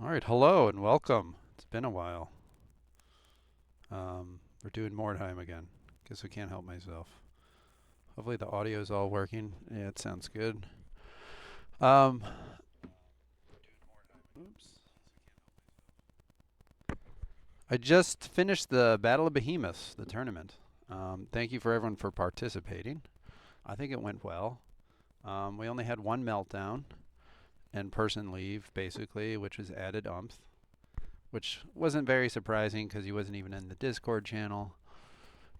All right, hello and welcome. It's been a while. We're doing more time again. Guess I can't help myself. Hopefully the audio is all working. Yeah, it sounds good. Um, oops. I just finished the Battle of Behemoths, the tournament. Thank you for everyone for participating. I think it went well. We only had one meltdown and person leave, basically, which was added umph, which wasn't very surprising because he wasn't even in the Discord channel.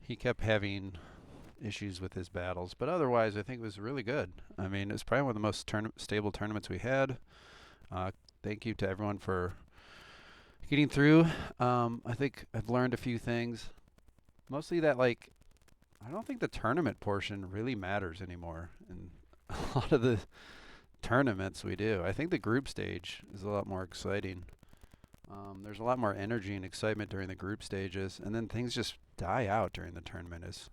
He kept having issues with his battles, but otherwise I think it was really good. I mean, it's probably one of the most stable tournaments we had. Uh, Thank you to everyone for getting through. I think I've learned a few things. Mostly that, like, I don't think the tournament portion really matters anymore in a lot of the tournaments we do. I think the group stage is a lot more exciting. There's a lot more energy and excitement during the group stages, and then things just die out during the tournament. Is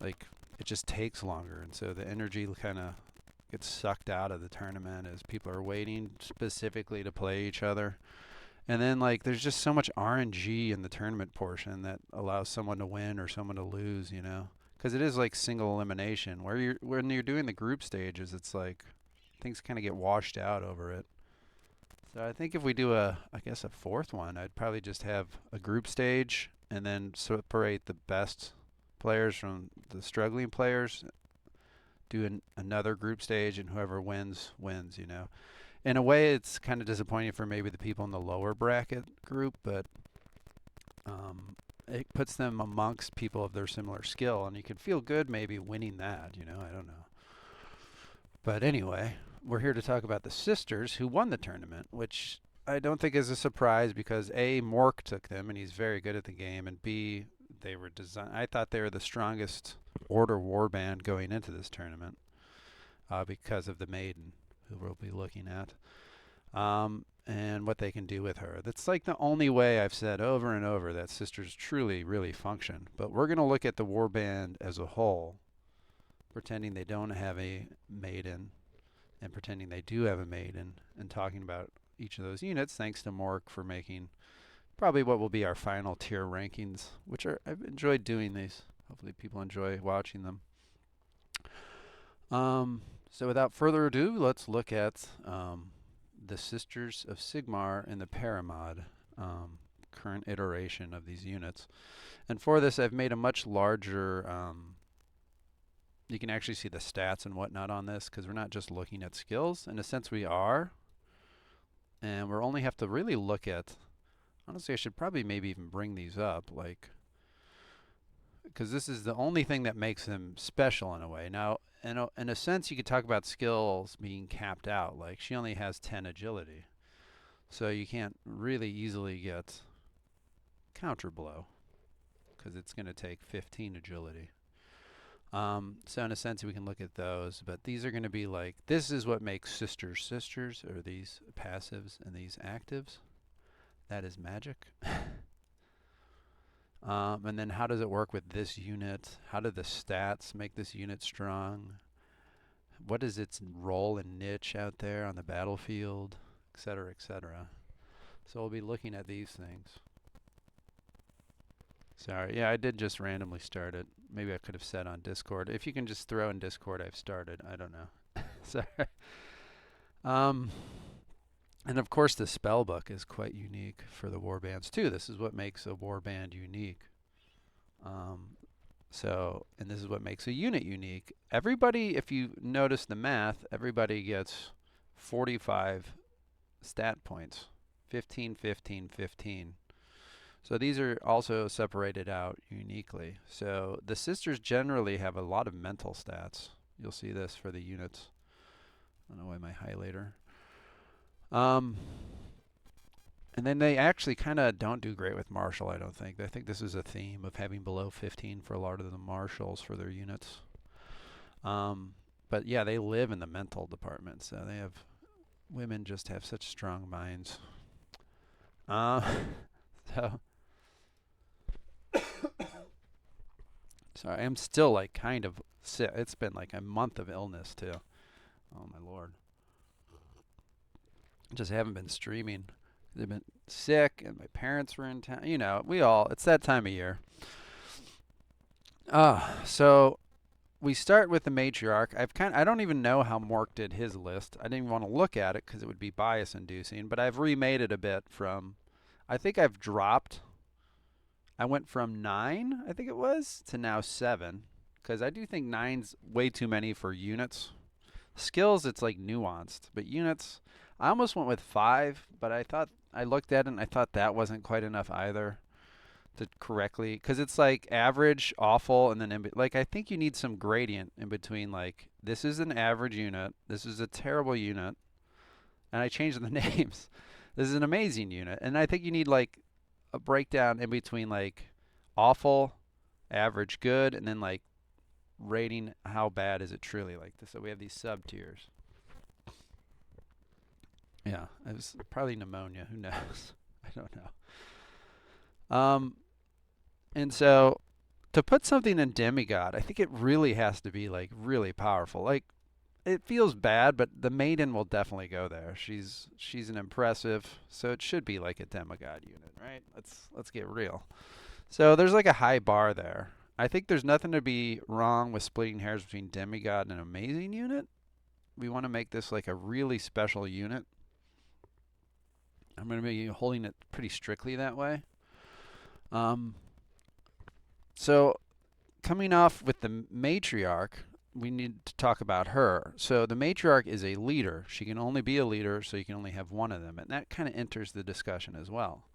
like it just takes longer, and so the energy kind of gets sucked out of the tournament as people are waiting specifically to play each other. And then like there's just so much RNG in the tournament portion that allows someone to win or someone to lose, you know? Because it is like single elimination. Where you're when you're doing the group stages, it's like things kind of get washed out over it. So I think if we do I guess a fourth one, I'd probably just have a group stage and then separate the best players from the struggling players, do another group stage, and whoever wins, wins, you know. In a way, it's kind of disappointing for maybe the people in the lower bracket group, but it puts them amongst people of their similar skill, and you can feel good maybe winning that, you know, I don't know. But anyway, we're here to talk about the sisters who won the tournament, which I don't think is a surprise because A, Mork took them, and he's very good at the game, and B, they were designed. I thought they were the strongest Order Warband going into this tournament because of the Maiden, who we'll be looking at, and what they can do with her. That's like the only way I've said over and over that sisters truly, really function. But we're going to look at the Warband as a whole, pretending they don't have a Maiden and pretending they do have a Maiden, and talking about each of those units, thanks to Mork for making probably what will be our final tier rankings, which are I've enjoyed doing these. Hopefully people enjoy watching them. So without further ado, let's look at the Sisters of Sigmar in the ParaMod current iteration of these units. And for this, I've made a much larger. You can actually see the stats and whatnot on this because we're not just looking at skills. In a sense, we are, and we'll only have to really look at. Honestly, I should probably maybe even bring these up, like, because this is the only thing that makes them special in a way. Now, in a sense, you could talk about skills being capped out. Like, she only has 10 agility. So you can't really easily get counter blow because it's going to take 15 agility. So in a sense, we can look at those. But these are going to be like, this is what makes sisters sisters, or these passives and these actives. That is magic. And then how does it work with this unit? How do the stats make this unit strong? What is its role and niche out there on the battlefield, etc., etc. So we'll be looking at these things. Sorry, yeah, I did just randomly start it. Maybe I could have said on Discord. If you can just throw in Discord, I've started. I don't know. Sorry. Um, and of course, the spell book is quite unique for the warbands too. This is what makes a warband unique. And this is what makes a unit unique. Everybody, if you notice the math, everybody gets 45 stat points. 15, 15, 15. So these are also separated out uniquely. So the sisters generally have a lot of mental stats. You'll see this for the units. I don't know why my highlighter. And then they actually kind of don't do great with Marshall, I don't think. I think this is a theme of having below 15 for a lot of the Marshals for their units. But yeah, they live in the mental department, so they have, women just have such strong minds. So, sorry, I'm still like kind of sick. It's been like a month of illness too. Oh my lord. Just haven't been streaming. They've been sick, and my parents were in town. You know, we all. It's that time of year. So we start with the matriarch. I don't even know how Mork did his list. I didn't even want to look at it because it would be bias inducing, but I've remade it a bit from I think I've dropped I went from 9, I think it was, to now 7 cuz I do think nine's way too many for units. Skills it's like nuanced, but units I almost went with 5, but I looked at it and I thought that wasn't quite enough either to correctly because it's like average, awful, and then like I think you need some gradient in between. Like this is an average unit, this is a terrible unit, and I changed the names. This is an amazing unit, and I think you need like a breakdown in between like awful, average, good, and then like rating how bad is it truly like this. So we have these sub tiers. Yeah, it was probably pneumonia. Who knows? I don't know. And so to put something in demigod, I think it really has to be like really powerful. Like it feels bad, but the maiden will definitely go there. She's an impressive, so it should be like a demigod unit, right? Let's get real. So there's like a high bar there. I think there's nothing to be wrong with splitting hairs between demigod and an amazing unit. We want to make this like a really special unit. I'm going to be holding it pretty strictly that way. Um, so coming off with the matriarch, we need to talk about her. So the matriarch is a leader. She can only be a leader, so you can only have one of them, and that kind of enters the discussion as well.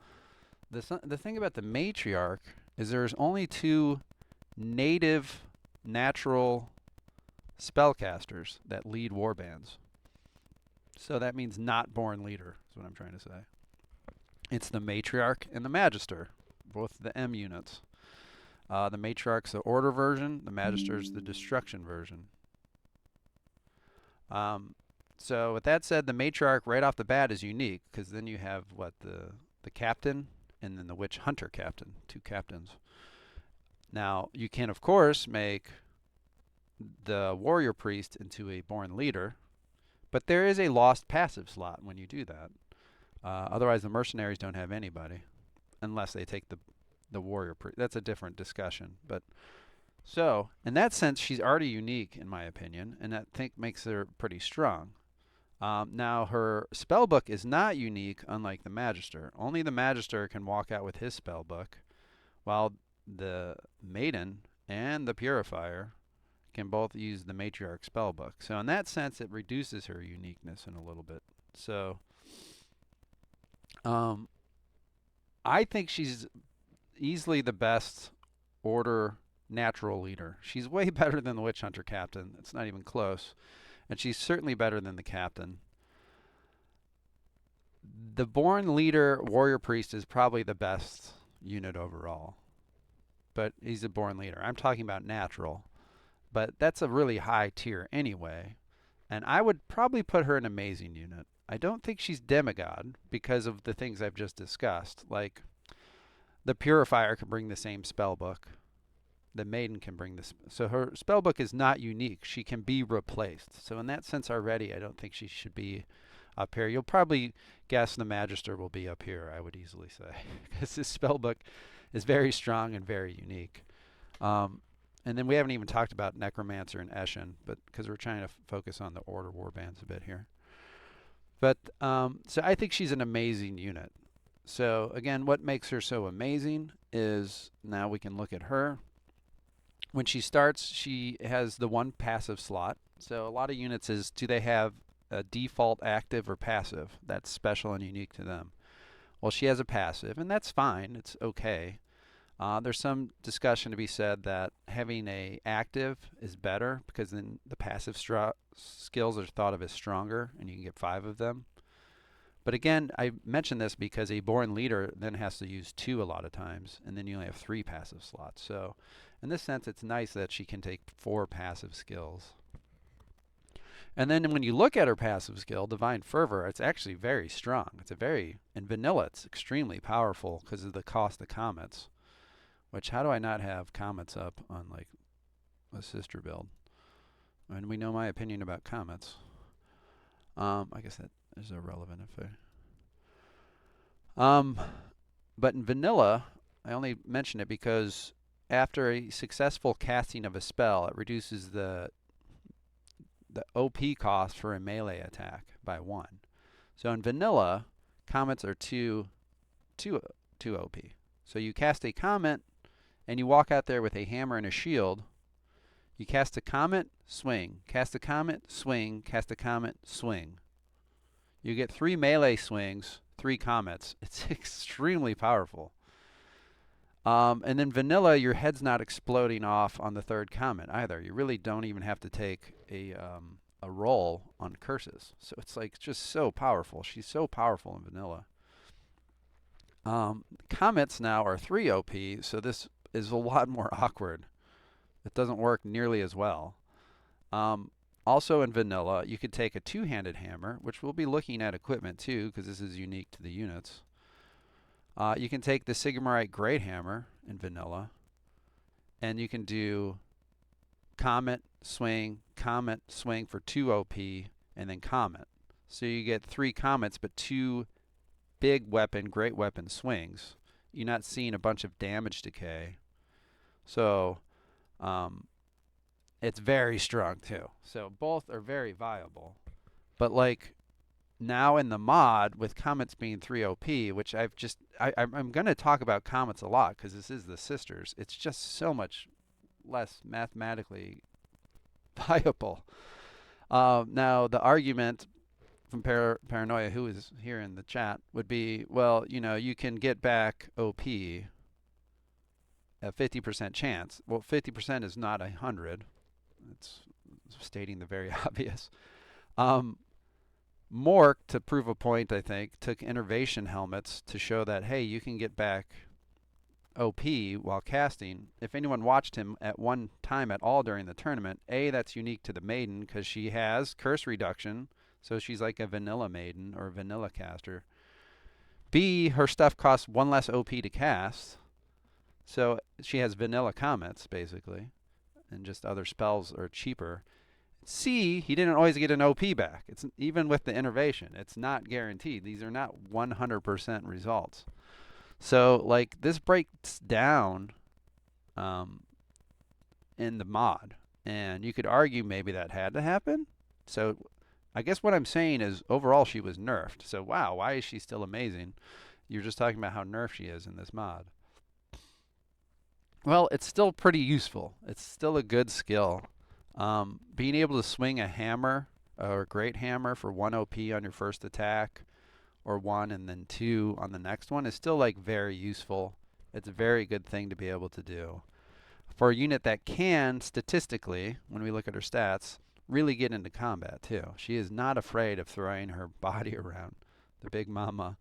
The thing about the matriarch is there's only 2 native natural spellcasters that lead warbands. So that means not born leader is what I'm trying to say. It's the matriarch and the magister, both the M units. The matriarch's the order version, the magister's the destruction version. So with that said, the matriarch right off the bat is unique because then you have what the captain and then the witch hunter captain, 2 captains. Now you can of course make the warrior priest into a born leader, but there is a lost passive slot when you do that. Otherwise, the mercenaries don't have anybody unless they take the warrior priest. That's a different discussion, but so in that sense, she's already unique in my opinion, and that makes her pretty strong. Now her spellbook is not unique, unlike the magister. Only the magister can walk out with his spellbook, while the maiden and the purifier can both use the matriarch spellbook. So in that sense, it reduces her uniqueness in a little bit. So I think she's easily the best order natural leader. She's way better than the witch hunter captain. It's not even close. And she's certainly better than the captain. The born leader warrior priest is probably the best unit overall. But he's a born leader. I'm talking about natural. But that's a really high tier anyway. And I would probably put her in amazing unit. I don't think she's demigod because of the things I've just discussed. Like the purifier can bring the same spell book. The maiden can bring this. So her spellbook is not unique. She can be replaced. So in that sense already, I don't think she should be up here. You'll probably guess the magister will be up here, I would easily say, because his spellbook is very strong and very unique. And then we haven't even talked about necromancer and Eshin, but because we're trying to focus on the order warbands a bit here. But so I think she's an amazing unit. So again, what makes her so amazing is now we can look at her. When she starts, she has the 1 passive slot. So a lot of units is, do they have a default active or passive? That's special and unique to them. Well, she has a passive, and that's fine. It's okay. There's some discussion to be said that having a active is better because then the passive skills are thought of as stronger, and you can get 5 of them. But again, I mention this because a born leader then has to use 2 a lot of times, and then you only have 3 passive slots. So in this sense, it's nice that she can take 4 passive skills. And then when you look at her passive skill, Divine Fervor, it's actually very strong. In vanilla, it's extremely powerful because of the cost of comets. Which, how do I not have comets up on like a sister build? And we know my opinion about comets. I guess that is irrelevant if I. But in vanilla, I only mention it because after a successful casting of a spell, it reduces the OP cost for a melee attack by 1. So in vanilla, comets are 2 OP. So you cast a comet and you walk out there with a hammer and a shield. You cast a comet, swing. Cast a comet, swing. Cast a comet, swing. You get 3 melee swings, 3 comets. It's extremely powerful. And then vanilla, your head's not exploding off on the 3rd comet either. You really don't even have to take a roll on curses. So it's like just so powerful. She's so powerful in vanilla. Comets now are 3 OP, so this is a lot more awkward. It doesn't work nearly as well. Also in vanilla, you could take a 2-handed hammer, which we'll be looking at equipment too, because this is unique to the units. You can take the Sigmarite Great Hammer in vanilla, and you can do comet, swing for 2 OP, and then comet. So you get 3 comets, but 2 big weapon, great weapon swings. You're not seeing a bunch of damage decay. So it's very strong too. So both are very viable. But like now in the mod with comets being 3 OP, which I'm going to talk about comets a lot because this is the sisters. It's just so much less mathematically viable. Now the argument from Paranoia, who is here in the chat, would be, well, you can get back OP a 50% chance. Well, 50% is not 100. It's stating the very obvious. Mork, to prove a point, I think, took innervation helmets to show that, hey, you can get back OP while casting. If anyone watched him at one time at all during the tournament, A, that's unique to the maiden because she has curse reduction, so she's like a vanilla maiden or a vanilla caster. B, her stuff costs 1 less OP to cast, so she has vanilla comets, basically, and just other spells are cheaper. C, he didn't always get an OP back. It's even with the innervation, it's not guaranteed. These are not 100% results. So, like, this breaks down in the mod, and you could argue maybe that had to happen. So, I guess what I'm saying is overall she was nerfed. So, wow, why is she still amazing? You're just talking about how nerfed she is in this mod. Well, it's still pretty useful. It's still a good skill. Being able to swing a hammer or a great hammer for 1 OP on your first attack, or 1 and then 2 on the next one, is still like very useful. It's a very good thing to be able to do. For a unit that can, statistically, when we look at her stats, really get into combat too. She is not afraid of throwing her body around. The big mama.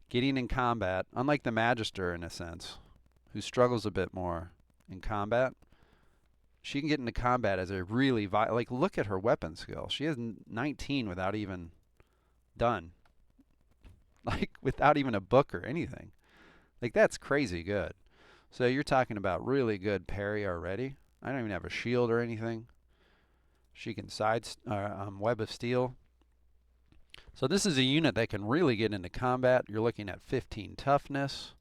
Getting in combat, unlike the Magister in a sense, who struggles a bit more in combat, she can get into combat as a really like, look at her weapon skill. She has 19 without even done. Like, without even a book or anything. Like, that's crazy good. So you're talking about really good parry already. I don't even have a shield or anything. She can Web of Steel. So this is a unit that can really get into combat. You're looking at 15 toughness.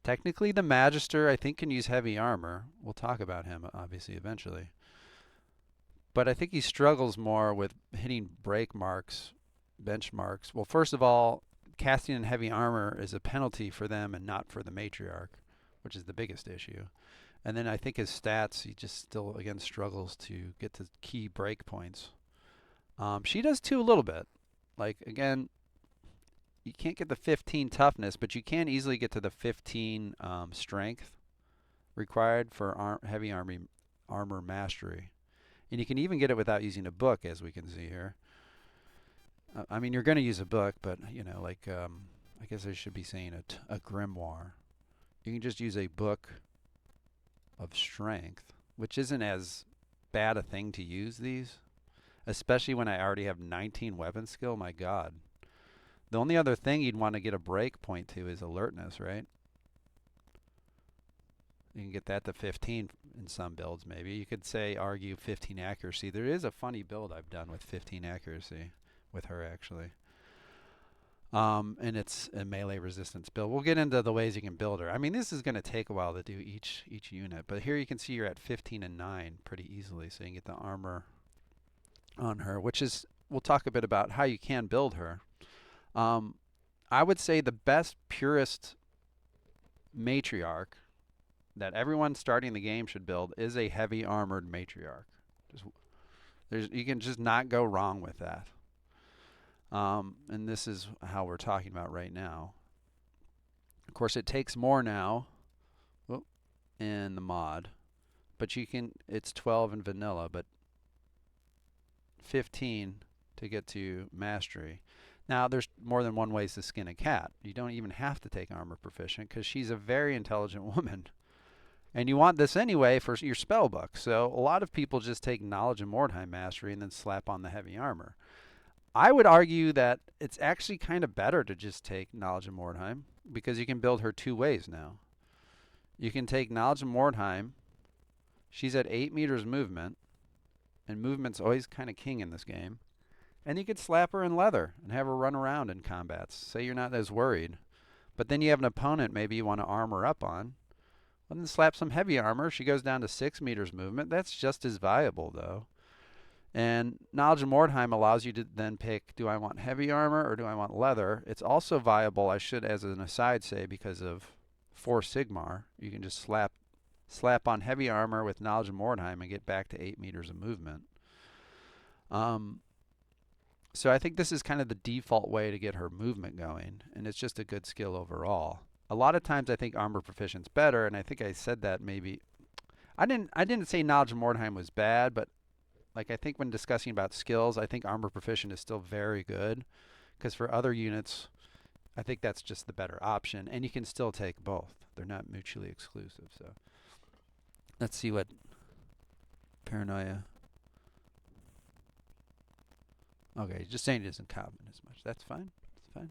Technically, the Magister, I think, can use heavy armor. We'll talk about him, obviously, eventually. But I think he struggles more with hitting break marks, benchmarks. Well, first of all, casting in heavy armor is a penalty for them and not for the Matriarch, which is the biggest issue. And then I think his stats, he just still, again, struggles to get to key break points. She does too a little bit. Like, again, you can't get the 15 toughness, but you can easily get to the 15 strength required for heavy armor mastery. And you can even get it without using a book, as we can see here. I mean, you're going to use a book, but, like, I guess I should be saying a grimoire. You can just use a book of strength, which isn't as bad a thing to use these, especially when I already have 19 weapon skill. My God. The only other thing you'd want to get a break point to is alertness, right? You can get that to 15 in some builds, maybe. You could argue 15 accuracy. There is a funny build I've done with 15 accuracy with her, actually. And it's a melee resistance build. We'll get into the ways you can build her. I mean, this is going to take a while to do each unit, but here you can see you're at 15 and 9 pretty easily, so you can get the armor on her, which is, we'll talk a bit about how you can build her. I would say the best, purest matriarch that everyone starting the game should build is a heavy armored matriarch. You can just not go wrong with that. And this is how we're talking about right now. Of course, it takes more now in the mod, but it's 12 in vanilla, but 15 to get to mastery. Now, there's more than one ways to skin a cat. You don't even have to take armor proficient because she's a very intelligent woman. And you want this anyway for your spell book. So a lot of people just take knowledge and Mordheim mastery and then slap on the heavy armor. I would argue that it's actually kind of better to just take knowledge and Mordheim because you can build her two ways now. You can take knowledge and Mordheim. She's at 8 meters movement, and movement's always kind of king in this game. And you could slap her in leather and have her run around in combats. Say you're not as worried. But then you have an opponent maybe you want to armor up on. Well, then slap some heavy armor. She goes down to 6 meters movement. That's just as viable, though. And Knowledge of Mordheim allows you to then pick, do I want heavy armor or do I want leather? It's also viable, I should, as an aside say, because of 4 Sigmar. You can just slap on heavy armor with Knowledge of Mordheim and get back to 8 meters of movement. So I think this is kind of the default way to get her movement going, and it's just a good skill overall. A lot of times I think armor proficient's better, and I think I said that maybe. I didn't say Knowledge of Mordheim was bad, but like I think when discussing about skills, I think armor proficient is still very good, because for other units, I think that's just the better option, and you can still take both. They're not mutually exclusive. So let's see what Paranoia. Okay, just saying it isn't common as much. That's fine. That's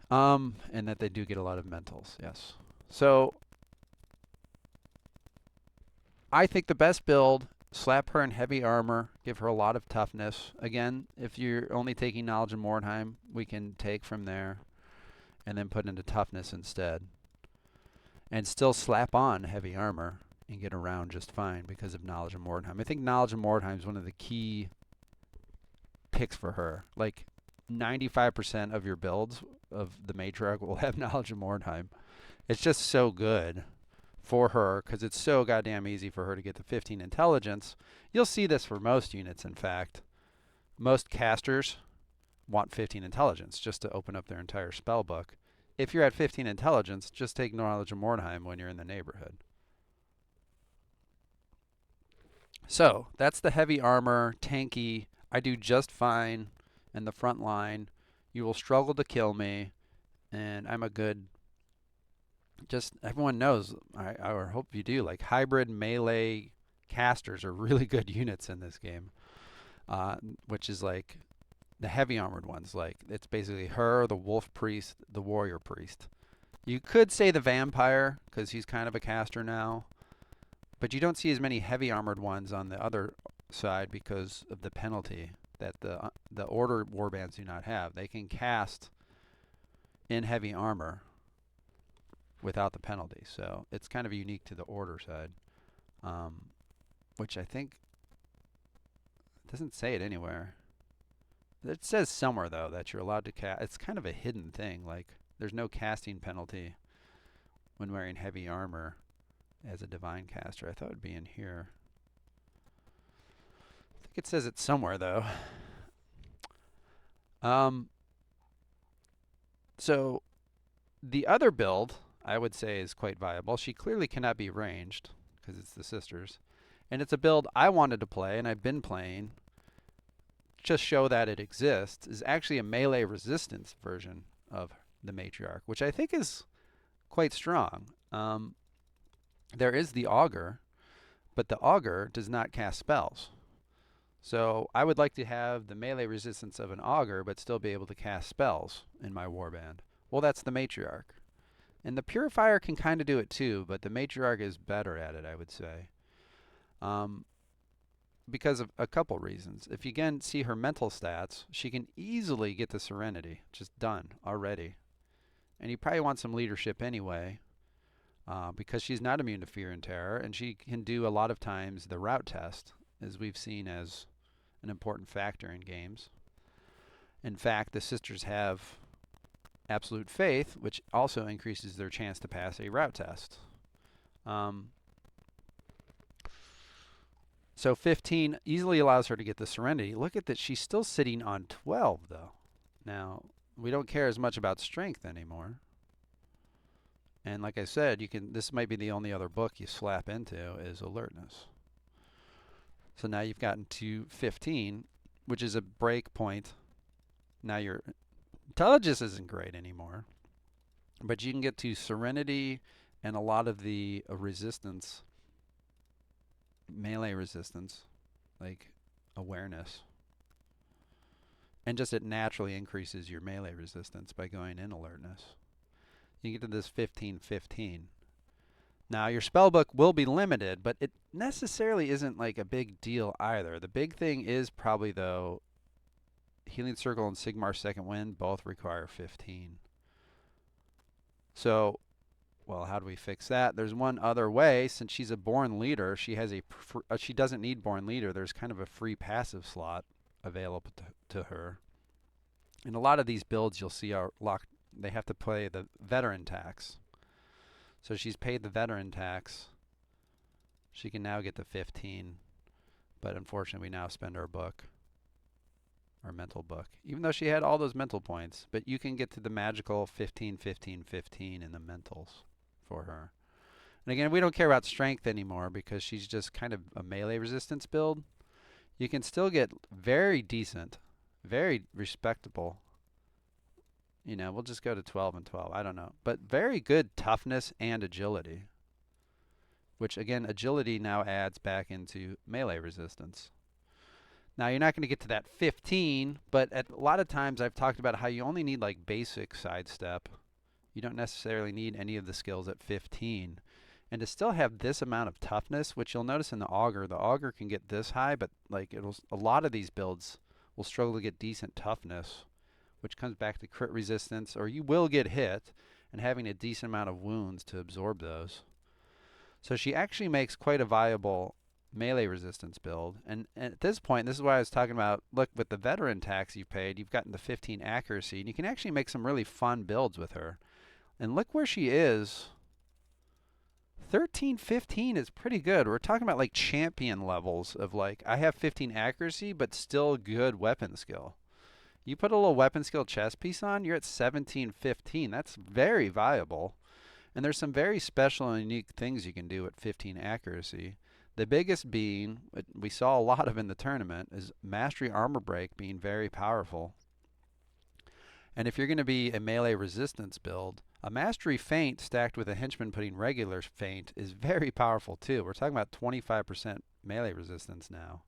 fine. And that they do get a lot of mentals. Yes. So I think the best build, slap her in heavy armor, give her a lot of toughness. Again, if you're only taking knowledge in Mordheim, we can take from there and then put into toughness instead. And still slap on heavy armor and get around just fine because of knowledge of Mordheim. I think knowledge of Mordheim is one of the key picks for her. Like 95% of your builds of the matriarch will have knowledge of Mordheim. It's just so good for her because it's so goddamn easy for her to get the 15 intelligence. You'll see this for most units, in fact. Most casters want 15 intelligence just to open up their entire spell book. If you're at 15 intelligence, just take knowledge of Mordheim when you're in the neighborhood. So that's the heavy armor, tanky. I do just fine in the front line. You will struggle to kill me, and I'm a good. Just everyone knows. I hope you do. Like hybrid melee casters are really good units in this game, which is like the heavy armored ones. Like it's basically her, the wolf priest, the warrior priest. You could say the vampire because he's kind of a caster now, but you don't see as many heavy armored ones on the other side because of the penalty that the order warbands do not have. They can cast in heavy armor without the penalty, so it's kind of unique to the order side, which I think doesn't say it anywhere. It says somewhere though that you're allowed to cast. It's kind of a hidden thing. Like there's no casting penalty when wearing heavy armor as a divine caster. I thought it would be in here. I think it says it somewhere though. So the other build I would say is quite viable. She clearly cannot be ranged because it's the sisters, and it's a build I wanted to play and I've been playing. Just show that it exists. Is actually a melee resistance version of the matriarch, which I think is quite strong. There is the augur, but the augur does not cast spells. So I would like to have the melee resistance of an augur, but still be able to cast spells in my warband. Well, that's the matriarch. And the purifier can kind of do it too, but the matriarch is better at it, I would say. because of a couple reasons. If you again see her mental stats, she can easily get to Serenity, just done already. And you probably want some leadership anyway, because she's not immune to fear and terror, and she can do a lot of times the route test, as we've seen as an important factor in games. In fact, the sisters have absolute faith, which also increases their chance to pass a route test. So 15 easily allows her to get the Serenity. Look at that, she's still sitting on 12 though. Now, we don't care as much about strength anymore. And like I said, this might be the only other book you slap into is alertness. So now you've gotten to 15, which is a break point. Now your intelligence isn't great anymore, but you can get to Serenity and a lot of the resistance, melee resistance, like awareness. And just it naturally increases your melee resistance by going in alertness. You get to this 15-15. Now your spellbook will be limited, but it necessarily isn't like a big deal either. The big thing is probably though, Healing Circle and Sigmar's Second Wind both require 15. So, well, how do we fix that? There's one other way. Since she's a Born Leader, she has she doesn't need Born Leader. There's kind of a free passive slot available to her. In a lot of these builds, you'll see are locked. They have to pay the veteran tax. So she's paid the veteran tax. She can now get the 15, but unfortunately, we now spend our book. Or mental book, even though she had all those mental points, but you can get to the magical 15, 15, 15 in the mentals for her. And again, we don't care about strength anymore because she's just kind of a melee resistance build. You can still get very decent, very respectable. You know, we'll just go to 12 and 12. I don't know. But very good toughness and agility, which again, agility now adds back into melee resistance. Now, you're not going to get to that 15, but a lot of times I've talked about how you only need like basic sidestep. You don't necessarily need any of the skills at 15. And to still have this amount of toughness, which you'll notice in the augur can get this high, but like a lot of these builds will struggle to get decent toughness, which comes back to crit resistance, or you will get hit, and having a decent amount of wounds to absorb those. So she actually makes quite a viable melee resistance build. And at this point, this is why I was talking about, look, with the veteran tax you've paid, you've gotten to 15 accuracy, and you can actually make some really fun builds with her. And look where she is. 13, 15 is pretty good. We're talking about like champion levels of like, I have 15 accuracy, but still good weapon skill. You put a little weapon skill chest piece on, you're at 17, 15. That's very viable. And there's some very special and unique things you can do at 15 accuracy. The biggest being, what we saw a lot of in the tournament, is Mastery Armor Break being very powerful. And if you're going to be a melee resistance build, a Mastery Feint stacked with a Henchman putting regular Feint is very powerful too. We're talking about 25% melee resistance now.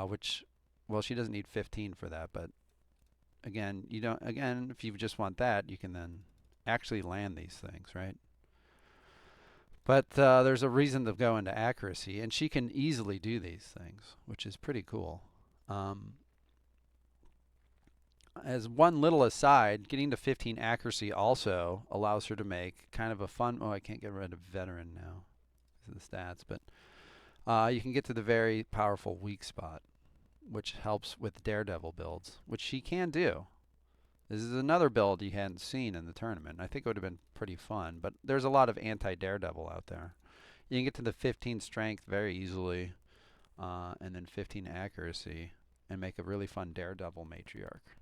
Which, well, she doesn't need 15 for that, but again, if you just want that, you can then actually land these things, right? But there's a reason to go into accuracy, and she can easily do these things, which is pretty cool. As one little aside, getting to 15 accuracy also allows her to make kind of a fun... Oh, I can't get rid of veteran now because of the stats, but you can get to the very powerful weak spot, which helps with Daredevil builds, which she can do. This is another build you hadn't seen in the tournament. I think it would have been pretty fun, but there's a lot of anti-Daredevil out there. You can get to the 15 strength very easily, and then 15 accuracy, and make a really fun Daredevil matriarch.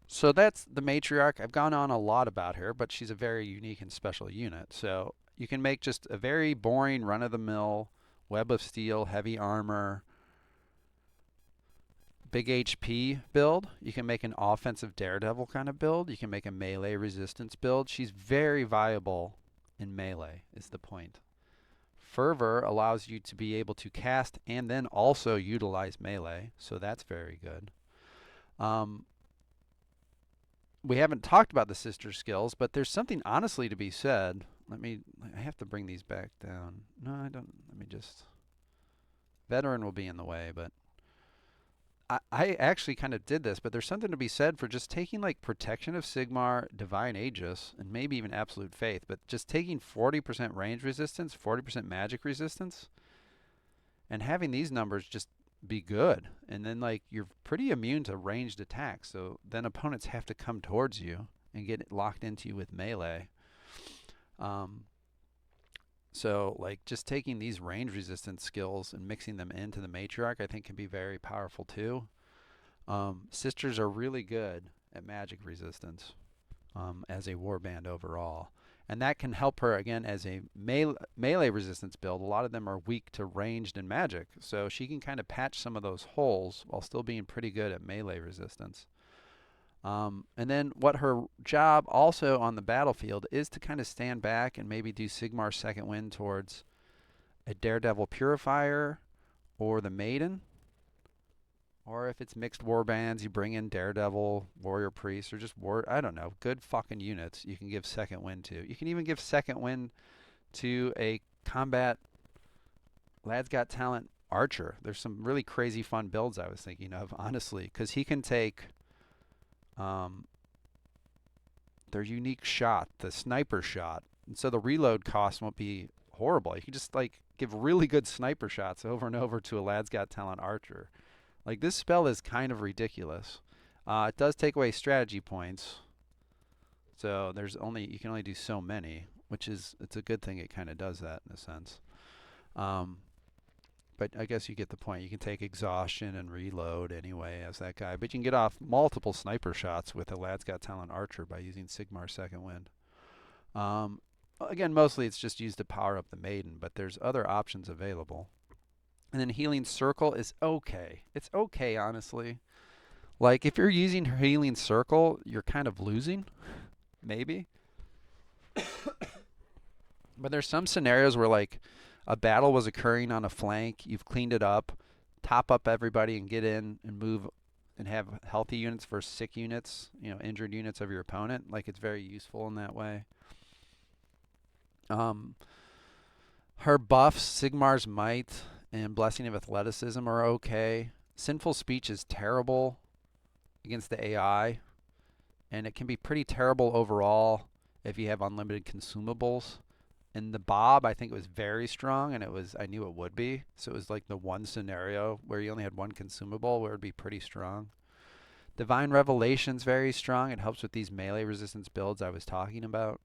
So that's the matriarch. I've gone on a lot about her, but she's a very unique and special unit. So you can make just a very boring run-of-the-mill web of steel, heavy armor, big HP build. You can make an offensive Daredevil kind of build. You can make a melee resistance build. She's very viable in melee is the point. Fervor allows you to be able to cast and then also utilize melee, so that's very good. We haven't talked about the sister skills, but there's something honestly to be said I have to bring these back down. No, I don't. Let me just. Veteran will be in the way, but I actually kind of did this, but there's something to be said for just taking like Protection of Sigmar, Divine Aegis, and maybe even Absolute Faith, but just taking 40% range resistance, 40% magic resistance, and having these numbers just be good. And then like you're pretty immune to ranged attacks, so then opponents have to come towards you and get locked into you with melee. So like just taking these range resistance skills and mixing them into the matriarch, I think can be very powerful too. Sisters are really good at magic resistance as a warband overall. And that can help her again as a melee resistance build. A lot of them are weak to ranged and magic, so she can kind of patch some of those holes while still being pretty good at melee resistance. And then what her job also on the battlefield is to kind of stand back and maybe do Sigmar's second wind towards a Daredevil Purifier or the Maiden. Or if it's mixed warbands, you bring in Daredevil, Warrior Priest, or just I don't know, good fucking units you can give second wind to. You can even give second wind to a combat Lad's Got Talent Archer. There's some really crazy fun builds I was thinking of, honestly, because he can take their unique shot, the sniper shot, and so the reload cost won't be horrible. You can just like give really good sniper shots over and over to a Lad's Got Talent Archer. Like this spell is kind of ridiculous. It does take away strategy points, so you can only do so many, which is it's a good thing. It kind of does that in a sense. But I guess you get the point. You can take exhaustion and reload anyway as that guy, but you can get off multiple sniper shots with a Lad's Got Talent Archer by using Sigmar's second wind. Again, mostly it's just used to power up the Maiden, but there's other options available. And then Healing Circle is okay. It's okay, honestly. Like, if you're using her Healing Circle, you're kind of losing. Maybe. But there's some scenarios where, like, a battle was occurring on a flank. You've cleaned it up. Top up everybody and get in and move and have healthy units versus sick units. You know, injured units of your opponent. Like, it's very useful in that way. Her buffs, Sigmar's Might and Blessing of Athleticism, are okay. Sinful Speech is terrible against the AI, and it can be pretty terrible overall if you have unlimited consumables. And the Bob, I think it was very strong, and I knew it would be. So it was like the one scenario where you only had one consumable where it would be pretty strong. Divine Revelation's very strong. It helps with these melee resistance builds I was talking about.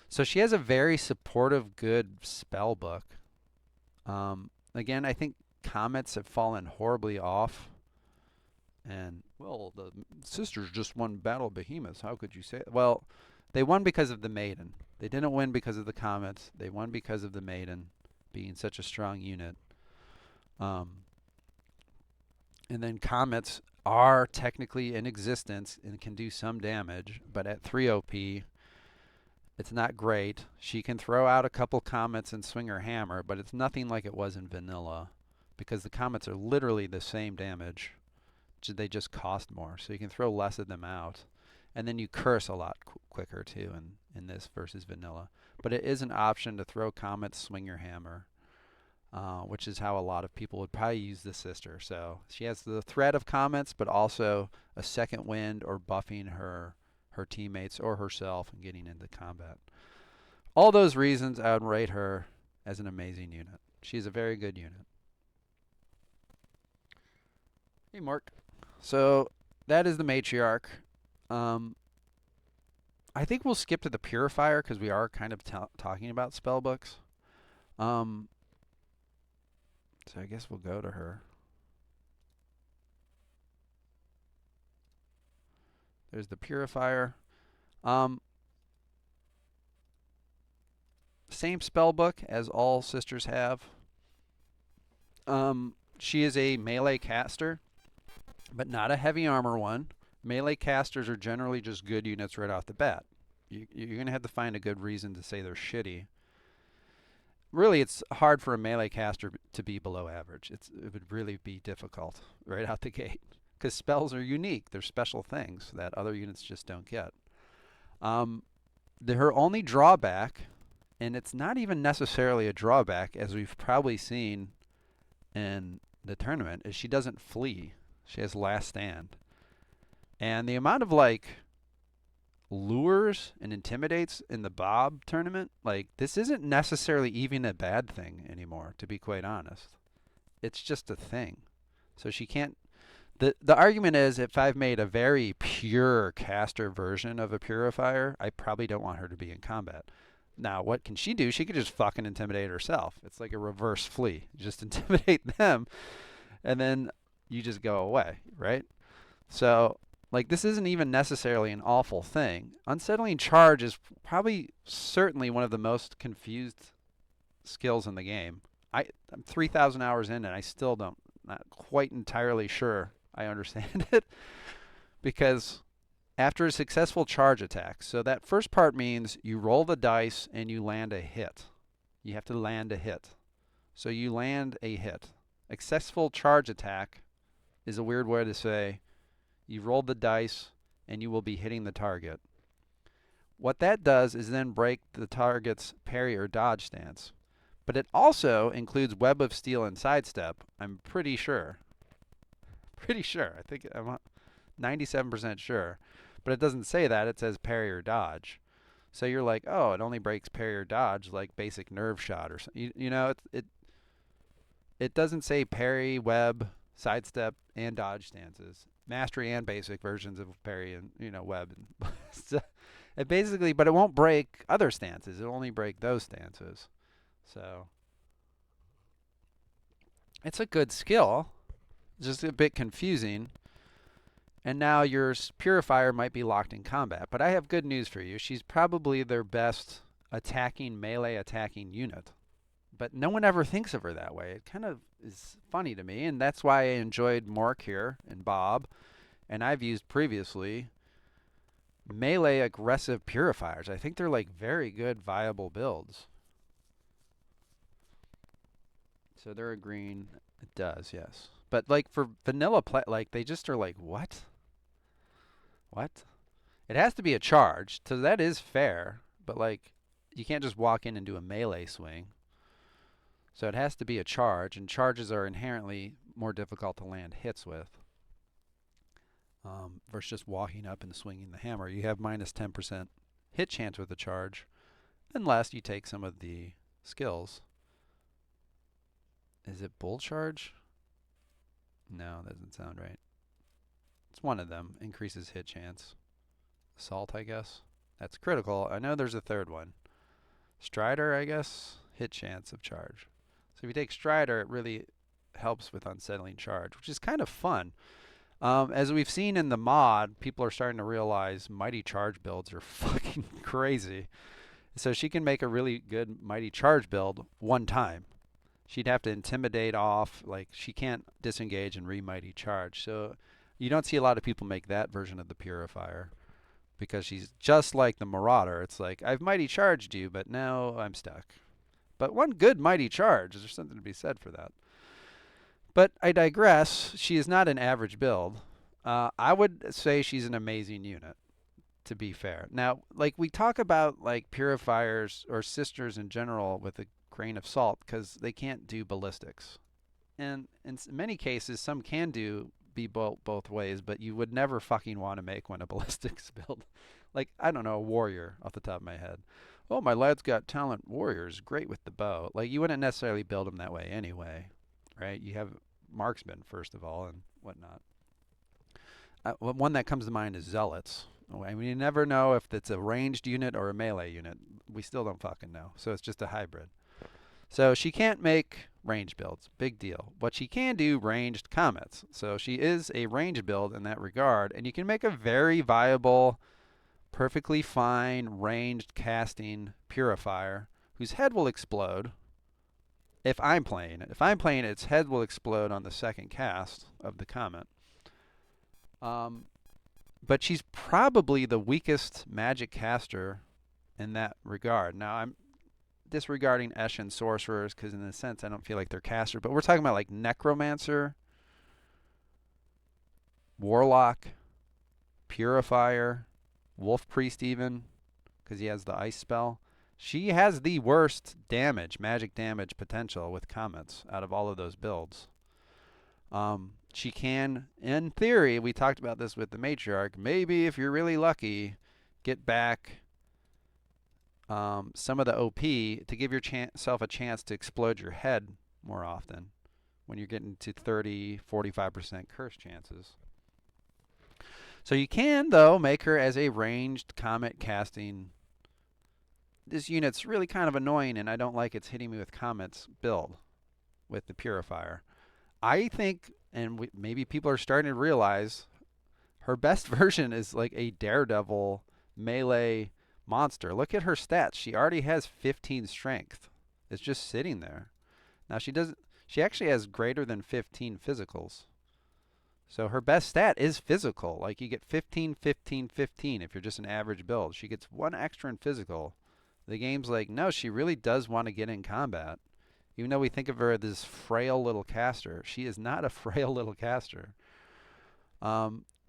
So she has a very supportive, good spell book. Again, I think Comets have fallen horribly off. And, well, the sisters just won Battle of Behemoths. How could you say it? Well, they won because of the Maiden. They didn't win because of the Comets. They won because of the Maiden being such a strong unit. And then Comets are technically in existence and can do some damage, but at 3 OP, it's not great. She can throw out a couple Comets and swing her hammer, but it's nothing like it was in vanilla because the Comets are literally the same damage. They just cost more, so you can throw less of them out. And then you curse a lot quicker too in this versus vanilla. But it is an option to throw Comets, swing your hammer, which is how a lot of people would probably use the sister. So she has the threat of Comets, but also a second wind or buffing her teammates or herself and getting into combat. All those reasons, I would rate her as an amazing unit. She's a very good unit. Hey, Mark. So that is the matriarch. I think we'll skip to the purifier because we are kind of talking about spell books. So I guess we'll go to her. There's the purifier. Same spell book as all sisters have. She is a melee caster, but not a heavy armor one. Melee casters are generally just good units right off the bat. You're going to have to find a good reason to say they're shitty. Really, it's hard for a melee caster to be below average. It would really be difficult right out the gate because spells are unique. They're special things that other units just don't get. Her only drawback And it's not even necessarily a drawback, as we've probably seen in the tournament, is she doesn't flee. She has last stand. And the amount of like lures and intimidates in the Bob tournament, like this isn't necessarily even a bad thing anymore, to be quite honest. It's just a thing. So she can't the argument is if I've made a very pure caster version of a purifier, I probably don't want her to be in combat. Now, what can she do? She could just fucking intimidate herself. It's like a reverse flee. You just intimidate them, and then you just go away, right? So, like, this isn't even necessarily an awful thing. Unsettling Charge is probably certainly one of the most confused skills in the game. I'm 3,000 hours in, and I still not quite entirely sure I understand it because after a successful charge attack, so that first part means you roll the dice and you land a hit. You have to land a hit. So you land a hit. A successful charge attack is a weird way to say you rolled the dice and you will be hitting the target. What that does is then break the target's parry or dodge stance. But it also includes Web of Steel and Sidestep, I'm pretty sure. Pretty sure. I think I'm 97% sure. But it doesn't say that. It says parry or dodge. So you're like, oh, it only breaks parry or dodge like basic nerve shot or something. You know, it doesn't say parry, web, sidestep, and dodge stances. Mastery and basic versions of parry and, web. So it basically, but it won't break other stances. It'll only break those stances. So it's a good skill. Just a bit confusing. And now your purifier might be locked in combat. But I have good news for you. She's probably their best melee attacking unit. But no one ever thinks of her that way. It kind of is funny to me. And that's why I enjoyed Mork here and Bob. And I've used previously melee aggressive purifiers. I think they're like very good viable builds. So they're agreeing. It does, yes. But like for vanilla play, like they just are like, what? What? It has to be a charge, so that is fair. But like, you can't just walk in and do a melee swing. So it has to be a charge, and charges are inherently more difficult to land hits with. Versus just walking up and swinging the hammer. You have minus 10% hit chance with a charge, unless you take some of the skills. Is it bull charge? No, that doesn't sound right. It's one of them. Increases hit chance. Assault, I guess. That's critical. I know there's a third one. Strider, I guess. Hit chance of charge. So if you take Strider, it really helps with Unsettling Charge, which is kind of fun. As we've seen in the mod, people are starting to realize Mighty Charge builds are fucking crazy. So she can make a really good Mighty Charge build one time. She'd have to intimidate off, like she can't disengage and re-Mighty Charge. So you don't see a lot of people make that version of the Purifier because she's just like the Marauder. It's like, I've Mighty Charged you, but now I'm stuck. But one good Mighty Charge, there's something to be said for that. But I digress. She is not an average build. I would say she's an amazing unit, to be fair. Now, like we talk about like purifiers or sisters in general with a grain of salt because they can't do ballistics. And in many cases, some can be both ways, but you would never fucking want to make one a ballistics build. Like, I don't know, a warrior off the top of my head. Oh, my lad's got talent warriors, great with the bow. Like, you wouldn't necessarily build them that way anyway. Right? You have marksmen, first of all, and whatnot. One that comes to mind is zealots. I mean, you never know if it's a ranged unit or a melee unit. We still don't fucking know. So it's just a hybrid. So she can't make range builds. Big deal. But she can do ranged comets. So she is a range build in that regard. And you can make a very viable, perfectly fine, ranged casting purifier whose head will explode. If I'm playing it. If I'm playing it, its head will explode on the second cast of the comet. But she's probably the weakest magic caster in that regard. Now, I'm disregarding Esh and Sorcerers because in a sense I don't feel like they're casters. But we're talking about like Necromancer, Warlock, Purifier, Wolf Priest even, because he has the ice spell. She has the worst damage, magic damage potential with comets out of all of those builds. She can, in theory, we talked about this with the matriarch, maybe if you're really lucky, get back some of the OP to give yourself a chance to explode your head more often when you're getting to 30, 45% curse chances. So you can, though, make her as a ranged comet casting. This unit's really kind of annoying, and I don't like it's hitting me with comets build with the Purifier. I think, and maybe people are starting to realize, her best version is like a Daredevil melee monster. Look at her stats. She already has 15 strength. It's just sitting there. Now she actually has greater than 15 physicals. So her best stat is physical. Like you get 15, 15, 15 if you're just an average build. She gets one extra in physical. The game's like, no, she really does want to get in combat. Even though we think of her as this frail little caster, she is not a frail little caster.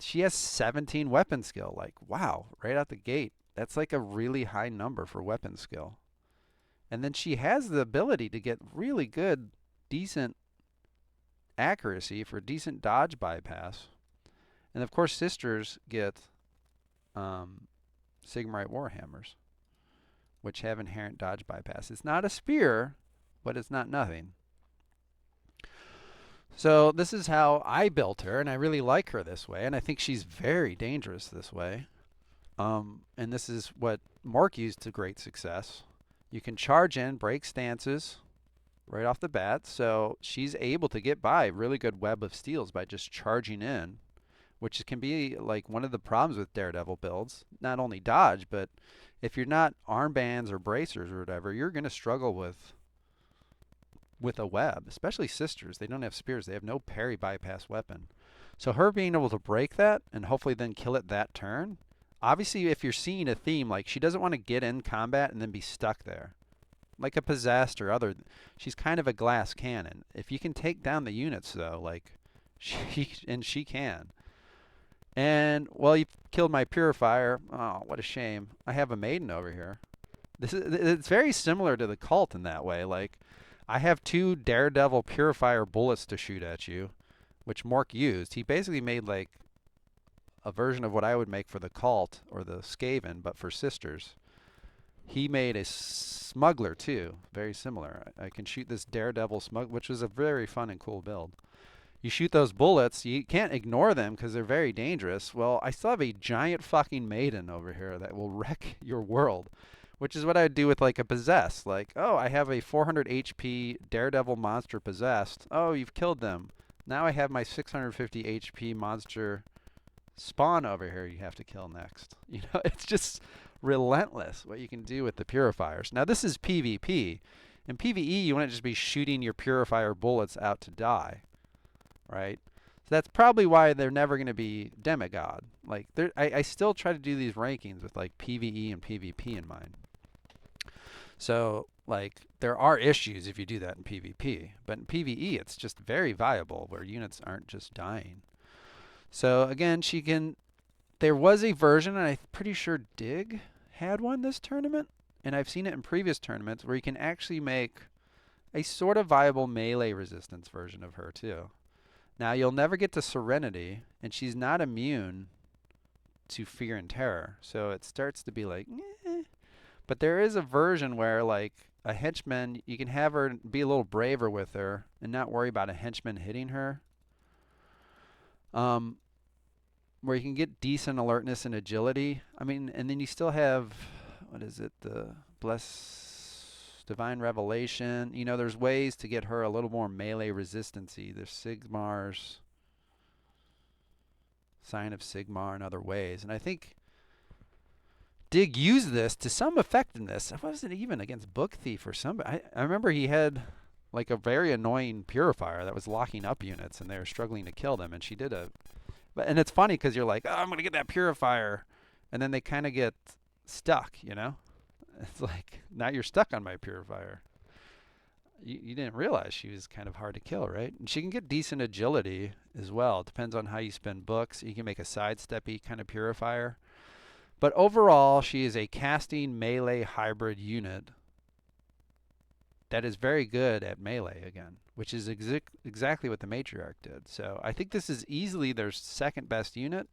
She has 17 weapon skill. Like, wow, right out the gate. That's like a really high number for weapon skill. And then she has the ability to get really good, decent accuracy for decent dodge bypass. And of course, sisters get Sigmarite Warhammers, which have inherent dodge bypass. It's not a spear, but it's not nothing. So this is how I built her, and I really like her this way, and I think she's very dangerous this way. And this is what Mork used to great success. You can charge in, break stances right off the bat, so she's able to get by really good web of steals by just charging in, which can be like one of the problems with Daredevil builds. Not only dodge, but if you're not armbands or bracers or whatever, you're going to struggle with a web, especially sisters. They don't have spears. They have no parry bypass weapon. So her being able to break that and hopefully then kill it that turn. Obviously, if you're seeing a theme, like she doesn't want to get in combat and then be stuck there. Like a possessed or other. She's kind of a glass cannon. If you can take down the units, though, like she can. And, well, you killed my Purifier. Oh, what a shame. I have a Maiden over here. It's very similar to the Cult in that way. Like, I have 2 Daredevil Purifier bullets to shoot at you, which Mork used. He basically made, like, a version of what I would make for the Cult or the Skaven, but for sisters. He made a Smuggler, too. Very similar. I can shoot this Daredevil Smuggler, which was a very fun and cool build. You shoot those bullets, you can't ignore them because they're very dangerous. Well, I still have a giant fucking Maiden over here that will wreck your world, which is what I'd do with like a Possessed. Like, oh, I have a 400 HP Daredevil monster possessed. Oh, you've killed them. Now I have my 650 HP monster spawn over here you have to kill next. You know, it's just relentless what you can do with the Purifiers. Now, this is PvP. In PvE, you want to just be shooting your Purifier bullets out to die. Right? So that's probably why they're never going to be demigod. Like, I still try to do these rankings with like PvE and PvP in mind. So, like, there are issues if you do that in PvP. But in PvE, it's just very viable where units aren't just dying. So, again, she can... There was a version, and I'm pretty sure Dig had one this tournament. And I've seen it in previous tournaments where you can actually make a sort of viable melee resistance version of her, too. Now, you'll never get to Serenity, and she's not immune to Fear and Terror. So it starts to be like, eh. But there is a version where, like, a henchman, you can have her be a little braver with her and not worry about a henchman hitting her. Where you can get decent alertness and agility. I mean, and then you still have, what is it, the Divine Revelation. You know, there's ways to get her a little more melee resistancy. There's Sigmar's Sign of Sigmar and other ways. And I think Dig used this to some effectiveness. It wasn't even against Book Thief or somebody. I remember he had like a very annoying Purifier that was locking up units and they were struggling to kill them. And she did a... And it's funny because you're like, oh, I'm going to get that Purifier. And then they kind of get stuck, you know? It's like, now you're stuck on my Purifier. You didn't realize she was kind of hard to kill, right? And she can get decent agility as well. It depends on how you spend books. You can make a sidesteppy kind of Purifier. But overall, she is a casting melee hybrid unit that is very good at melee again, which is exactly what the matriarch did. So I think this is easily their second best unit.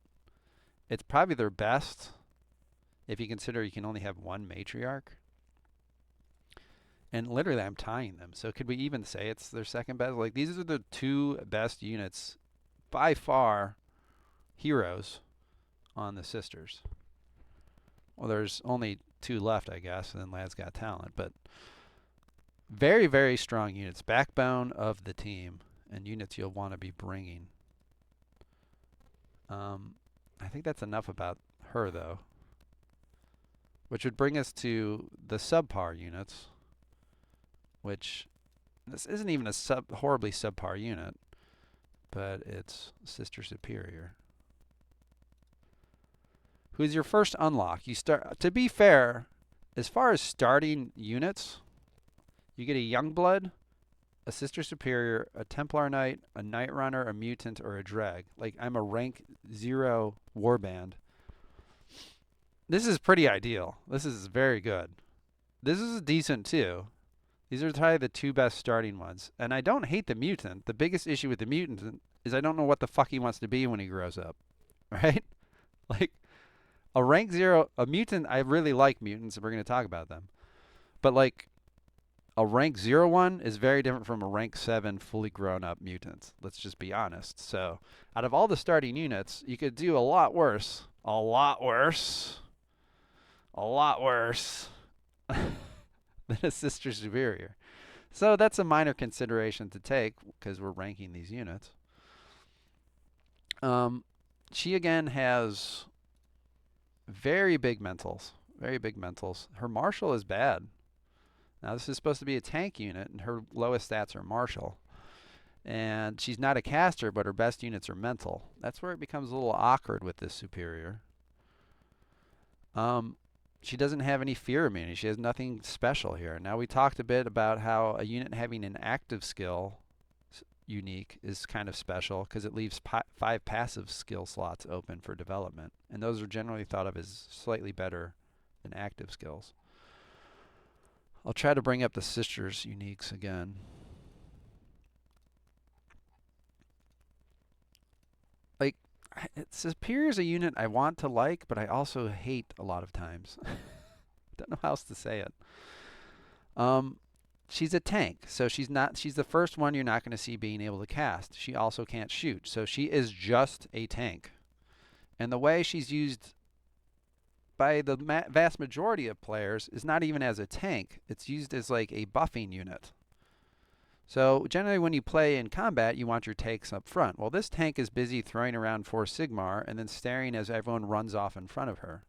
It's probably their best if you consider you can only have one matriarch. And literally, I'm tying them. So could we even say it's their second best? Like, these are the two best units by far, heroes on the sisters. Well, there's only two left, I guess, and then Lad's Got Talent. But very, very strong units. Backbone of the team and units you'll want to be bringing. I think that's enough about her, though. Which would bring us to the subpar units. Which, this isn't even a horribly subpar unit, but it's Sister Superior. Who's your first unlock? You start. To be fair, as far as starting units, you get a Youngblood, a Sister Superior, a Templar Knight, a Night Runner, a Mutant, or a Dreg. Like, I'm a rank 0 Warband. This is pretty ideal. This is very good. This is decent too. These are probably the two best starting ones. And I don't hate the Mutant. The biggest issue with the Mutant is I don't know what the fuck he wants to be when he grows up. Right? Like, a rank 0, a Mutant, I really like Mutants, and we're going to talk about them. But, like, a rank 0 one is very different from a rank 7 fully grown up Mutant. Let's just be honest. So, out of all the starting units, you could do a lot worse. A lot worse. A lot worse. Than a Sister Superior. So that's a minor consideration to take because we're ranking these units. She again has very big mentals. Very big mentals. Her martial is bad. Now this is supposed to be a tank unit and her lowest stats are martial. And she's not a caster, but her best units are mental. That's where it becomes a little awkward with this Superior. She doesn't have any fear immunity. She has nothing special here. Now we talked a bit about how a unit having an active skill unique is kind of special because it leaves 5 passive skill slots open for development. And those are generally thought of as slightly better than active skills. I'll try to bring up the sisters uniques again. Like, Superior is a unit I want to like, but I also hate a lot of times. Don't know how else to say it. She's a tank, so she's the first one you're not going to see being able to cast. She also can't shoot, so she is just a tank. And the way she's used by the vast majority of players is not even as a tank. It's used as like a buffing unit. So generally when you play in combat, you want your tanks up front. Well, this tank is busy throwing around 4 Sigmar and then staring as everyone runs off in front of her.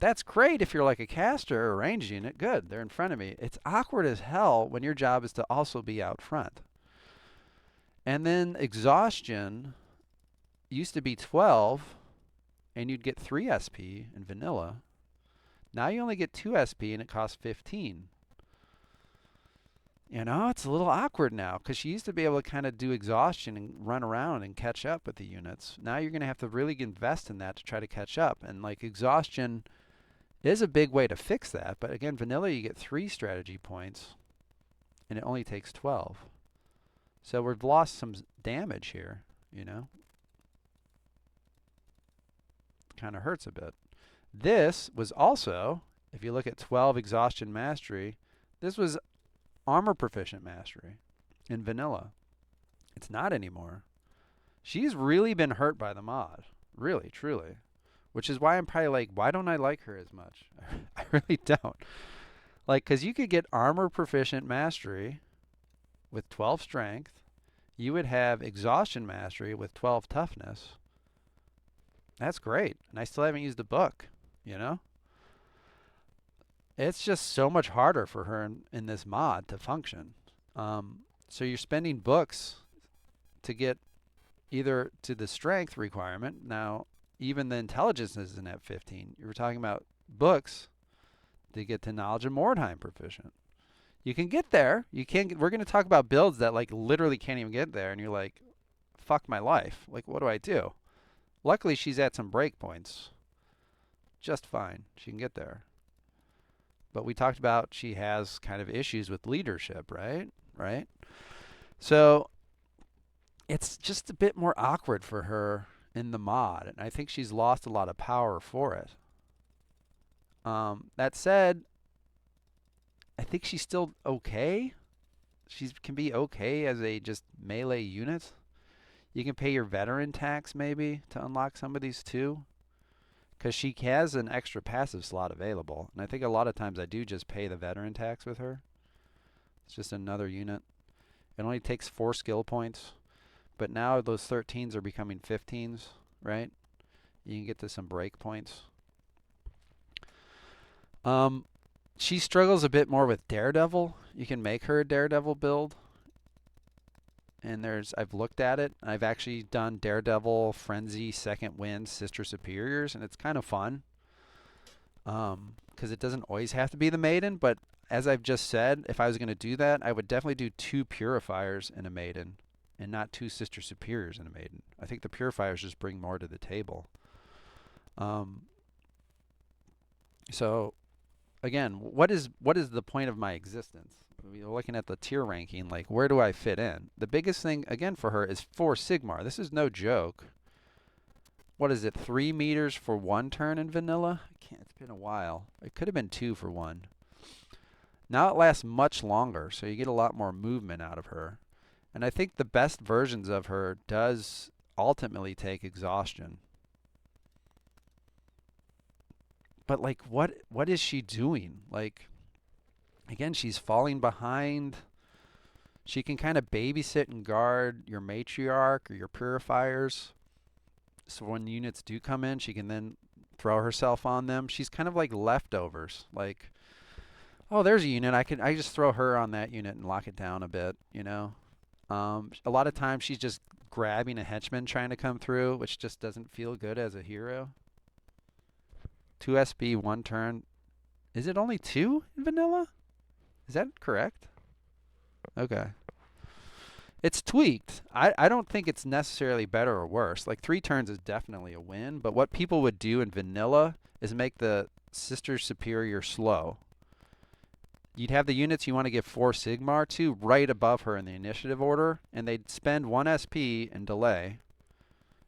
That's great if you're like a caster or a range unit. Good, they're in front of me. It's awkward as hell when your job is to also be out front. And then exhaustion used to be 12, and you'd get 3 SP in vanilla. Now you only get 2 SP and it costs 15. You know, it's a little awkward now because she used to be able to kind of do exhaustion and run around and catch up with the units. Now you're going to have to really invest in that to try to catch up. And like exhaustion is a big way to fix that. But again, vanilla, you get 3 strategy points and it only takes 12. So we've lost some damage here, you know. Kind of hurts a bit. This was also, if you look at 12 exhaustion mastery, this was armor proficient mastery in vanilla. It's not anymore. She's really been hurt by the mod. Really, truly. Which is why I'm probably like, why don't I like her as much? I really don't. Like, because you could get armor proficient mastery with 12 strength. You would have exhaustion mastery with 12 toughness. That's great. And I still haven't used the book, you know? It's just so much harder for her in this mod to function. So you're spending books to get either to the strength requirement. Now, even the intelligence isn't at 15. You were talking about books to get to knowledge and Mordheim proficient. You can get there. You can't. We're going to talk about builds that like literally can't even get there, and you're like, "Fuck my life! Like, what do I do?" Luckily, she's at some breakpoints. just fine. She can get there. But we talked about she has kind of issues with leadership, right? Right? So it's just a bit more awkward for her in the mod, and I think she's lost a lot of power for it. That said, I think she's still okay. She can be okay as a just melee unit. You can pay your veteran tax maybe to unlock some of these too, because she has an extra passive slot available. And I think a lot of times I do just pay the veteran tax with her. It's just another unit. It only takes 4 skill points, but now those 13s are becoming 15s, right? You can get to some break points. She struggles a bit more with Daredevil. You can make her a Daredevil build. And I've looked at it. I've actually done Daredevil, Frenzy, Second Wind, Sister Superiors, and it's kind of fun. Because it doesn't always have to be the Maiden, but as I've just said, if I was going to do that, I would definitely do 2 Purifiers in a Maiden and not 2 Sister Superiors in a Maiden. I think the Purifiers just bring more to the table. So, again, what is the point of my existence? We're looking at the tier ranking, like where do I fit in? The biggest thing, again, for her is 4 Sigmar. This is no joke. What is it, 3 meters for 1 turn in vanilla? It's been a while. It could have been 2 for 1. Now it lasts much longer, so you get a lot more movement out of her. And I think the best versions of her does ultimately take exhaustion. But like, what is she doing? Like, again, she's falling behind. She can kind of babysit and guard your matriarch or your purifiers. So when units do come in, she can then throw herself on them. She's kind of like leftovers. Like, oh, there's a unit. I just throw her on that unit and lock it down a bit, you know. A lot of times she's just grabbing a henchman trying to come through, which just doesn't feel good as a hero. 2 SB, 1 turn. Is it only 2 in vanilla? Is that correct? Okay. It's tweaked. I don't think it's necessarily better or worse. Like 3 turns is definitely a win, but what people would do in vanilla is make the Sister Superior slow. You'd have the units you want to give 4 Sigmar to right above her in the initiative order, and they'd spend 1 SP and delay.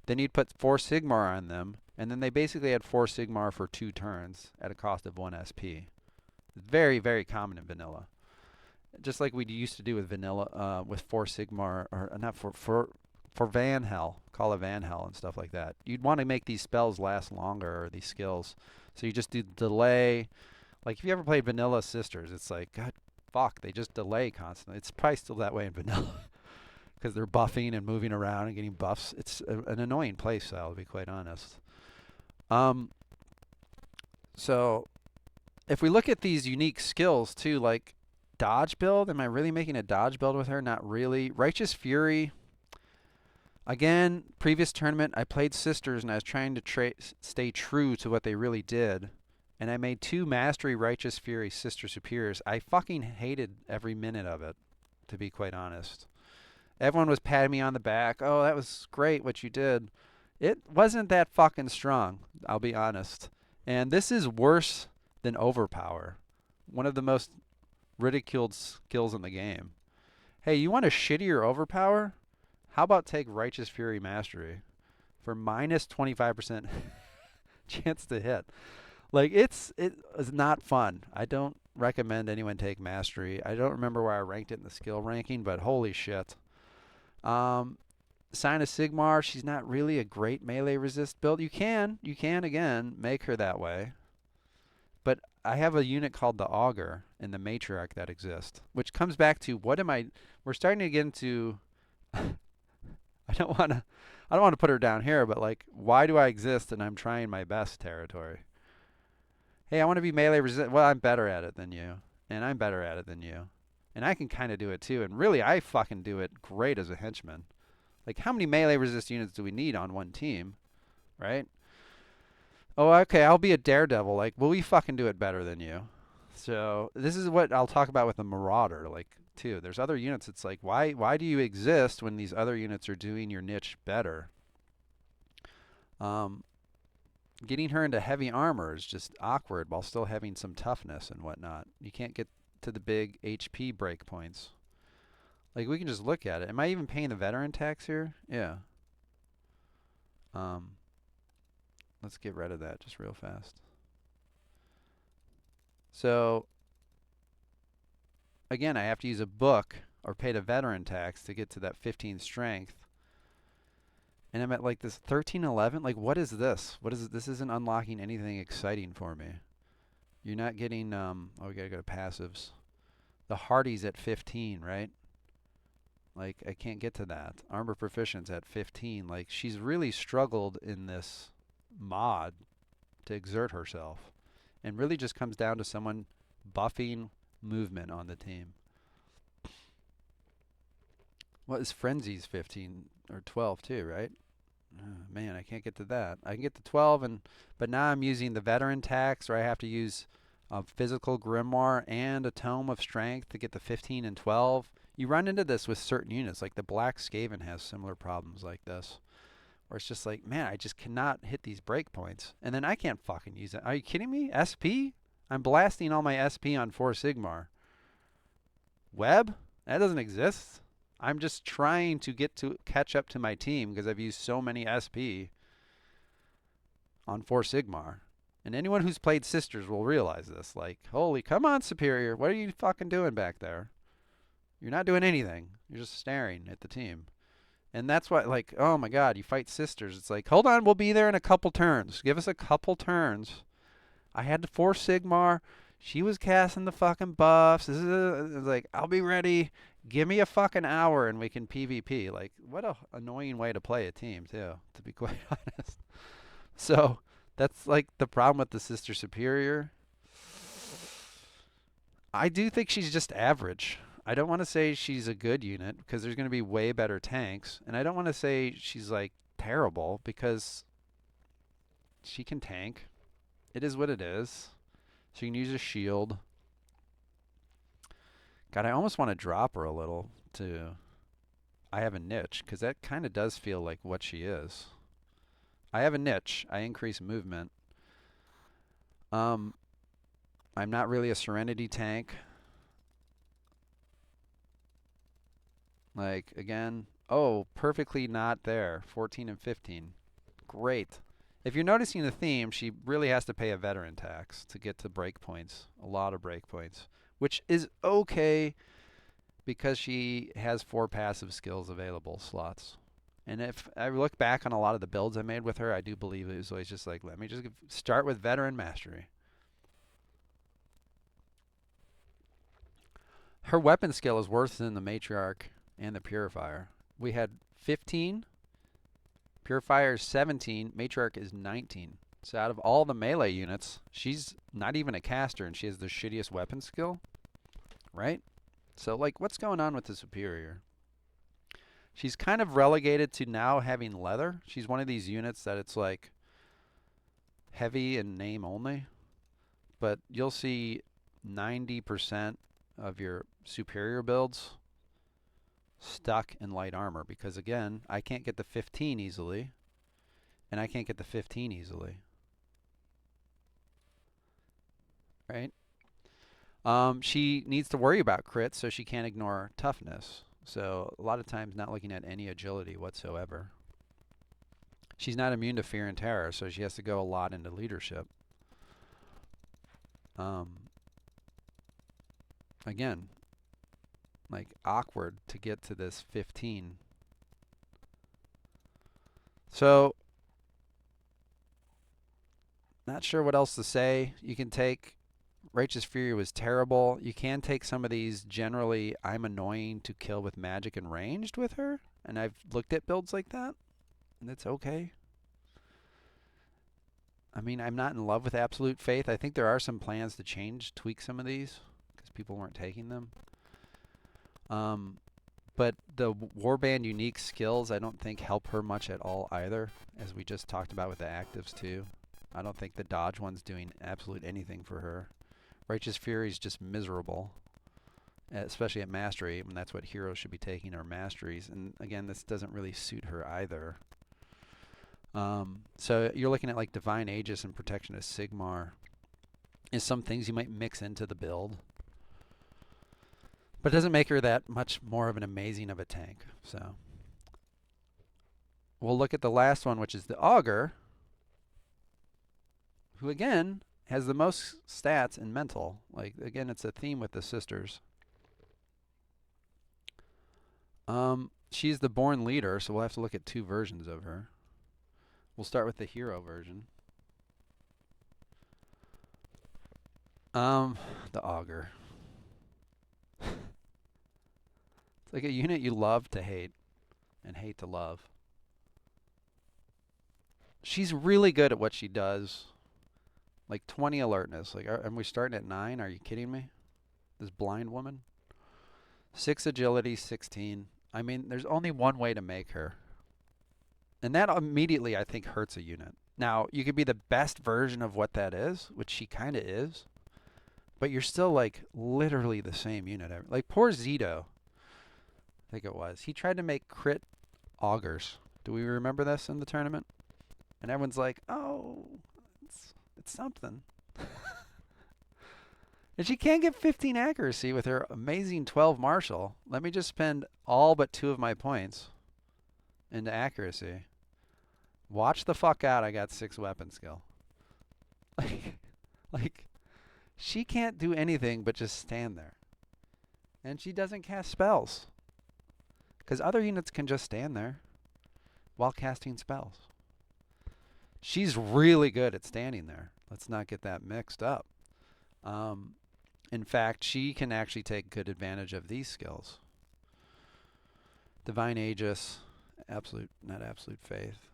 Then you'd put 4 Sigmar on them, and then they basically had 4 Sigmar for 2 turns at a cost of 1 SP. Very, very common in vanilla. Just like we used to do with vanilla, with 4 Sigmar, or not for Van Hell, call it Van Hell and stuff like that. You'd want to make these spells last longer, or these skills. So you just do delay. Like if you ever played Vanilla Sisters, it's like, God, fuck, they just delay constantly. It's probably still that way in vanilla. Because they're buffing and moving around and getting buffs. It's an annoying play style, to be quite honest. So if we look at these unique skills too, like dodge build, am I really making a dodge build with her? Not really. Righteous Fury. Again, previous tournament, I played Sisters and I was trying to stay true to what they really did. And I made 2 Mastery Righteous Fury Sister Superiors. I fucking hated every minute of it, to be quite honest. Everyone was patting me on the back. Oh, that was great what you did. It wasn't that fucking strong, I'll be honest. And this is worse than Overpower. One of the most ridiculed skills in the game. Hey, you want a shittier Overpower? How about take Righteous Fury Mastery for minus 25% chance to hit? Like, it is not fun. I don't recommend anyone take Mastery. I don't remember where I ranked it in the skill ranking, but holy shit. Sign of Sigmar, she's not really a great melee resist build. You can again make her that way. But I have a unit called the Augur in the Matriarch that exists, which comes back to we're starting to get into I don't want to put her down here, but like, why do I exist and I'm trying my best territory? Hey, I want to be melee resist. Well, I'm better at it than you, and I'm better at it than you. And I can kind of do it too, and really I fucking do it great as a henchman. Like, how many melee resist units do we need on one team, right? Oh, okay, I'll be a Daredevil. Like, well, we fucking do it better than you. So this is what I'll talk about with the Marauder, like, too. There's other units. It's like, why do you exist when these other units are doing your niche better? getting her into heavy armor is just awkward while still having some toughness and whatnot. You can't get to the big HP breakpoints. Like, we can just look at it. Am I even paying the veteran tax here? Yeah. Um, let's get rid of that just real fast. So, again, I have to use a book or pay the veteran tax to get to that 15 strength. And I'm at like this 1311. Like, what is this? What is it? This isn't unlocking anything exciting for me. You're not getting, oh, we gotta go to passives. The Hardy's at 15, right? Like, I can't get to that. Armor Proficient's at 15. Like, she's really struggled in this mod to exert herself. And really just comes down to someone buffing movement on the team. What is Frenzy's 15 or 12 too, right? Man, I can't get to that. I can get to 12, but now I'm using the veteran tax, or I have to use a physical grimoire and a tome of strength to get the 15 and 12. You run into this with certain units, like the Black Skaven has similar problems like this, where it's just like, man, I just cannot hit these breakpoints, and then I can't fucking use it. Are you kidding me? SP? I'm blasting all my SP on 4 Sigmar. Web? That doesn't exist. I'm just trying to catch up to my team because I've used so many SP on 4 Sigmar. And anyone who's played Sisters will realize this. Like, holy, come on, Superior. What are you fucking doing back there? You're not doing anything. You're just staring at the team. And that's why, like, oh my god, you fight Sisters. It's like, hold on, we'll be there in a couple turns. Give us a couple turns. I had to 4 Sigmar. She was casting the fucking buffs. This is like, I'll be ready. Give me a fucking hour and we can PvP. Like, what a annoying way to play a team, too, to be quite honest. So, that's like the problem with the Sister Superior. I do think she's just average. I don't want to say she's a good unit because there's going to be way better tanks. And I don't want to say she's like terrible because she can tank. It is what it is. She can use a shield. God, I almost want to drop her a little to I have a niche because that kind of does feel like what she is. I have a niche. I increase movement. I'm not really a Serenity tank. Like, again, oh, perfectly not there. 14 and 15. Great. If you're noticing the theme, she really has to pay a veteran tax to get to breakpoints. A lot of breakpoints. Which is okay because she has 4 passive skills available slots. And if I look back on a lot of the builds I made with her, I do believe it was always just like, let me just start with veteran mastery. Her weapon skill is worse than the Matriarch and the Purifier. We had 15, Purifier is 17, Matriarch is 19. So out of all the melee units, she's not even a caster and she has the shittiest weapon skill, right? So like, what's going on with the Superior? She's kind of relegated to now having leather. She's one of these units that it's like heavy in name only, but you'll see 90% of your Superior builds stuck in light armor because, again, I can't get the 15 easily, and I can't get the 15 easily. Right? She needs to worry about crits, so she can't ignore toughness. So a lot of times not looking at any agility whatsoever. She's not immune to fear and terror, so she has to go a lot into leadership. Again, like awkward to get to this 15. So, not sure what else to say. You can take Righteous Fury was terrible. You can take some of these generally I'm annoying to kill with magic and ranged with her. And I've looked at builds like that. And it's okay. I mean, I'm not in love with Absolute Faith. I think there are some plans to tweak some of these. Because people weren't taking them. But the Warband unique skills I don't think help her much at all either. As we just talked about with the actives too. I don't think the dodge one's doing absolute anything for her. Righteous Fury is just miserable, especially at Mastery, and that's what heroes should be taking, are Masteries. And again, this doesn't really suit her either. So you're looking at like Divine Aegis and Protection of Sigmar is some things you might mix into the build. But it doesn't make her that much more of an amazing of a tank. So we'll look at the last one, which is the Augur, who again has the most stats in mental. Like again, it's a theme with the sisters. She's the born leader, so we'll have to look at two versions of her. We'll start with the hero version. The Augur. It's like a unit you love to hate and hate to love. She's really good at what she does. Like 20 alertness. Like, are we starting at 9? Are you kidding me? This blind woman? 6 agility, 16. I mean, there's only one way to make her. And that immediately, I think, hurts a unit. Now, you could be the best version of what that is, which she kind of is. But you're still, like, literally the same unit. Like, poor Zito, I think it was. He tried to make crit augurs. Do we remember this in the tournament? And everyone's like, oh, it's something. And she can't get 15 accuracy with her amazing 12 martial. Let me just spend all but 2 of my points into accuracy. Watch the fuck out, I got 6 weapon skill. Like, she can't do anything but just stand there. And she doesn't cast spells. Because other units can just stand there while casting spells. She's really good at standing there. Let's not get that mixed up. In fact, she can actually take good advantage of these skills. Divine Aegis, not absolute faith.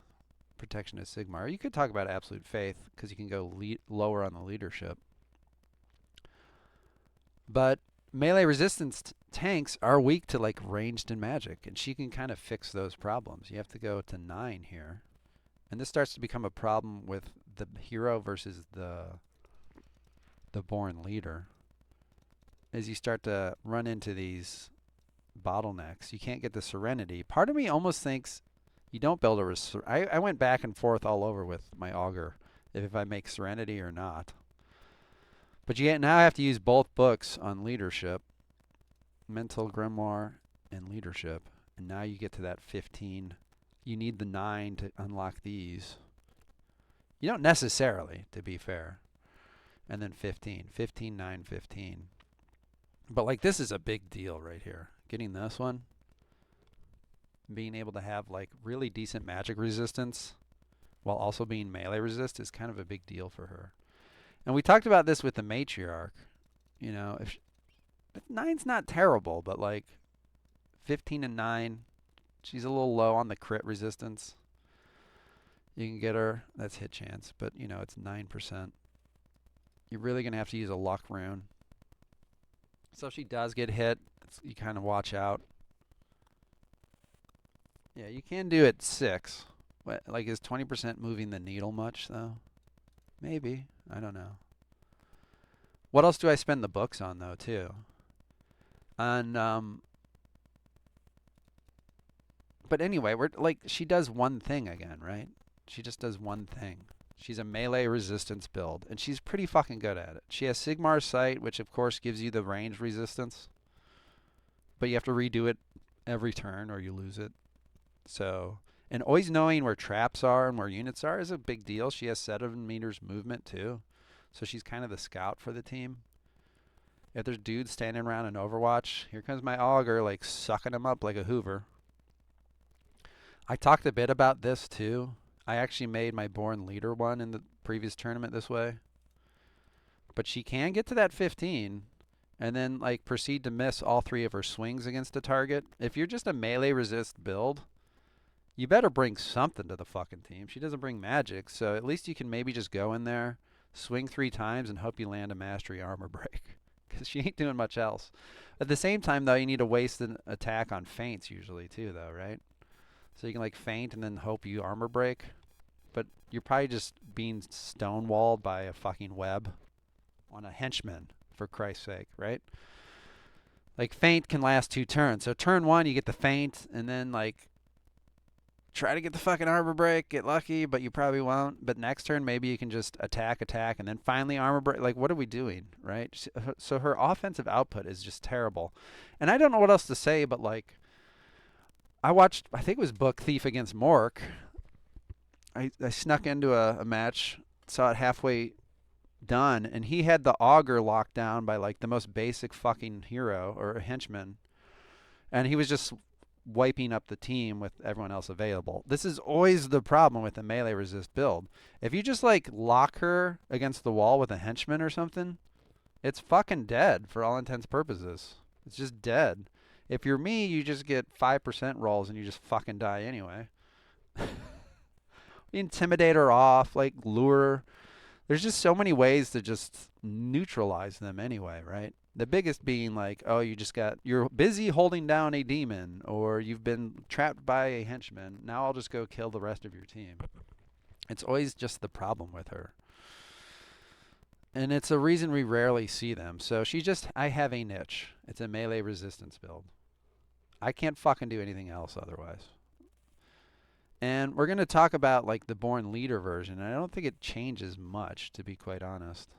Protection of Sigmar. You could talk about absolute faith because you can go lower on the leadership. But melee resistance tanks are weak to like ranged and magic, and she can kind of fix those problems. You have to go to 9 here. And this starts to become a problem with the hero versus the born leader. As you start to run into these bottlenecks, you can't get the Serenity. Part of me almost thinks you don't build a... I went back and forth all over with my Augur, if I make Serenity or not. But you now have to use both books on leadership, Mental Grimoire and Leadership. And now you get to that 15. You need the 9 to unlock these. You don't necessarily, to be fair. And then 15. 15, 9, 15. But like this is a big deal right here. Getting this one. Being able to have like really decent magic resistance while also being melee resist is kind of a big deal for her. And we talked about this with the Matriarch. You know, if 9's not terrible, but like 15 and 9, she's a little low on the crit resistance. You can get her. That's hit chance, but you know, it's 9%. You're really going to have to use a luck rune. So if she does get hit, you kind of watch out. Yeah, you can do it 6. But like, is 20% moving the needle much, though? Maybe. I don't know. What else do I spend the books on, though, too? But anyway, we're like, she does one thing again, right? She just does one thing. She's a melee resistance build, and she's pretty fucking good at it. She has Sigmar's Sight, which of course gives you the range resistance, but you have to redo it every turn or you lose it. So, and always knowing where traps are and where units are is a big deal. She has 7 meters movement too, so she's kind of the scout for the team. If there's dudes standing around in Overwatch, here comes my Augur, like sucking them up like a Hoover. I talked a bit about this too. I actually made my born leader one in the previous tournament this way. But she can get to that 15 and then like proceed to miss all 3 of her swings against a target. If you're just a melee resist build, you better bring something to the fucking team. She doesn't bring magic, so at least you can maybe just go in there, swing 3 times, and hope you land a mastery armor break. Because she ain't doing much else. At the same time, though, you need to waste an attack on feints usually too, though, right? So you can like feint and then hope you armor break. But you're probably just being stonewalled by a fucking web on a henchman, for Christ's sake, right? Like feint can last 2 turns. So turn 1, you get the feint, and then like try to get the fucking armor break, get lucky, but you probably won't. But next turn, maybe you can just attack, and then finally armor break. Like, what are we doing, right? So her offensive output is just terrible. And I don't know what else to say, but like, I watched, I think it was Book Thief against Mork. I snuck into a match, saw it halfway done, and he had the auger locked down by like the most basic fucking hero or henchman. And he was just wiping up the team with everyone else available. This is always the problem with the melee resist build. If you just like lock her against the wall with a henchman or something, it's fucking dead for all intents and purposes. It's just dead. If you're me, you just get 5% rolls and you just fucking die anyway. Intimidate her off, like lure her. There's just so many ways to just neutralize them anyway, right? The biggest being like, oh, you're busy holding down a demon, or you've been trapped by a henchman. Now I'll just go kill the rest of your team. It's always just the problem with her. And it's a reason we rarely see them. So I have a niche. It's a melee resistance build. I can't fucking do anything else otherwise. And we're going to talk about like the Born Leader version. And I don't think it changes much, to be quite honest.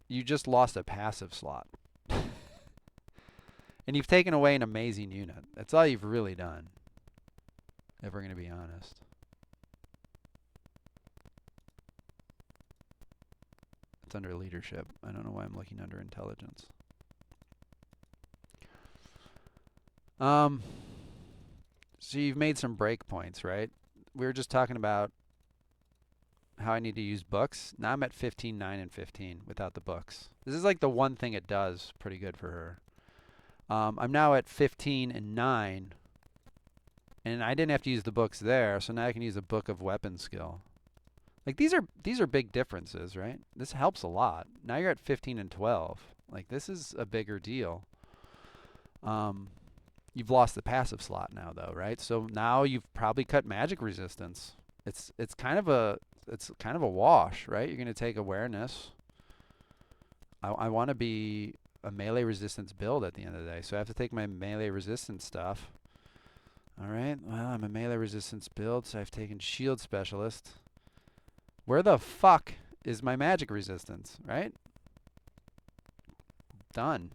You just lost a passive slot. And you've taken away an amazing unit. That's all you've really done, if we're going to be honest. It's under leadership. I don't know why I'm looking under intelligence. So you've made some breakpoints, right? We were just talking about how I need to use books. Now I'm at 15, 9, and 15 without the books. This is like the one thing it does pretty good for her. I'm now at 15 and 9, and I didn't have to use the books there, so now I can use a book of weapon skill. Like these are big differences, right? This helps a lot. Now you're at 15 and 12. Like this is a bigger deal. You've lost the passive slot now though, right? So now you've probably cut magic resistance. It's kind of a wash, right? You're going to take awareness. I want to be a melee resistance build at the end of the day, so I have to take my melee resistance stuff. All right, well, I'm a melee resistance build, so I've taken shield specialist. Where the fuck is my magic resistance, right? Done.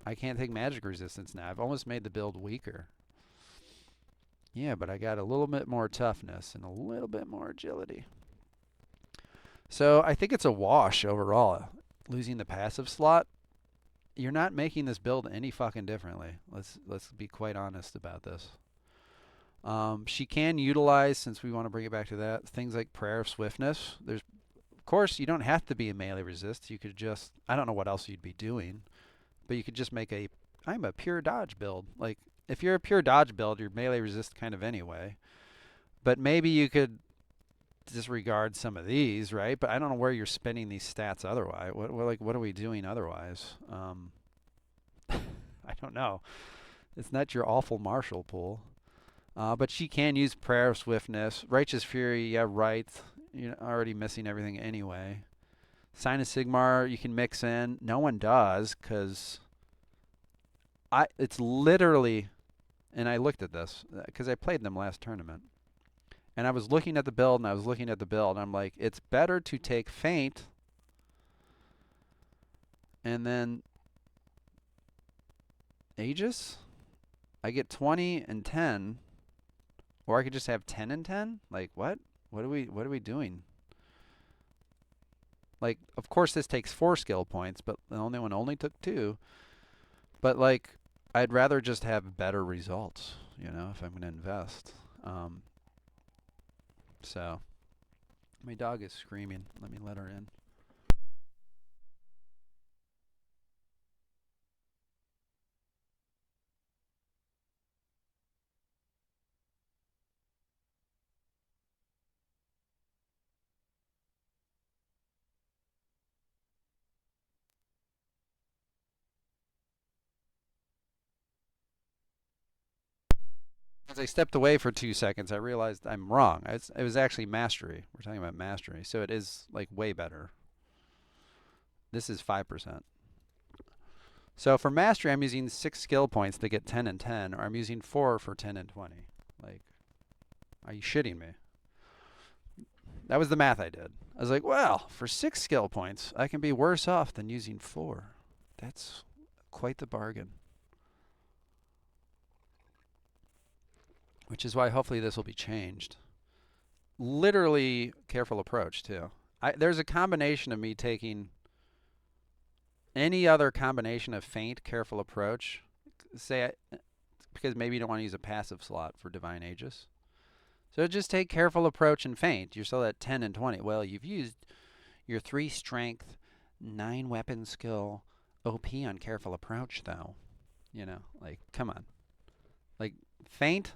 I can't take magic resistance now. I've almost made the build weaker. Yeah, but I got a little bit more toughness and a little bit more agility. So I think it's a wash overall. Losing the passive slot, you're not making this build any fucking differently. Let's be quite honest about this. She can utilize, since we want to bring it back to that, things like Prayer of Swiftness. Of course, you don't have to be a melee resist. You could just, I don't know what else you'd be doing, but you could just make I'm a pure dodge build. Like, if you're a pure dodge build, you're melee resist kind of anyway. But maybe you could disregard some of these, right? But I don't know where you're spending these stats otherwise. What are we doing otherwise? I don't know. It's not your awful martial pool. But she can use Prayer of Swiftness. Righteous Fury, yeah, right. You're already missing everything anyway. Sign of Sigmar, you can mix in. No one does, because it's literally, and I looked at this, because I played them last tournament. And I was looking at the build, and I'm like, it's better to take Feint, and then Aegis? I get 20 and 10. Or I could just have 10 and 10? Like, what? What are we doing? Like, of course this takes 4 skill points, but the only one only took 2. But like, I'd rather just have better results, you know, if I'm going to invest. So, my dog is screaming. Let me let her in. As I stepped away for 2 seconds, I realized I'm wrong. It was actually mastery. We're talking about mastery. So it is like way better. This is 5%. So for mastery, I'm using 6 skill points to get 10 and 10, or I'm using 4 for 10 and 20. Like, are you shitting me? That was the math I did. I was like, well, for 6 skill points, I can be worse off than using 4. That's quite the bargain. Which is why hopefully this will be changed. Literally careful approach, too. There's a combination of me taking any other combination of feint, careful approach, because maybe you don't want to use a passive slot for Divine Aegis. So just take careful approach and feint. You're still at 10 and 20. Well, you've used your 3 strength, 9 weapon skill OP on careful approach, though. You know, like, come on. Like, feint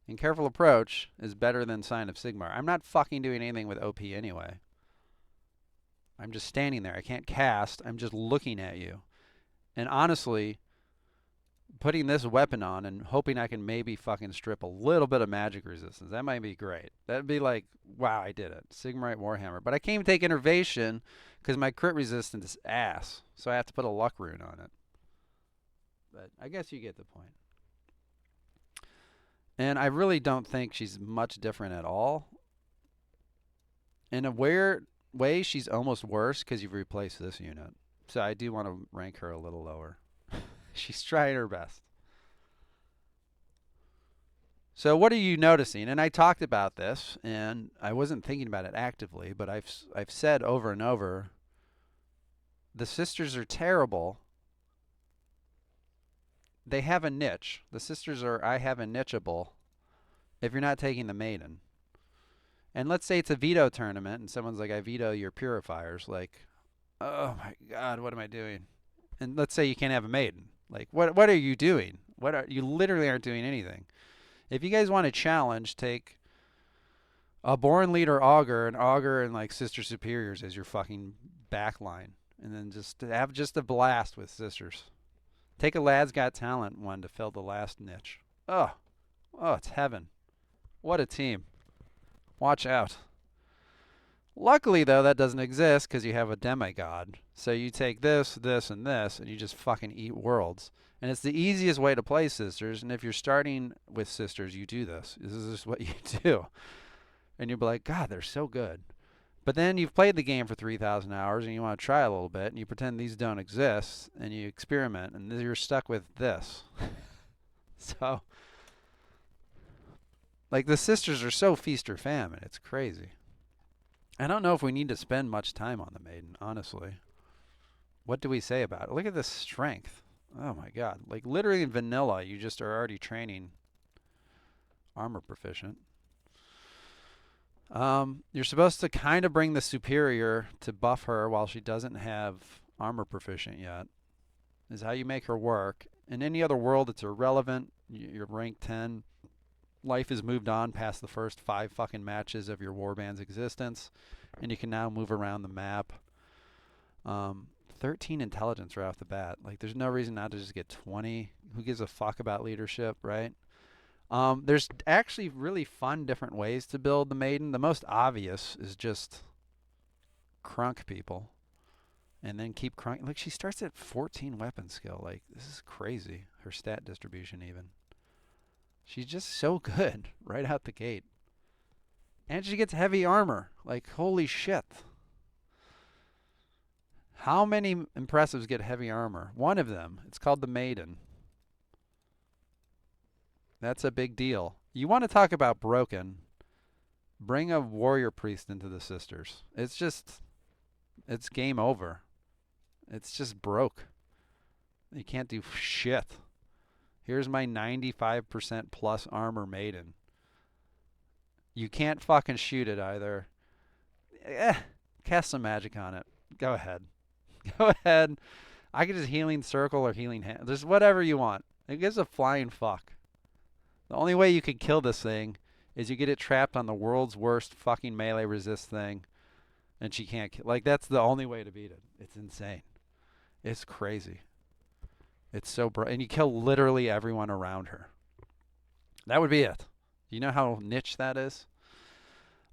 and careful approach is better than Sign of Sigmar. I'm not fucking doing anything with OP anyway. I'm just standing there. I can't cast. I'm just looking at you. And honestly, putting this weapon on and hoping I can maybe fucking strip a little bit of magic resistance, that might be great. That'd be like, wow, I did it. Sigmarite Warhammer. But I can't even take Innervation because my crit resistance is ass. So I have to put a luck rune on it. But I guess you get the point. And I really don't think she's much different at all. In a weird way, she's almost worse because you've replaced this unit. So I do want to rank her a little lower. She's trying her best. So what are you noticing? And I talked about this, and I wasn't thinking about it actively, but I've said over and over, the sisters are terrible. They have a niche. The sisters are I have a nicheable if you're not taking the maiden. And let's say it's a veto tournament, and someone's like, I veto your purifiers. Like, oh my God, what am I doing? And let's say you can't have a maiden. Like, what are you doing? You literally aren't doing anything. If you guys want a challenge, take a Born Leader Augur and like Sister Superiors as your fucking backline. And then just have just a blast with sisters. Take a Lad's Got Talent one to fill the last niche. Oh, it's heaven. What a team. Watch out. Luckily, though, that doesn't exist because you have a demigod. So you take this, this, and this, and you just fucking eat worlds. And it's the easiest way to play sisters. And if you're starting with sisters, you do this. This is just what you do. And you'll be like, God, they're so good. But then you've played the game for 3,000 hours and you want to try a little bit, and you pretend these don't exist, and you experiment, and then you're stuck with this. So, like, the sisters are so feast or famine. It's crazy. I don't know if we need to spend much time on the maiden, honestly. What do we say about it? Look at this strength. Oh my God. Like, literally in vanilla, you just are already training armor proficient. You're supposed to kind of bring the superior to buff her while she doesn't have armor proficient yet. Is how you make her work. In any other world, it's irrelevant. You're rank 10. Life has moved on past the first 5 fucking matches of your warband's existence, and you can now move around the map. 13 intelligence right off the bat. Like, there's no reason not to just get 20. Who gives a fuck about leadership, right? There's actually really fun different ways to build the maiden. The most obvious is just crunk people and then keep crunk. Look, she starts at 14 weapon skill. Like, this is crazy. Her stat distribution even. She's just so good right out the gate. And she gets heavy armor. Like, holy shit. How many impressives get heavy armor? One of them. It's called the Maiden. That's a big deal. You want to talk about broken, bring a warrior priest into the sisters. It's game over. It's just broke. You can't do shit. Here's my 95% plus armor maiden. You can't fucking shoot it either. Cast some magic on it. Go ahead. Go ahead. I could just healing circle or healing hand. Just whatever you want. It gives a flying fuck. The only way you can kill this thing is you get it trapped on the world's worst fucking melee resist thing, and she can't kill. Like, that's the only way to beat it. It's insane. It's crazy. It's so and you kill literally everyone around her. That would be it. You know how niche that is?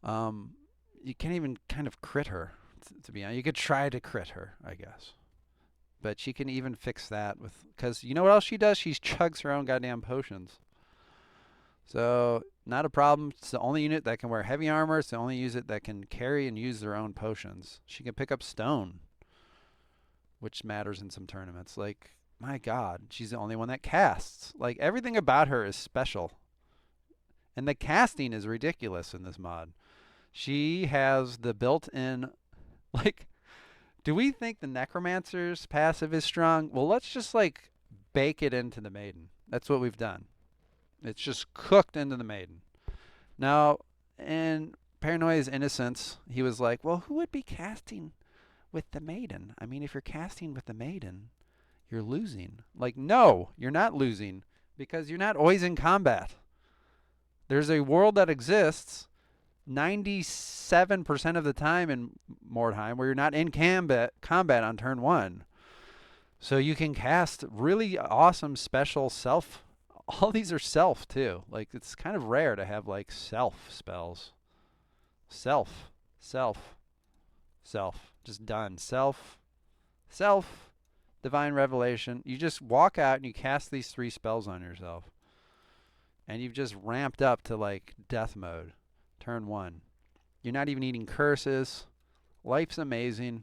You can't even kind of crit her, to be honest. You could try to crit her, I guess. But she can even fix that with, because you know what else she does? She chugs her own goddamn potions. So not a problem. It's the only unit that can wear heavy armor. It's the only unit that can carry and use their own potions. She can pick up stone, which matters in some tournaments. Like, my God, she's the only one that casts. Like, everything about her is special. And the casting is ridiculous in this mod. She has the built-in, like, do we think the Necromancer's passive is strong? Well, let's just, like, bake it into the Maiden. That's what we've done. It's just cooked into the Maiden. Now, in Paranoia's Innocence, he was like, well, who would be casting with the Maiden? I mean, if you're casting with the Maiden, you're losing. Like, no, you're not losing because you're not always in combat. There's a world that exists 97% of the time in Mordheim where you're not in combat on turn 1. So you can cast really awesome special self. All these are self too. Like, it's kind of rare to have like self spells. Self. Just done. Self. Divine Revelation. You just walk out and you cast these 3 spells on yourself. And you've just ramped up to like death mode. Turn 1. You're not even eating curses. Life's amazing.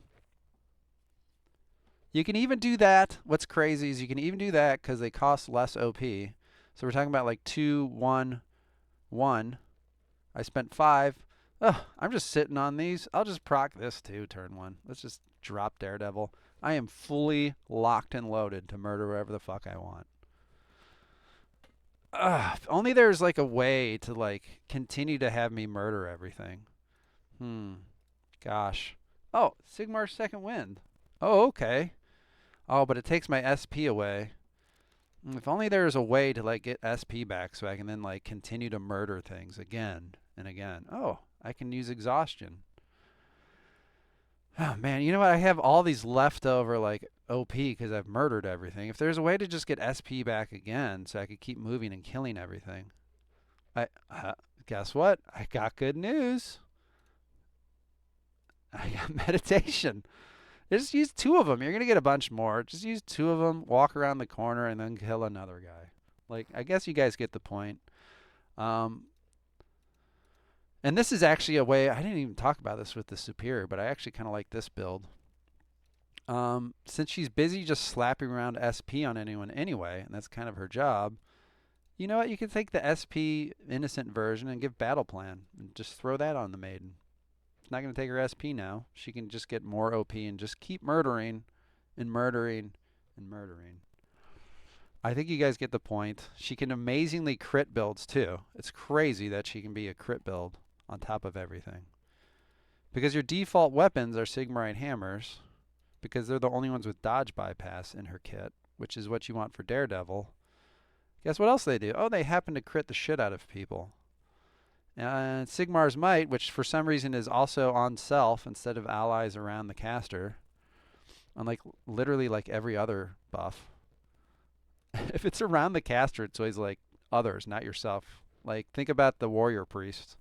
You can even do that. What's crazy is you can even do that because they cost less OP. So we're talking about like 2, 1, 1. I spent 5. Ugh, I'm just sitting on these. I'll just proc this too, turn 1. Let's just drop Daredevil. I am fully locked and loaded to murder wherever the fuck I want. If only there's like a way to like continue to have me murder everything. Gosh. Oh, Sigmar's Second Wind. Oh, okay. Oh, but it takes my SP away. If only there was a way to like get SP back so I can then like continue to murder things again and again. Oh, I can use exhaustion. Oh man, you know what? I have all these leftover like OP because I've murdered everything. If there's a way to just get SP back again so I could keep moving and killing everything. Guess what? I got good news. I got meditation. Just use 2 of them. You're going to get a bunch more. Just use 2 of them, walk around the corner, and then kill another guy. Like, I guess you guys get the point. And this is actually a way, I didn't even talk about this with the Superior, but I actually kind of like this build. Since she's busy just slapping around SP on anyone anyway, and that's kind of her job, you know what? You can take the SP innocent version and give Battle Plan and just throw that on the Maiden. It's not going to take her SP now. She can just get more OP and just keep murdering and murdering and murdering. I think you guys get the point. She can amazingly crit builds too. It's crazy that she can be a crit build on top of everything. Because your default weapons are Sigmarite hammers, because they're the only ones with dodge bypass in her kit, which is what you want for Daredevil. Guess what else they do? Oh, they happen to crit the shit out of people. And Sigmar's Might, which for some reason is also on self instead of allies around the caster, unlike literally like every other buff. If it's around the caster, it's always like others, not yourself. Like, think about the Warrior Priest.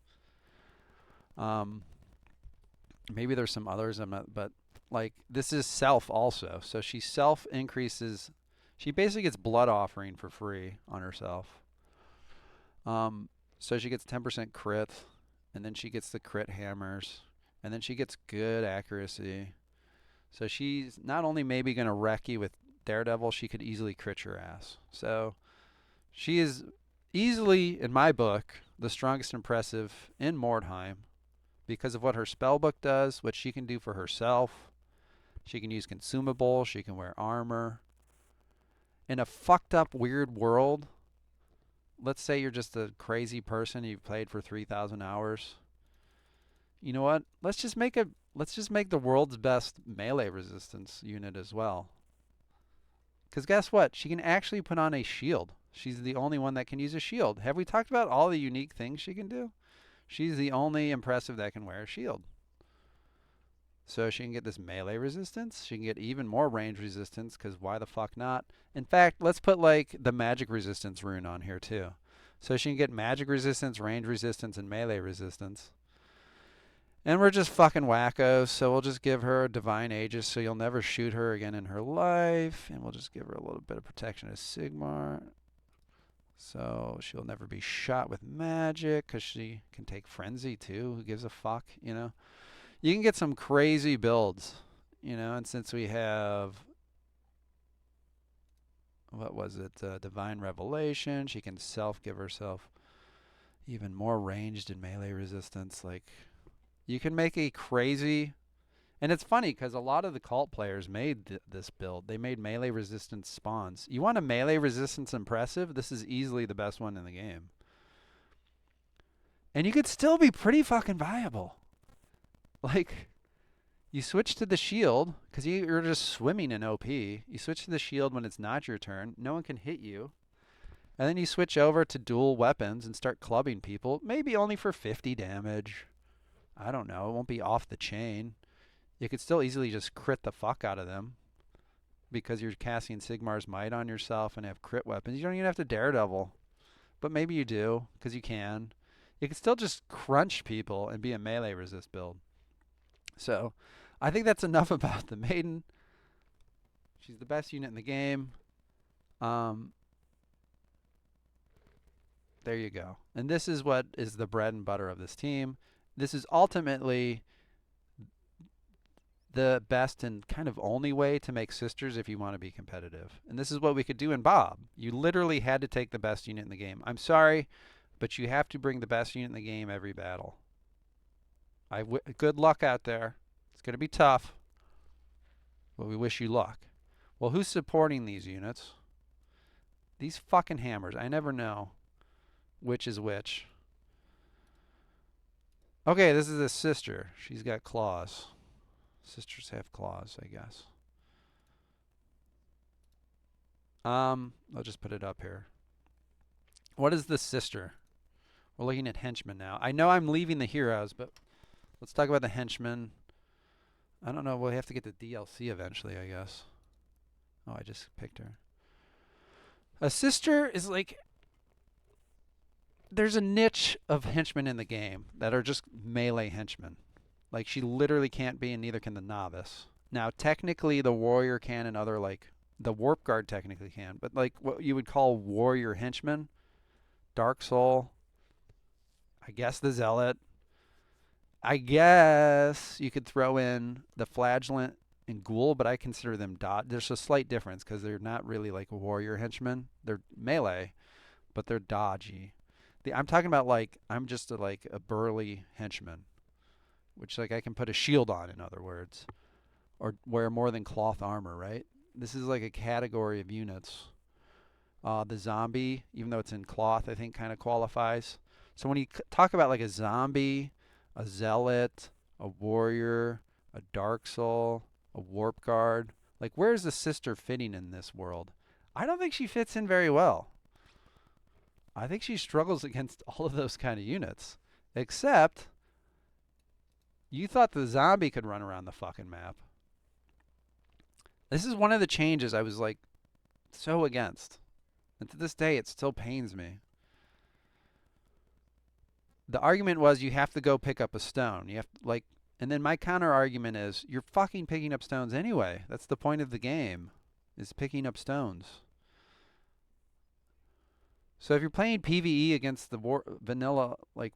Maybe there's some others, but like this is self also. So she self increases. She basically gets blood offering for free on herself. So she gets 10% crit, and then she gets the crit hammers, and then she gets good accuracy. So she's not only maybe going to wreck you with Daredevil, she could easily crit your ass. So she is easily, in my book, the strongest impressive in Mordheim because of what her spellbook does, what she can do for herself. She can use consumables, she can wear armor. In a fucked up weird world, let's say you're just a crazy person, you've played for 3,000 hours. You know what? Let's just make the world's best melee resistance unit as well. Because guess what? She can actually put on a shield. She's the only one that can use a shield. Have we talked about all the unique things she can do? She's the only impressive that can wear a shield. So she can get this melee resistance. She can get even more range resistance, because why the fuck not? In fact, let's put like the magic resistance rune on here too. So she can get magic resistance, range resistance, and melee resistance. And we're just fucking wackos, so we'll just give her Divine Aegis so you'll never shoot her again in her life. And we'll just give her a little bit of protection as Sigmar. So she'll never be shot with magic because she can take Frenzy too. Who gives a fuck, you know? You can get some crazy builds, you know? And since we have, what was it? Divine Revelation. She can give herself even more ranged and melee resistance. Like, you can make a crazy. And it's funny because a lot of the cult players made this build. They made melee resistance spawns. You want a melee resistance impressive? This is easily the best one in the game. And you could still be pretty fucking viable. Like, you switch to the shield because you're just swimming in OP. You switch to the shield when it's not your turn. No one can hit you. And then you switch over to dual weapons and start clubbing people. Maybe only for 50 damage. I don't know. It won't be off the chain. You could still easily just crit the fuck out of them because you're casting Sigmar's Might on yourself and have crit weapons. You don't even have to Daredevil, but maybe you do because you can. You can still just crunch people and be a melee resist build. So I think that's enough about the Maiden. She's the best unit in the game. There you go. And this is what is the bread and butter of this team. This is ultimately the best and kind of only way to make sisters if you want to be competitive. And this is what we could do in Bob. You literally had to take the best unit in the game. I'm sorry, but you have to bring the best unit in the game every battle. Good luck out there. It's going to be tough, but we wish you luck. Well, who's supporting these units? These fucking hammers. I never know which is which. Okay, this is a sister. She's got claws. Sisters have claws, I guess. I'll just put it up here. What is the sister? We're looking at henchmen now. I know I'm leaving the heroes, but let's talk about the henchmen. I don't know. We'll have to get the DLC eventually, I guess. Oh, I just picked her. A sister is like, there's a niche of henchmen in the game that are just melee henchmen. Like, she literally can't be, and neither can the novice. Now, technically, the warrior can, and other, like, the warp guard technically can. But, like, what you would call warrior henchmen, Dark Soul, I guess the Zealot. I guess you could throw in the Flagellant and Ghoul, but I consider them there's a slight difference because they're not really like warrior henchmen. They're melee, but they're dodgy. I'm talking about, like, I'm just like a burly henchman, which, like, I can put a shield on, in other words, or wear more than cloth armor, right? This is like a category of units. The zombie, even though it's in cloth, I think kind of qualifies. So when you talk about like a zombie, a zealot, a warrior, a dark soul, a warp guard, like, where's the sister fitting in this world? I don't think she fits in very well. I think she struggles against all of those kind of units, except you thought the zombie could run around the fucking map. This is one of the changes I was, like, so against. And to this day, it still pains me. The argument was you have to go pick up a stone. You have to, like, and then my counter argument is you're fucking picking up stones anyway. That's the point of the game, is picking up stones. So if you're playing PvE against the vanilla, like,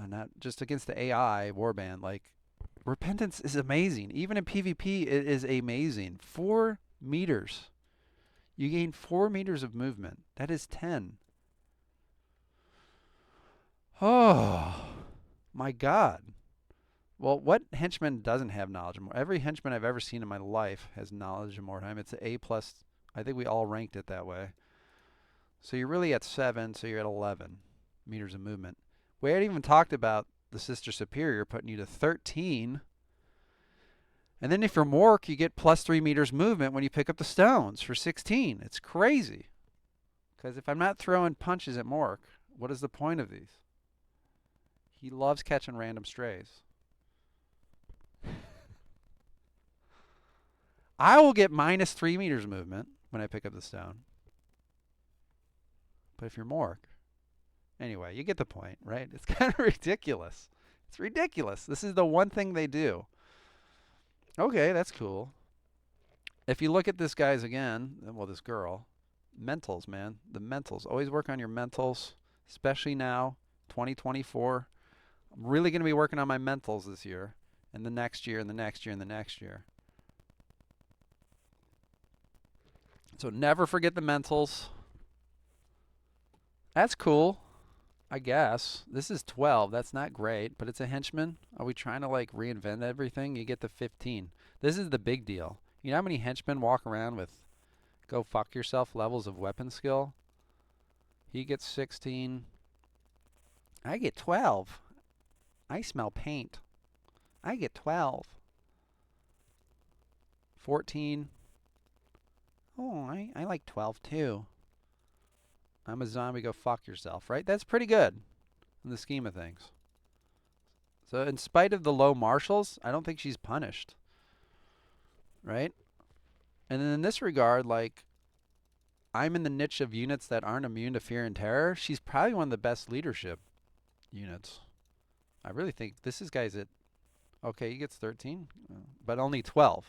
not just against the AI Warband, like, Repentance is amazing. Even in PvP, it is amazing. 4 meters. You gain 4 meters of movement. That is 10. Oh, my God. Well, what henchman doesn't have knowledge of more? Every henchman I've ever seen in my life has knowledge of more time. It's an A+. I think we all ranked it that way. So you're really at 7, so you're at 11 meters of movement. We hadn't even talked about the Sister Superior putting you to 13. And then if you're Mork, you get +3 meters movement when you pick up the stones for 16. It's crazy. Because if I'm not throwing punches at Mork, what is the point of these? He loves catching random strays. I will get -3 meters movement when I pick up the stone. But if you're Mork, anyway, you get the point, right? It's kind of ridiculous. It's ridiculous. This is the one thing they do. Okay, that's cool. If you look at this guy's again, well, this girl, mentals, man. The mentals. Always work on your mentals, especially now, 2024. I'm really going to be working on my mentals this year, and the next year, and the next year, and the next year. So never forget the mentals. That's cool, I guess. This is 12. That's not great, but it's a henchman. Are we trying to like reinvent everything? You get the 15. This is the big deal. You know how many henchmen walk around with go fuck yourself levels of weapon skill? He gets 16. I get 12. I smell paint. I get 12. 14. Oh, I like 12 too. I'm a zombie, go fuck yourself, right? That's pretty good in the scheme of things. So in spite of the low martials, I don't think she's punished, right? And then in this regard, like, I'm in the niche of units that aren't immune to fear and terror. She's probably one of the best leadership units. I really think this is guy's at, okay, he gets 13, but only 12.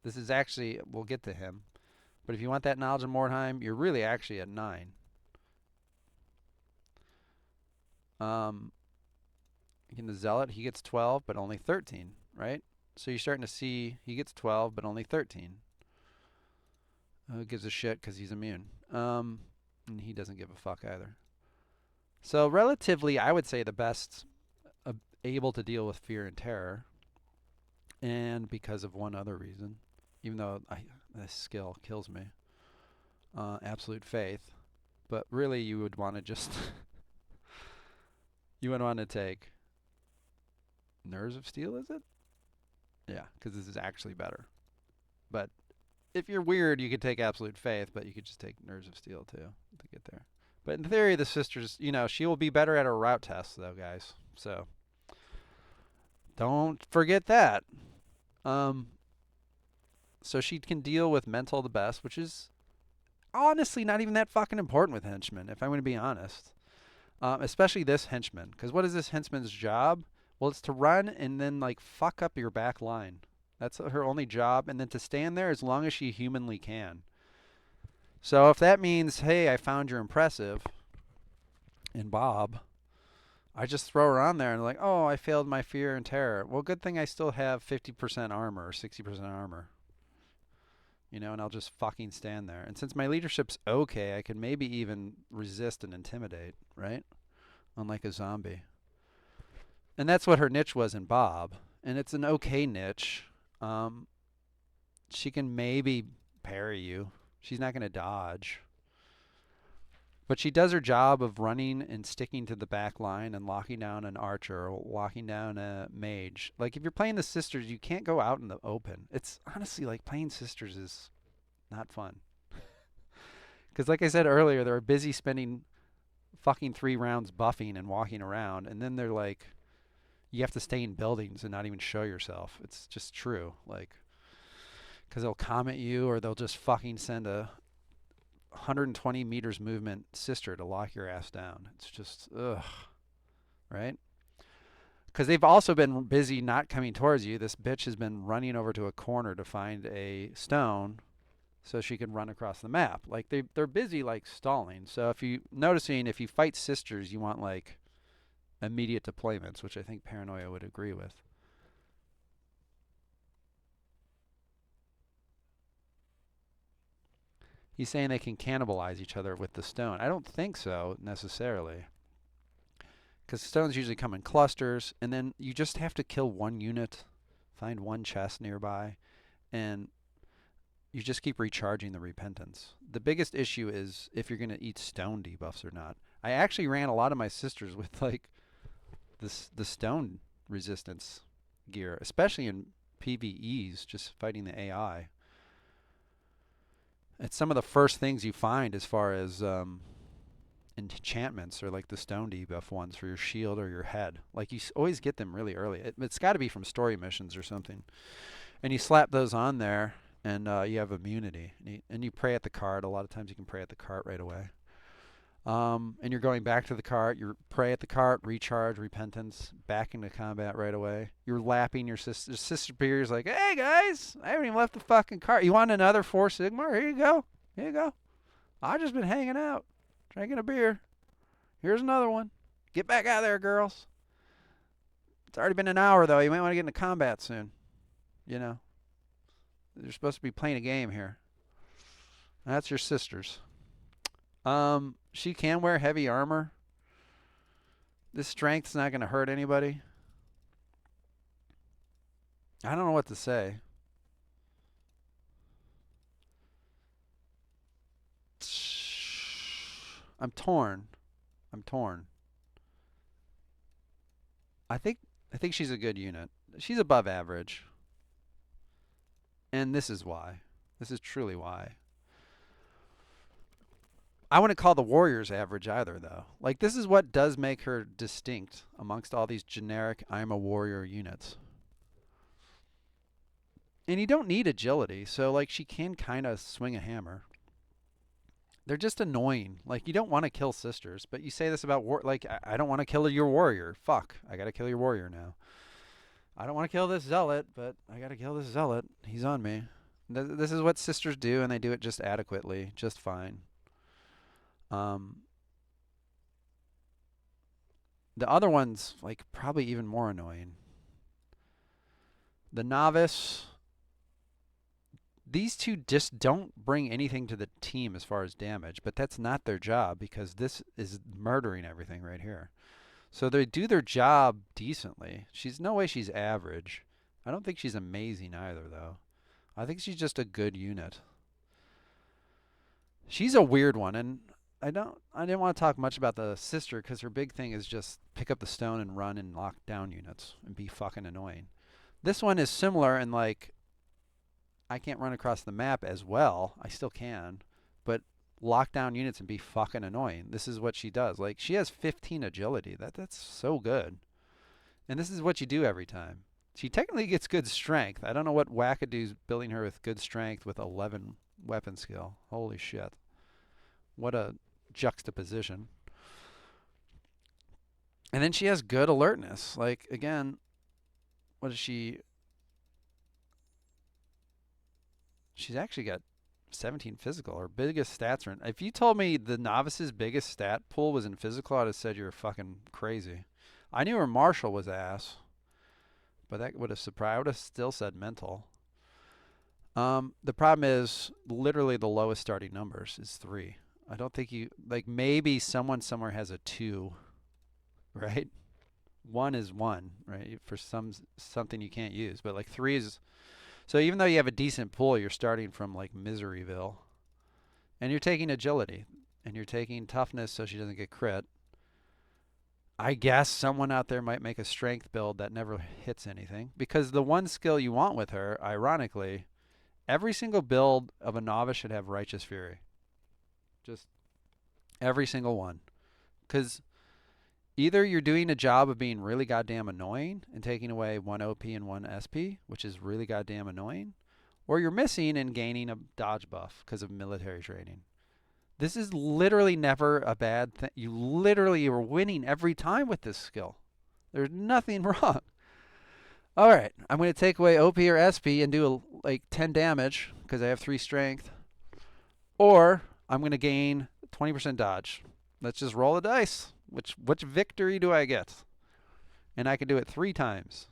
This is actually, we'll get to him. But if you want that knowledge of Mordheim, you're really actually at 9. In the Zealot, he gets 12, but only 13, right? So you're starting to see he gets 12, but only 13. Who gives a shit because he's immune? And he doesn't give a fuck either. So relatively, I would say the best able to deal with fear and terror. And because of one other reason, even though this skill kills me, absolute faith. But really, you would want to just you would want to take Nerves of Steel, is it? Yeah, because this is actually better. But if you're weird, you could take Absolute Faith, but you could just take Nerves of Steel too to get there. But in theory, the sisters, she will be better at her route tests, though, guys. So don't forget that. So she can deal with mental the best, which is honestly not even that fucking important with henchmen, if I'm going to be honest. Especially this henchman, because what is this henchman's job? Well, it's to run and then like fuck up your back line. That's her only job, and then to stand there as long as she humanly can. So if that means, hey, I found you're impressive, and Bob, I just throw her on there and like, oh, I failed my fear and terror. Well, good thing I still have 50% armor or 60% armor. And I'll just fucking stand there. And since my leadership's okay, I can maybe even resist and intimidate, right? Unlike a zombie. And that's what her niche was in Bob. And it's an okay niche. She can maybe parry you. She's not going to dodge. But she does her job of running and sticking to the back line and locking down an archer or locking down a mage. Like, if you're playing the sisters, you can't go out in the open. It's honestly like playing sisters is not fun. Because like I said earlier, they're busy spending fucking 3 rounds buffing and walking around. And then they're like, you have to stay in buildings and not even show yourself. It's just true. Like, because they'll comment you or they'll just fucking send a 120 meters movement sister to lock your ass down. It's just, ugh. Right? Because they've also been busy not coming towards you. This bitch has been running over to a corner to find a stone so she can run across the map. Like, they're busy, like, stalling. So if you fight sisters, you want, like, immediate deployments, which I think Paranoia would agree with. He's saying they can cannibalize each other with the stone. I don't think so, necessarily. Because stones usually come in clusters, and then you just have to kill one unit, find one chest nearby, and you just keep recharging the repentance. The biggest issue is if you're going to eat stone debuffs or not. I actually ran a lot of my sisters with, like, the stone resistance gear, especially in PvEs, just fighting the AI. It's some of the first things you find as far as enchantments or like the stone debuff ones for your shield or your head. Like, you always get them really early. It's got to be from story missions or something. And you slap those on there and you have immunity. And you pray at the cart. A lot of times you can pray at the cart right away. And you're going back to the cart. You pray at the cart, recharge, repentance, back into combat right away. You're lapping your sister. Sister Beer's like, hey guys, I haven't even left the fucking cart. You want another 4 Sigmar? Here you go. Here you go. I've just been hanging out, drinking a beer. Here's another one. Get back out there, girls. It's already been an hour though. You might want to get into combat soon. You know, you're supposed to be playing a game here. That's your sisters. She can wear heavy armor. This strength's not going to hurt anybody. I don't know what to say. I'm torn. I'm torn. I think she's a good unit. She's above average. And this is why. This is truly why. I wouldn't call the Warriors average either, though. Like, this is what does make her distinct amongst all these generic I'm a warrior units. And you don't need agility, so, like, she can kind of swing a hammer. They're just annoying. Like, you don't want to kill sisters, but you say this about like, I don't want to kill your warrior. Fuck, I gotta kill your warrior now. I don't want to kill this zealot, but I gotta kill this zealot. He's on me. This is what sisters do, and they do it just adequately, just fine. The other one's like probably even more annoying. The novice. These two just don't bring anything to the team as far as damage, but that's not their job because this is murdering everything right here. So they do their job decently. She's no way she's average. I don't think she's amazing either, though. I think she's just a good unit. She's a weird one, and I didn't want to talk much about the sister because her big thing is just pick up the stone and run and lock down units and be fucking annoying. This one is similar in like I can't run across the map as well. I still can, but lock down units and be fucking annoying. This is what she does. Like she has 15 agility. That's so good. And this is what you do every time. She technically gets good strength. I don't know what wackadoos building her with good strength with 11 weapon skill. Holy shit. What a juxtaposition. And then she has good alertness. Like, again, what is she? She's actually got 17 physical. Her biggest stats are in. If you told me the novice's biggest stat pool was in physical, I'd have said you're fucking crazy. I knew her martial was ass, but that would have surprised. I would have still said mental. The problem is literally the lowest starting numbers is 3. I don't think you like maybe someone somewhere has a 2, right? 1 is 1, right? For something you can't use, but like 3 is. So even though you have a decent pool, you're starting from like Miseryville, and you're taking agility, and you're taking toughness so she doesn't get crit. I guess someone out there might make a strength build that never hits anything because the one skill you want with her, ironically, every single build of a novice should have Righteous Fury. Just every single one. Because either you're doing a job of being really goddamn annoying and taking away 1 OP and 1 SP, which is really goddamn annoying, or you're missing and gaining a dodge buff because of military training. This is literally never a bad thing. You literally are winning every time with this skill. There's nothing wrong. All right, I'm going to take away OP or SP and do like 10 damage because I have 3 strength. Or I'm going to gain 20% dodge. Let's just roll the dice. Which victory do I get? And I can do it 3 times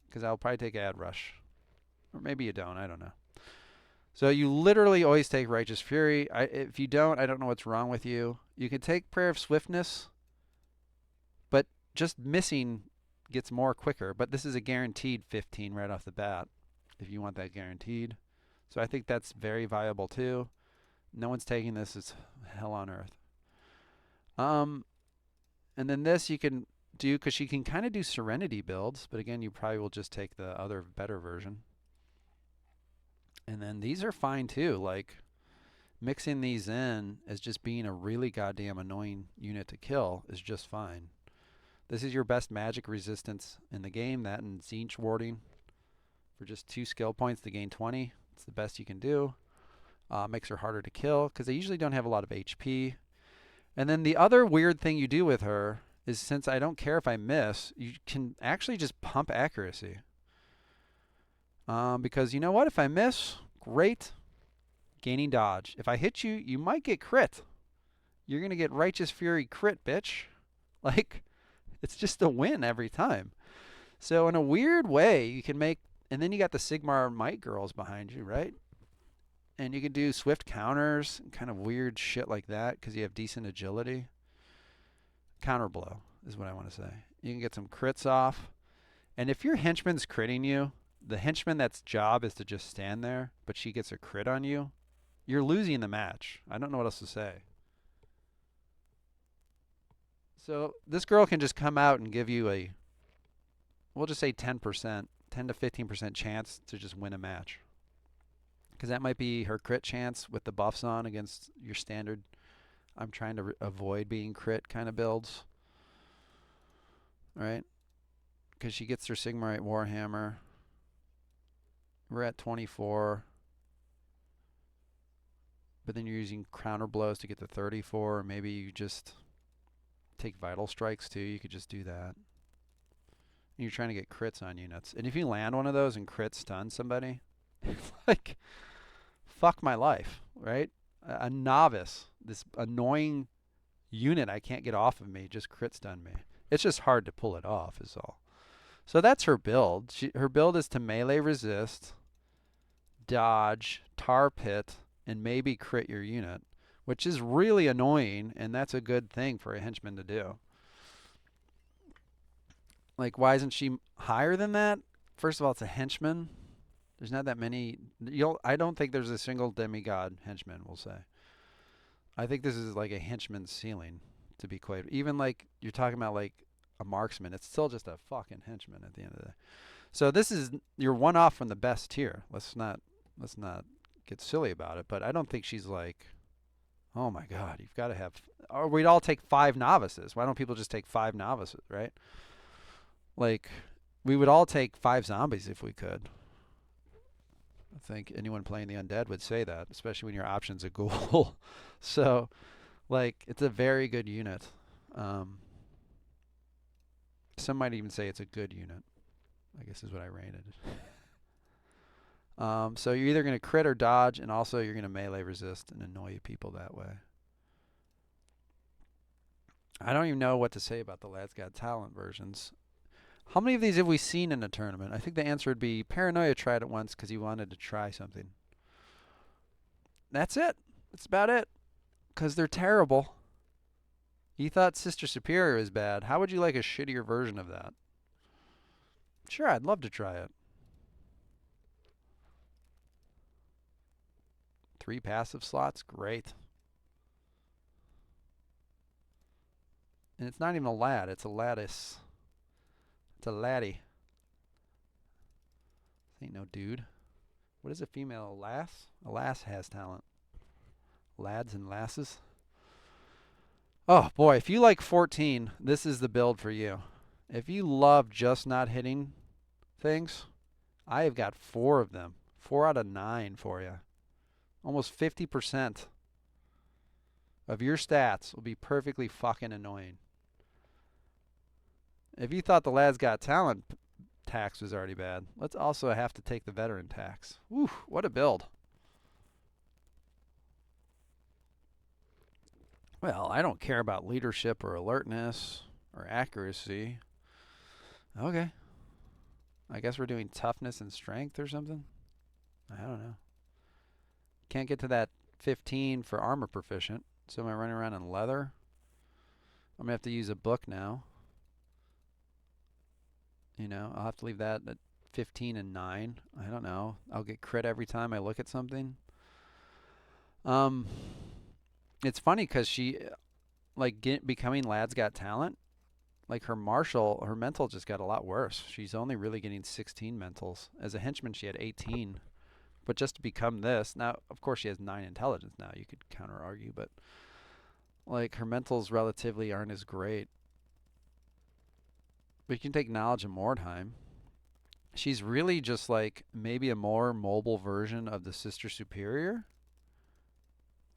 because I'll probably take Ad Rush. Or maybe you don't. I don't know. So you literally always take Righteous Fury. If you don't, I don't know what's wrong with you. You can take Prayer of Swiftness, but just missing gets more quicker. But this is a guaranteed 15 right off the bat if you want that guaranteed. So I think that's very viable too. No one's taking this. It's hell on earth. And then this you can do because she can kind of do Serenity builds, but again, you probably will just take the other better version. And then these are fine too. Like mixing these in as just being a really goddamn annoying unit to kill is just fine. This is your best magic resistance in the game. That and Zinch warding for just 2 skill points to gain 20. It's the best you can do. Makes her harder to kill because they usually don't have a lot of HP. And then the other weird thing you do with her is, since I don't care if I miss, you can actually just pump accuracy. Because you know what? If I miss, great, gaining dodge. If I hit you, you might get crit. You're going to get Righteous Fury crit, bitch. Like, it's just a win every time. So in a weird way, you can make, and then you got the Sigmar Might Girls behind you, right? And you can do swift counters and kind of weird shit like that because you have decent agility. Counter blow is what I want to say. You can get some crits off. And if your henchman's critting you, the henchman that's job is to just stand there, but she gets a crit on you, you're losing the match. I don't know what else to say. So this girl can just come out and give you a, we'll just say 10%, 10 to 15% chance to just win a match. Because that might be her crit chance with the buffs on against your standard, I'm trying to avoid being crit kind of builds. Right? Because she gets her Sigmarite Warhammer. We're at 24. But then you're using counter blows to get to 34. Or maybe you just take vital strikes too. You could just do that. And you're trying to get crits on units. And if you land one of those and crit stun somebody, like, fuck my life, right? A novice, this annoying unit I can't get off of me, just crit stun me. It's just hard to pull it off is all. So that's her build. Her build is to melee resist, dodge, tar pit, and maybe crit your unit, which is really annoying, and that's a good thing for a henchman to do. Like, why isn't she higher than that? First of all, it's a henchman. There's not that many. I don't think there's a single demigod henchman, we'll say. I think this is like a henchman ceiling, to be quite. Even like you're talking about like a marksman, it's still just a fucking henchman at the end of the day. So this is, you're one off from the best tier. Let's not get silly about it. But I don't think she's like, oh my god, you've got to have. Or we'd all take 5 novices. Why don't people just take 5 novices, right? Like, we would all take 5 zombies if we could. I think anyone playing the undead would say that, especially when your option's a ghoul. So, like, it's a very good unit. Some might even say it's a good unit, I guess is what I rated it. So you're either going to crit or dodge, and also you're going to melee resist and annoy people that way. I don't even know what to say about the Lads Got Talent versions. How many of these have we seen in a tournament? I think the answer would be Paranoia tried it once because he wanted to try something. That's it. That's about it. Because they're terrible. You thought Sister Superior was bad. How would you like a shittier version of that? Sure, I'd love to try it. 3 passive slots? Great. And it's not even a lad. It's a lattice. It's a laddie. This ain't no dude. What is a female? A lass? A lass has talent. Lads and lasses. Oh boy, if you like 14, this is the build for you. If you love just not hitting things, I have got 4 of them. 4 out of 9 for you. Almost 50% of your stats will be perfectly fucking annoying. If you thought the Lads Got Talent tax was already bad, let's also have to take the veteran tax. Whew, what a build. Well, I don't care about leadership or alertness or accuracy. Okay. I guess we're doing toughness and strength or something? I don't know. Can't get to that 15 for armor proficient. So am I running around in leather? I'm going to have to use a book now. You know, I'll have to leave that at 15 and 9. I don't know. I'll get crit every time I look at something. It's funny because she, like, becoming Lads Got Talent, like her martial, her mental just got a lot worse. She's only really getting 16 mentals. As a henchman, she had 18. But just to become this, now, of course, she has 9 intelligence now. You could counter-argue, but, like, her mentals relatively aren't as great. But you can take knowledge of Mordheim. She's really just, like, maybe a more mobile version of the Sister Superior.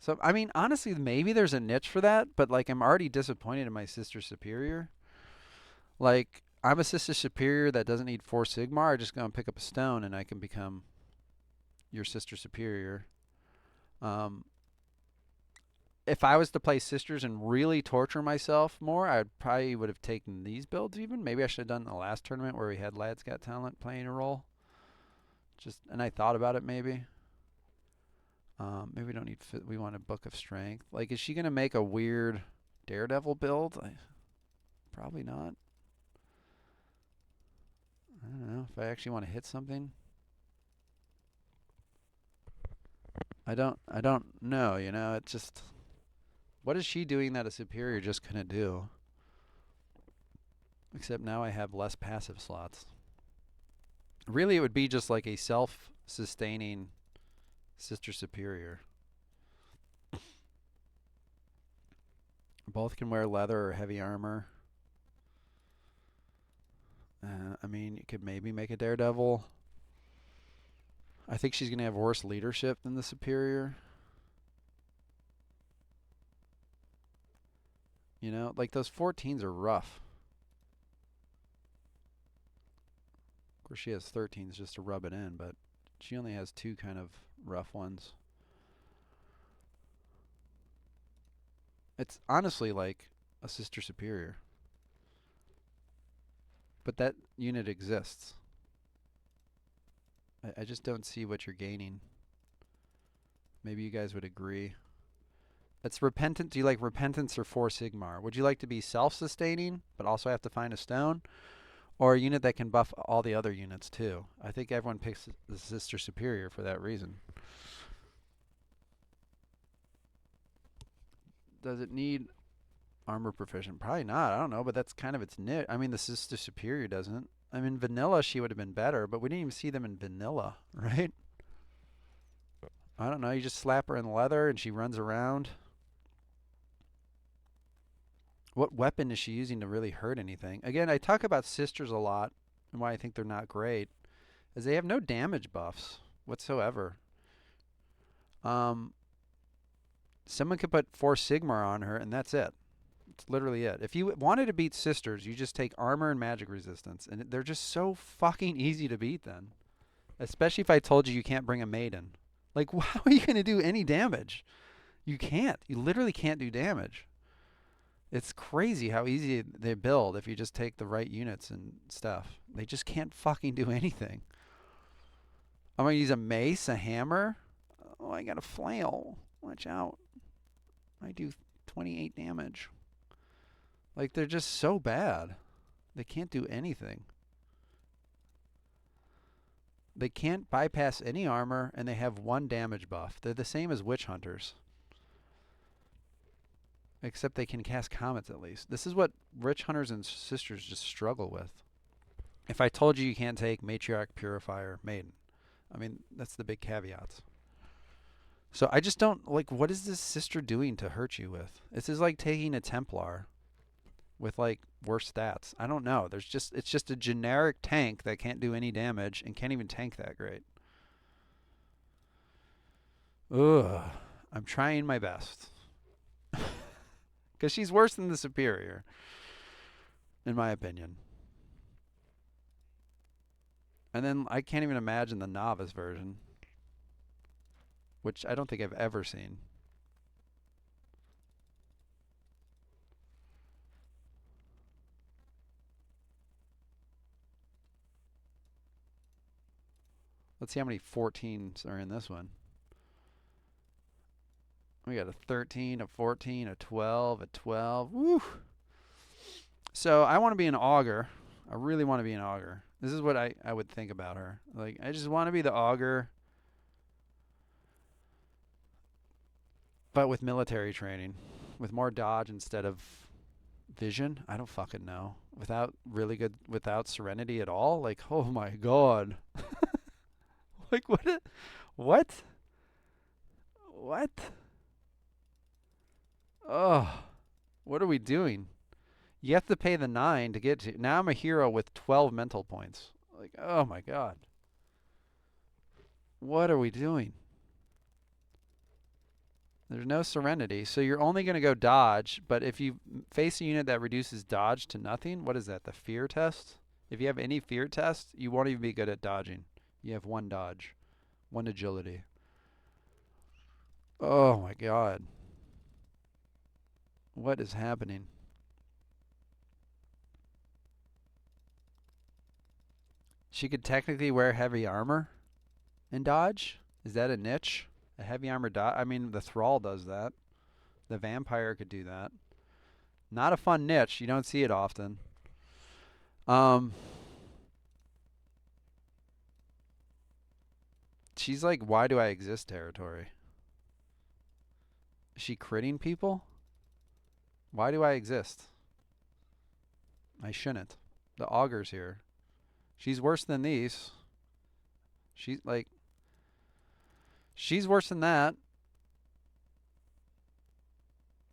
So, I mean, honestly, maybe there's a niche for that, but like I'm already disappointed in my sister superior. Like, I'm a sister superior that doesn't need 4 Sigmar. I just go and pick up a stone and I can become your sister superior. Um, if I was to play sisters and really torture myself more, I probably would have taken these builds even. Maybe I should have done the last tournament where we had Lads Got Talent playing a role. And I thought about it maybe. Maybe we don't need. We want a Book of Strength. Like, is she gonna make a weird Daredevil build? Probably not. I don't know if I actually want to hit something. I don't know. You know, it's just. What is she doing that a superior just couldn't do? Except now I have less passive slots. Really, it would be just like a self-sustaining sister superior. Both can wear leather or heavy armor. I mean, you could maybe make a Daredevil. I think she's going to have worse leadership than the superior. You know, like those 14s are rough. Of course, she has 13s just to rub it in, but she only has 2 kind of rough ones. It's honestly like a sister superior. But that unit exists. I just don't see what you're gaining. Maybe you guys would agree. It's Repentant. Do you like Repentance or 4 Sigmar? Would you like to be self-sustaining, but also have to find a stone? Or a unit that can buff all the other units too? I think everyone picks the Sister Superior for that reason. Does it need armor proficient? Probably not. I don't know, but that's kind of its niche. I mean, the Sister Superior doesn't. I mean, vanilla she would have been better, but we didn't even see them in vanilla, right? I don't know. You just slap her in leather and she runs around. What weapon is she using to really hurt anything? Again, I talk about sisters a lot and why I think they're not great, is they have no damage buffs whatsoever. Someone could put 4 Sigmar on her and that's it. It's literally it. If you wanted to beat sisters, you just take armor and magic resistance, and they're just so fucking easy to beat then. Especially if I told you can't bring a maiden. Like, how are you going to do any damage? You can't. You literally can't do damage. It's crazy how easy they build if you just take the right units and stuff. They just can't fucking do anything. I'm going to use a mace, a hammer. Oh, I got a flail. Watch out. I do 28 damage. Like, they're just so bad. They can't do anything. They can't bypass any armor, and they have 1 damage buff. They're the same as witch hunters. Except they can cast comets at least. This is what witch hunters and sisters just struggle with. If I told you can't take matriarch, purifier, maiden. I mean, that's the big caveats. So I just don't, like, what is this sister doing to hurt you with? This is like taking a Templar with, like, worse stats. I don't know. It's just a generic tank that can't do any damage and can't even tank that great. Ugh. I'm trying my best. Because she's worse than the superior, in my opinion. And then I can't even imagine the novice version, which I don't think I've ever seen. Let's see how many 14s are in this one. We got a 13, a 14, a 12, a 12. Woo! So I want to be an augur. I really want to be an augur. This is what I would think about her. Like, I just want to be the augur, but with military training, with more dodge instead of vision. I don't fucking know. Without serenity at all. Like, oh my god. Like, what? What? What? Oh, what are we doing? You have to pay the 9 to get to. Now I'm a hero with 12 mental points. Like, oh my god. What are we doing? There's no serenity. So you're only going to go dodge, but if you face a unit that reduces dodge to nothing, what is that? The fear test? If you have any fear test, you won't even be good at dodging. You have one dodge, one agility. Oh my god. What is happening? She could technically wear heavy armor and dodge? Is that a niche? A heavy armor dodge? I mean, the Thrall does that. The Vampire could do that. Not a fun niche. You don't see it often. Um, she's like, why do I exist territory. Is she critting people? Why do I exist? I shouldn't. The Augur's here. She's worse than these. She's like, she's worse than that.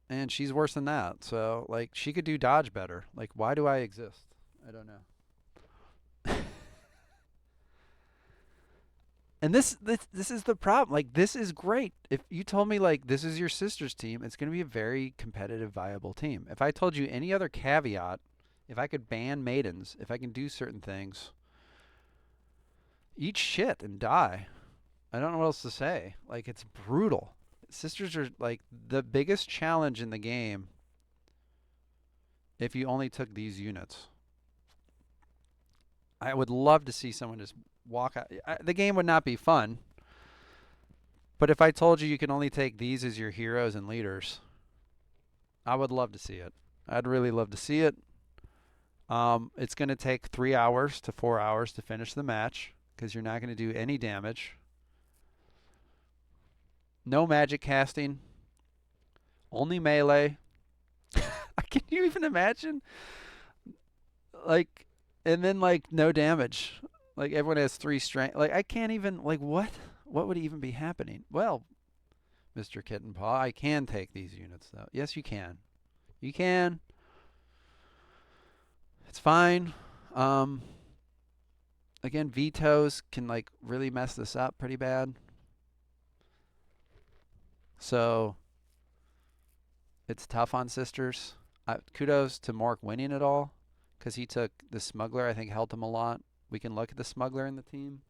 And she's worse than that. So, like, she could do dodge better. Like, why do I exist? I don't know. And this is the problem. Like, this is great. If you told me like this is your sister's team, it's going to be a very competitive, viable team. If I told you any other caveat, if I could ban maidens, if I can do certain things, eat shit and die. I don't know what else to say. Like, it's brutal. Sisters are like the biggest challenge in the game if you only took these units. I would love to see someone just walk out. The game would not be fun, but if I told you you can only take these as your heroes and leaders, I would love to see it. I'd really love to see it. It's going to take 3 hours to 4 hours to finish the match because you're not going to do any damage. No magic casting. Only melee. Can you even imagine? Like, and then like no damage. Like everyone has 3 strength. Like I can't even. Like what? What would even be happening? Well, Mr. Kitten Paw, I can take these units though. Yes, you can. You can. It's fine. Um, again, vetoes can like really mess this up pretty bad. So it's tough on sisters. Kudos to Mork winning it all because he took the smuggler. I think helped him a lot. We can look at the smuggler in the team.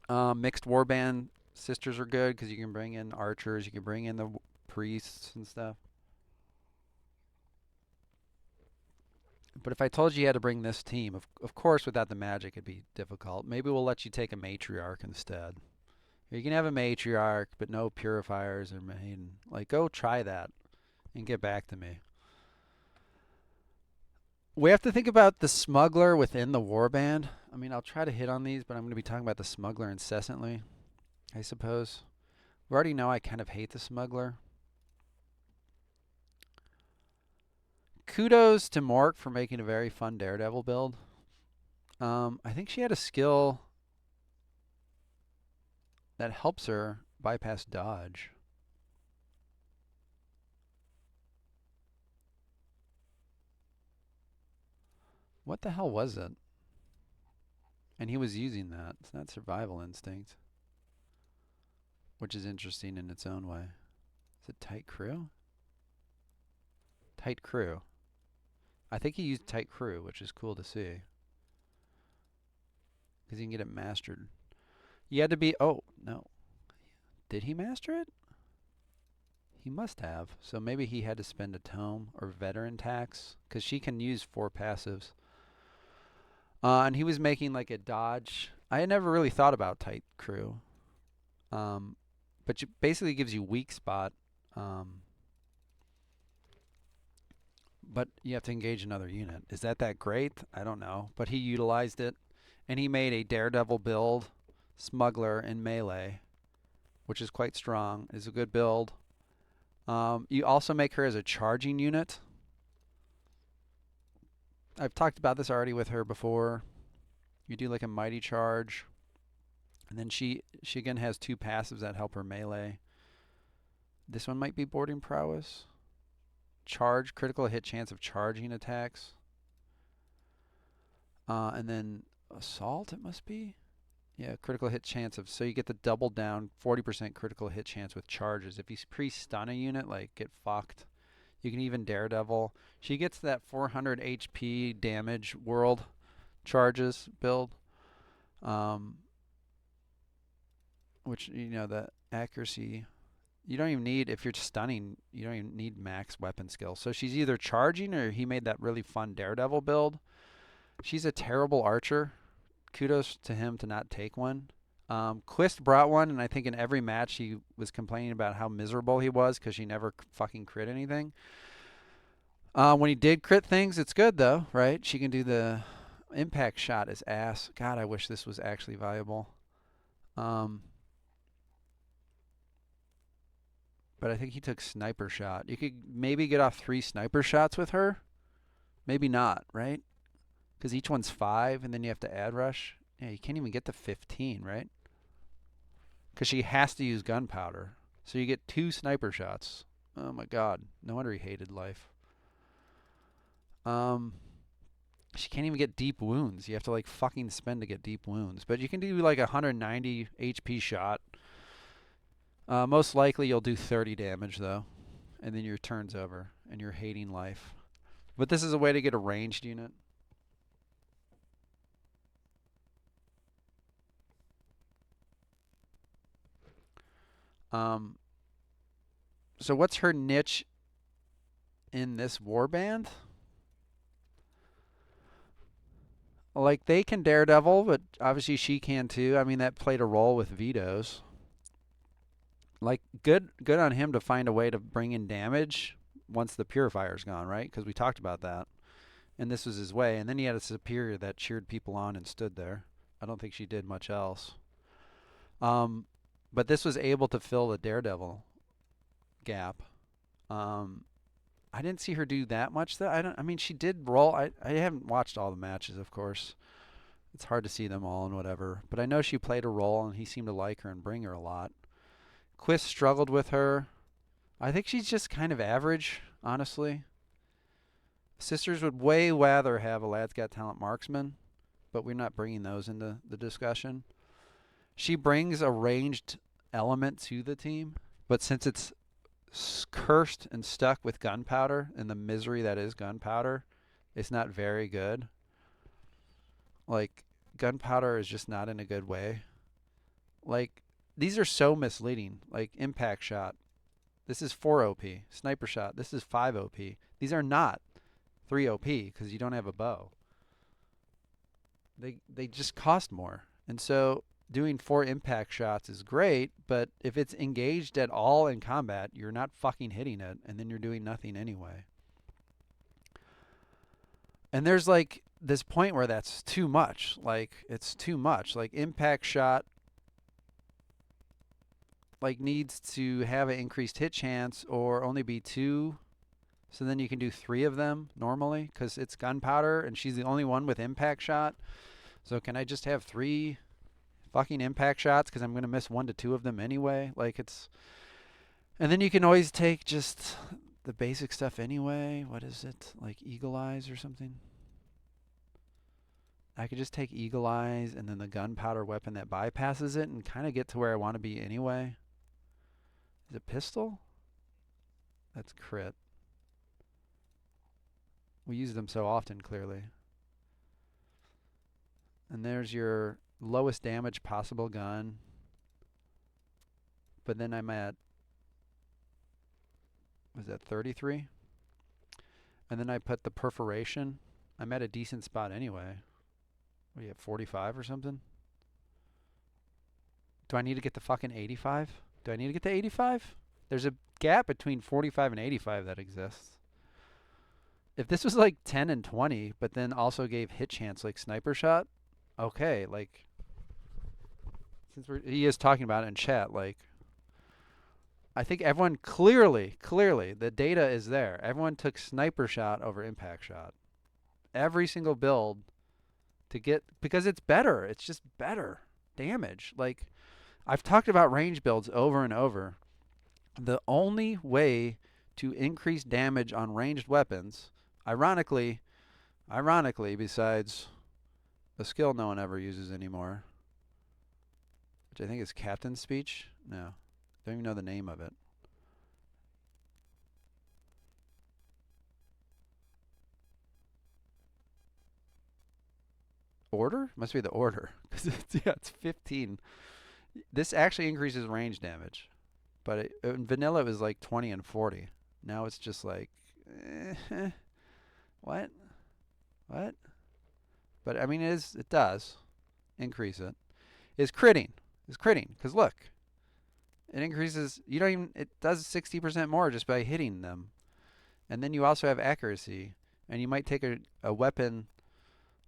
Mixed warband sisters are good because you can bring in archers. You can bring in the priests and stuff. But if I told you you had to bring this team, of course without the magic it'd be difficult. Maybe we'll let you take a matriarch instead. You can have a matriarch, but no purifiers or maiden. Like, go try that and get back to me. We have to think about the smuggler within the warband. I mean, I'll try to hit on these, but I'm going to be talking about the smuggler incessantly, I suppose. We already know I kind of hate the smuggler. Kudos to Mork for making a very fun Daredevil build. I think she had a skill that helps her bypass dodge. What the hell was it? And he was using that. It's not survival instinct, which is interesting in its own way. Is it tight crew? Tight crew. I think he used tight crew, which is cool to see. Because you can get it mastered. You had to be... Oh, no. Did he master it? He must have. So maybe he had to spend a tome or veteran tax. Because she can use 4 passives. And he was making like a dodge. I had never really thought about tight crew. But it basically gives you weak spot. But you have to engage another unit. Is that great? I don't know. But he utilized it. And he made a Daredevil build, Smuggler, and Melee, which is quite strong. It's a good build. You also make her as a charging unit. I've talked about this already with her before. You do like a mighty charge. And then she again has 2 passives that help her melee. This one might be boarding prowess. Charge, critical hit chance of charging attacks. And then assault it must be. Yeah, critical hit chance of, so you get the double down 40% critical hit chance with charges. If you pre-stun a unit, like get fucked. You can even Daredevil. She gets that 400 HP damage world charges build, um, which the accuracy. You don't even need, if you're stunning, you don't even need max weapon skill. So she's either charging or he made that really fun Daredevil build. She's a terrible archer. Kudos to him to not take one. Quist brought one, and I think in every match he was complaining about how miserable he was because she never fucking crit anything. When he did crit things, it's good though, right? She can do the impact shot is ass. God, I wish this was actually viable. But I think he took sniper shot. You could maybe get off 3 sniper shots with her. Maybe not, right? Because each one's 5, and then you have to add rush. Yeah, you can't even get to 15, right? Because she has to use gunpowder. So you get 2 sniper shots. Oh my god. No wonder he hated life. She can't even get deep wounds. You have to like fucking spend to get deep wounds. But you can do like a 190 HP shot. Most likely you'll do 30 damage though. And then your turn's over. And you're hating life. But this is a way to get a ranged unit. So what's her niche in this warband? Like, they can Daredevil, but obviously she can too. I mean, that played a role with Vito's. Like, good on him to find a way to bring in damage once the Purifier's gone, right? Because we talked about that. And this was his way. And then he had a superior that cheered people on and stood there. I don't think she did much else. But this was able to fill the Daredevil gap. I didn't see her do that much though. I mean, she did roll. I haven't watched all the matches, of course. It's hard to see them all and whatever. But I know she played a role, and he seemed to like her and bring her a lot. Quist struggled with her. I think she's just kind of average, honestly. Sisters would way rather have a Lad's Got Talent marksman, but we're not bringing those into the discussion. She brings a ranged element to the team, but since it's cursed and stuck with gunpowder and the misery that is gunpowder, it's not very good. Like, gunpowder is just not in a good way. Like, these are so misleading. Like, impact shot, this is 4 OP. Sniper shot, this is 5 OP. These are not 3 OP because you don't have a bow. They just cost more. And so doing 4 impact shots is great, but if it's engaged at all in combat, you're not fucking hitting it, and then you're doing nothing anyway. And there's like this point where that's too much. Like, it's too much. Like, impact shot like needs to have an increased hit chance or only be 2. So then you can do 3 of them normally because it's gunpowder and she's the only one with impact shot. So can I just have 3 fucking impact shots because I'm going to miss 1 to 2 of them anyway? Like, it's... And then you can always take just the basic stuff anyway. What is it? Like Eagle Eyes or something? I could just take Eagle Eyes and then the gunpowder weapon that bypasses it and kind of get to where I want to be anyway. Is it pistol? That's crit. We use them so often, clearly. And there's your lowest damage possible gun. But then I'm at, was that 33? And then I put the perforation. I'm at a decent spot anyway. What do you have, 45 or something? Do I need to get to fucking 85? Do I need to get to 85? There's a gap between 45 and 85 that exists. If this was like 10 and 20, but then also gave hit chance like sniper shot, okay, like, since he is talking about it in chat, like, I think everyone clearly, the data is there. Everyone took sniper shot over impact shot. Every single build to get, because it's better. It's just better damage. Like, I've talked about range builds over and over. The only way to increase damage on ranged weapons, ironically, besides a skill no one ever uses anymore, which I think is Captain's Speech. No, don't even know the name of it. Order? Must be the order. Because it's 15. This actually increases range damage. But in vanilla, it was like 20 and 40. Now it's just like, what? What? But I mean, it does increase it. It's critting. It's critting. Because look, it increases, it does 60% more just by hitting them. And then you also have accuracy. And you might take a weapon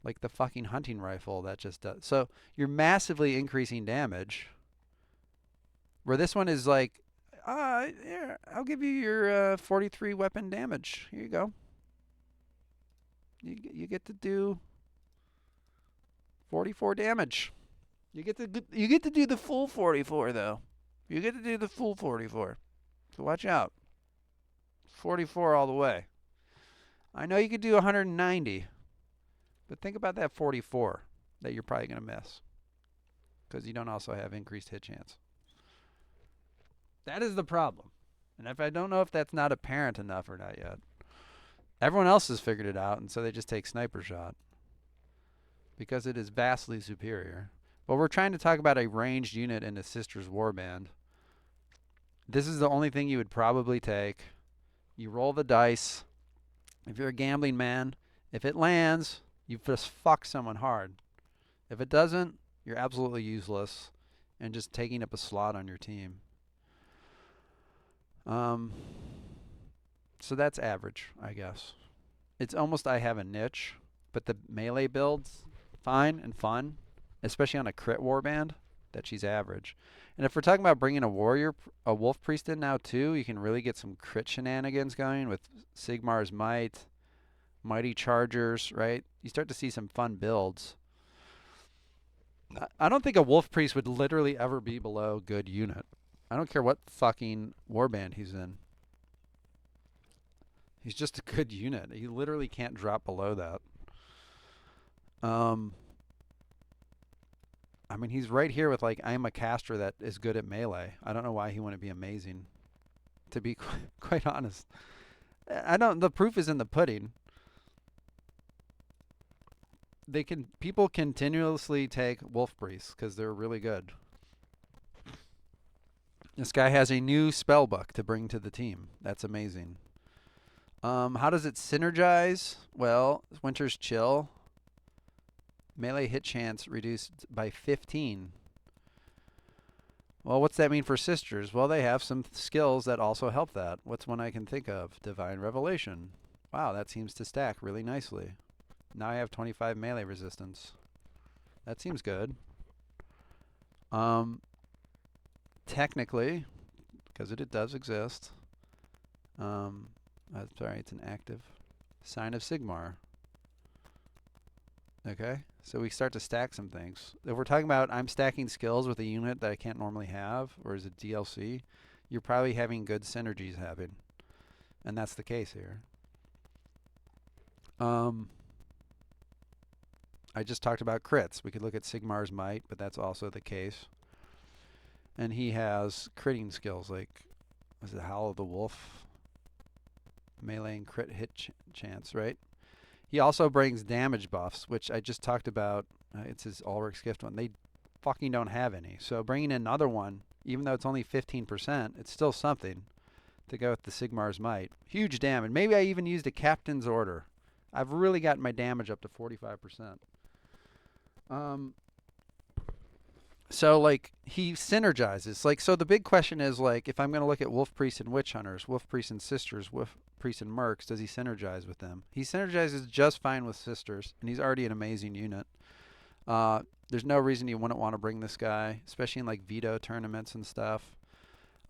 like the fucking hunting rifle that just does. So you're massively increasing damage. Where this one is like, yeah, I'll give you your 43 weapon damage. Here you go. You get to do 44 damage. You get to do the full 44 though. You get to do the full 44. So watch out. 44 all the way. I know you could do 190, but think about that 44 that you're probably going to miss because you don't also have increased hit chance. That is the problem. And if I don't know if that's not apparent enough or not yet. Everyone else has figured it out, and so they just take sniper shot because it is vastly superior. But we're trying to talk about a ranged unit in a Sister's Warband. This is the only thing you would probably take. You roll the dice. If you're a gambling man, if it lands, you just fuck someone hard. If it doesn't, you're absolutely useless and just taking up a slot on your team. So that's average, I guess. It's almost I have a niche, but the melee build's fine and fun, especially on a crit warband, that she's average. And if we're talking about bringing a wolf priest in now too, you can really get some crit shenanigans going with Sigmar's Might, Mighty Chargers, right? You start to see some fun builds. I don't think a wolf priest would literally ever be below good unit. I don't care what fucking warband he's in. He's just a good unit. He literally can't drop below that. I mean, he's right here with like, I'm a caster that is good at melee. I don't know why he wouldn't be amazing, to be quite honest. The proof is in the pudding. People continuously take wolf priests because they're really good. This guy has a new spell book to bring to the team. That's amazing. How does it synergize? Well, Winter's Chill. Melee hit chance reduced by 15. Well, what's that mean for sisters? Well, they have some skills that also help that. What's one I can think of? Divine Revelation. Wow, that seems to stack really nicely. Now I have 25 melee resistance. That seems good. Technically, because it does exist. Sorry, it's an active. Sign of Sigmar. Okay, so we start to stack some things. If we're talking about I'm stacking skills with a unit that I can't normally have, or is it DLC, you're probably having good synergies happen. And that's the case here. I just talked about crits. We could look at Sigmar's Might, but that's also the case. And he has critting skills like, was it Howl of the Wolf? Melee and crit hit chance, right? He also brings damage buffs, which I just talked about. It's his Ulrich's Gift one. They fucking don't have any. So bringing in another one, even though it's only 15%, it's still something to go with the Sigmar's Might. Huge damage. Maybe I even used a Captain's Order. I've really gotten my damage up to 45%. So, like, he synergizes. Like, so the big question is, like, if I'm going to look at Wolf Priests and Witch Hunters, Wolf Priests and Sisters, Wolf Priests and Mercs, does he synergize with them? He synergizes just fine with Sisters, and he's already an amazing unit. There's no reason you wouldn't want to bring this guy, especially in, like, veto tournaments and stuff.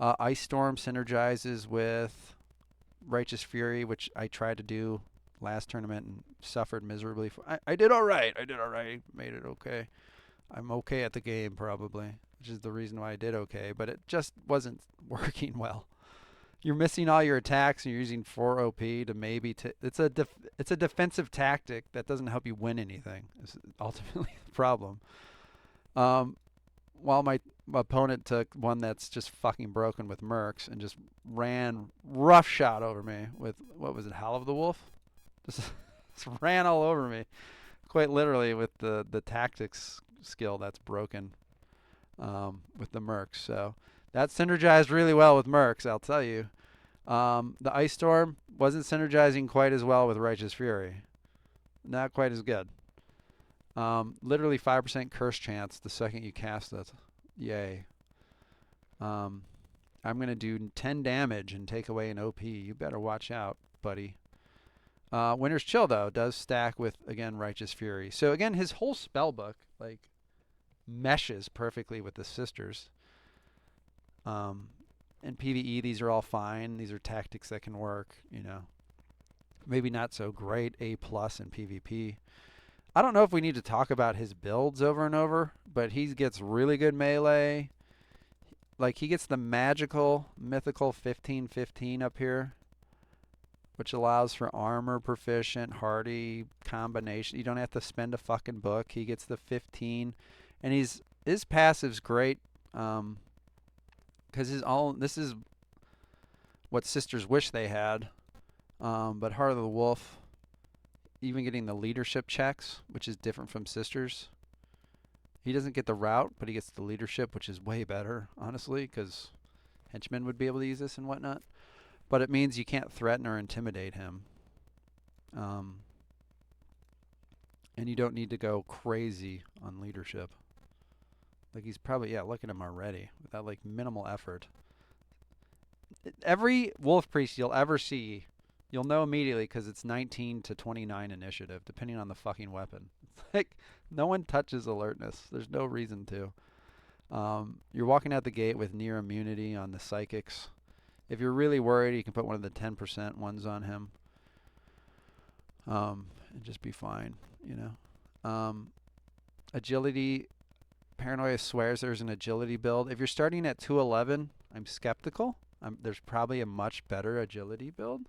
Ice Storm synergizes with Righteous Fury, which I tried to do last tournament and suffered miserably. I did all right. Made it okay. I'm okay at the game probably, which is the reason why I did okay, but it just wasn't working well. You're missing all your attacks and you're using 4 OP to maybe it's a defensive tactic that doesn't help you win anything. Is ultimately the problem. While my opponent took one that's just fucking broken with mercs and just ran roughshod over me with, what was it, Howl of the Wolf? Just, just ran all over me, quite literally, with the tactics skill that's broken with the mercs. So that synergized really well with mercs, I'll tell you. The Ice Storm wasn't synergizing quite as well with Righteous Fury. Not quite as good. Literally 5% curse chance the second you cast it. Yay. I'm going to do 10 damage and take away an OP. You better watch out, buddy. Winter's Chill, though, does stack with, again, Righteous Fury. So, again, his whole spellbook, like, meshes perfectly with the Sisters. In PvE, these are all fine. These are tactics that can work, you know. Maybe not so great A+ in PvP. I don't know if we need to talk about his builds over and over, but he gets really good melee. Like, he gets the magical, mythical 15-15 up here, which allows for armor proficient, hardy combination. You don't have to spend a fucking book. He gets the 15, and his passive's great, because this is what Sisters wish they had. But Heart of the Wolf, even getting the leadership checks, which is different from Sisters. He doesn't get the route, but he gets the leadership, which is way better, honestly, because henchmen would be able to use this and whatnot. But it means you can't threaten or intimidate him. And you don't need to go crazy on leadership. Like, he's probably, yeah, look at him already, without, like, minimal effort. Every Wolf Priest you'll ever see, you'll know immediately because it's 19 to 29 initiative, depending on the fucking weapon. It's like, no one touches alertness. There's no reason to. You're walking out the gate with near immunity on the psychics. If you're really worried, you can put one of the 10% ones on him. And just be fine, you know. Agility, Paranoia swears there's an agility build. If you're starting at 211, I'm skeptical. There's probably a much better agility build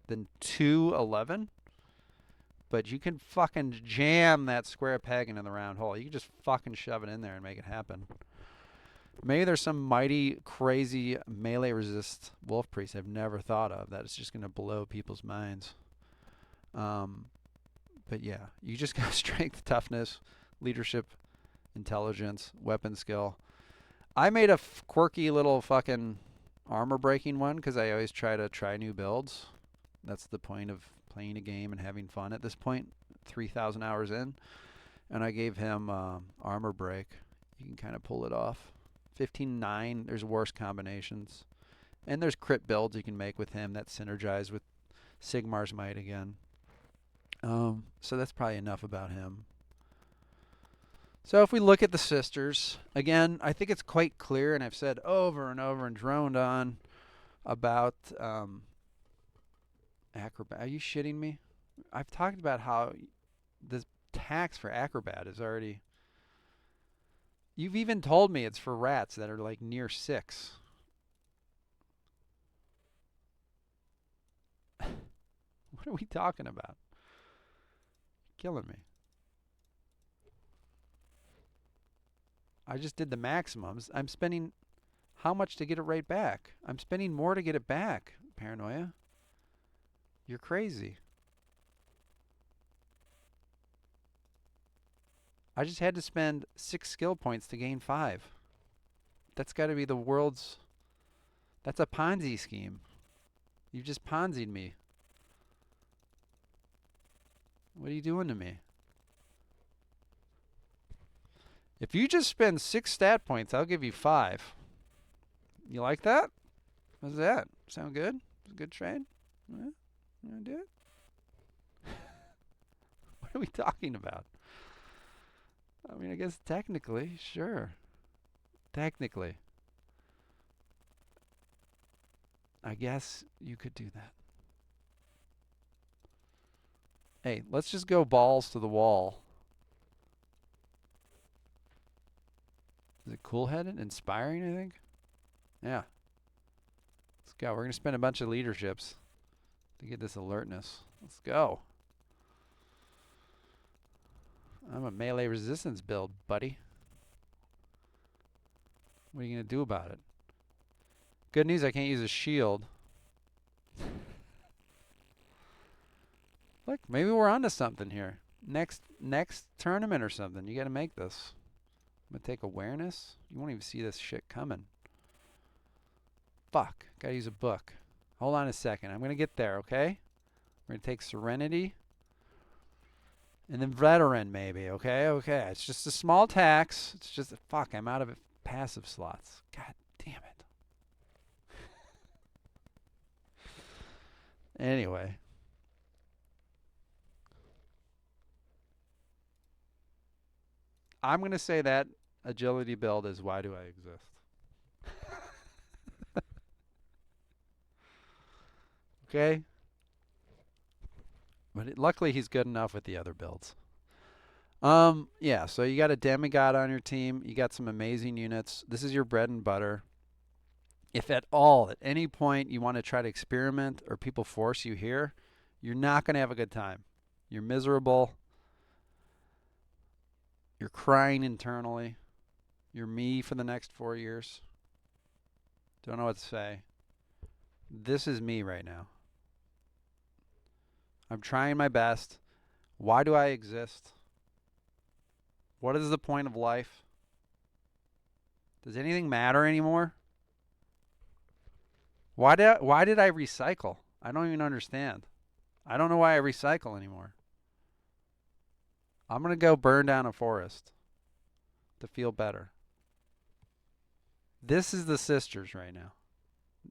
than 211. But you can fucking jam that square peg into the round hole. You can just fucking shove it in there and make it happen. Maybe there's some mighty, crazy melee resist Wolf Priest I've never thought of that is just going to blow people's minds. But yeah, you just got strength, toughness, leadership, intelligence, weapon skill. I made a quirky little fucking armor breaking one because I always try new builds. That's the point of playing a game and having fun at this point, 3,000 hours in. And I gave him armor break. You can kind of pull it off. 15-9, there's worse combinations. And there's crit builds you can make with him that synergize with Sigmar's Might again. So that's probably enough about him. So if we look at the Sisters, again, I think it's quite clear, and I've said over and over and droned on about Acrobat. Are you shitting me? I've talked about how the tax for Acrobat is already... You've even told me it's for rats that are like near 6. What are we talking about? Killing me. I just did the maximums. I'm spending how much to get it right back? I'm spending more to get it back, Paranoia. You're crazy. I just had to spend 6 skill points to gain 5. That's got to be the world's... That's a Ponzi scheme. You just Ponzi'd me. What are you doing to me? If you just spend 6 stat points, I'll give you 5. You like that? How's that? Sound good? It's a good trade? Yeah? You want to do it? What are we talking about? I mean, I guess technically, sure. Technically. I guess you could do that. Hey, let's just go balls to the wall. Is it cool-headed? Inspiring, I think? Yeah. Let's go. We're going to spend a bunch of leaderships to get this alertness. Let's go. I'm a melee resistance build, buddy. What are you going to do about it? Good news, I can't use a shield. Look, maybe we're onto something here. Next tournament or something. You got to make this. I'm going to take awareness. You won't even see this shit coming. Fuck. Got to use a book. Hold on a second. I'm going to get there, okay? We're going to take Serenity. And then Veteran, maybe, okay? Okay. It's just a small tax. It's just, fuck, I'm out of passive slots. God damn it. Anyway. I'm going to say that agility build is why do I exist? Okay? But luckily he's good enough with the other builds. Yeah, so you got a demigod on your team. You got some amazing units. This is your bread and butter. If at all, at any point you want to try to experiment or people force you here, you're not going to have a good time. You're miserable. You're crying internally. You're me for the next 4 years. Don't know what to say. This is me right now. I'm trying my best. Why do I exist? What is the point of life? Does anything matter anymore? Why did I recycle? I don't even understand. I don't know why I recycle anymore. I'm going to go burn down a forest to feel better. This is the sisters right now,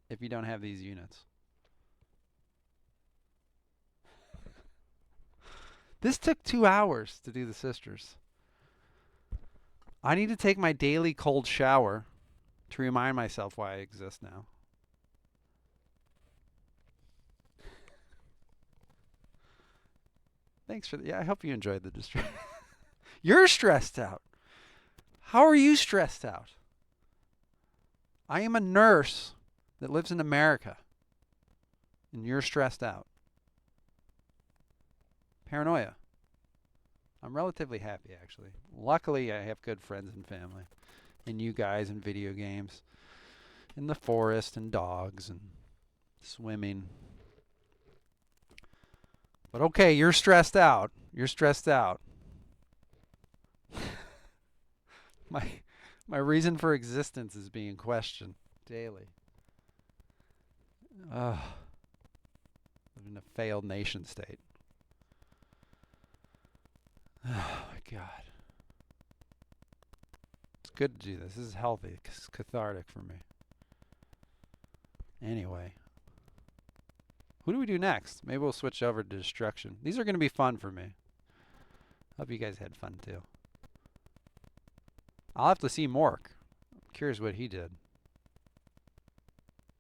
if you don't have these units. This took 2 hours to do the sisters. I need to take my daily cold shower to remind myself why I exist now. Thanks for I hope you enjoyed the distraction. You're stressed out. How are you stressed out? I am a nurse that lives in America, and you're stressed out. Paranoia. I'm relatively happy, actually. Luckily, I have good friends and family, and you guys and video games, in the forest and dogs and swimming. But okay, you're stressed out. You're stressed out. My reason for existence is being questioned daily. Ugh. In a failed nation state. Oh my God. It's good to do this. This is healthy. It's cathartic for me. Anyway. Who do we do next? Maybe we'll switch over to destruction. These are going to be fun for me. Hope you guys had fun too. I'll have to see Mork. I'm curious what he did.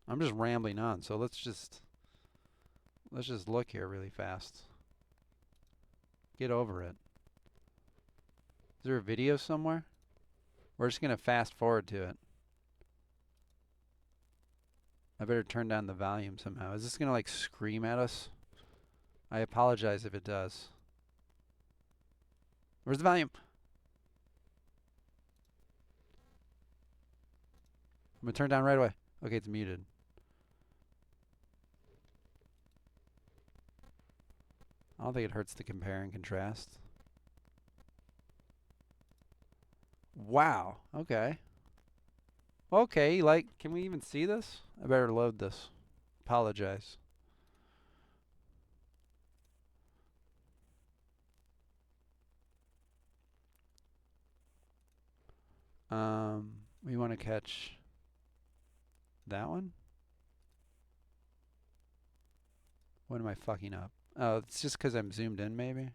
I'm just rambling on, so let's just look here really fast. Get over it. Is there a video somewhere? We're just going to fast forward to it. I better turn down the volume somehow. Is this going to like scream at us? I apologize if it does. Where's the volume? I'm going to turn it down right away. Okay, it's muted. I don't think it hurts to compare and contrast. Wow. Okay. Okay, like, can we even see this? I better load this. Apologize. We want to catch that one? What am I fucking up? Oh, it's just because I'm zoomed in, maybe?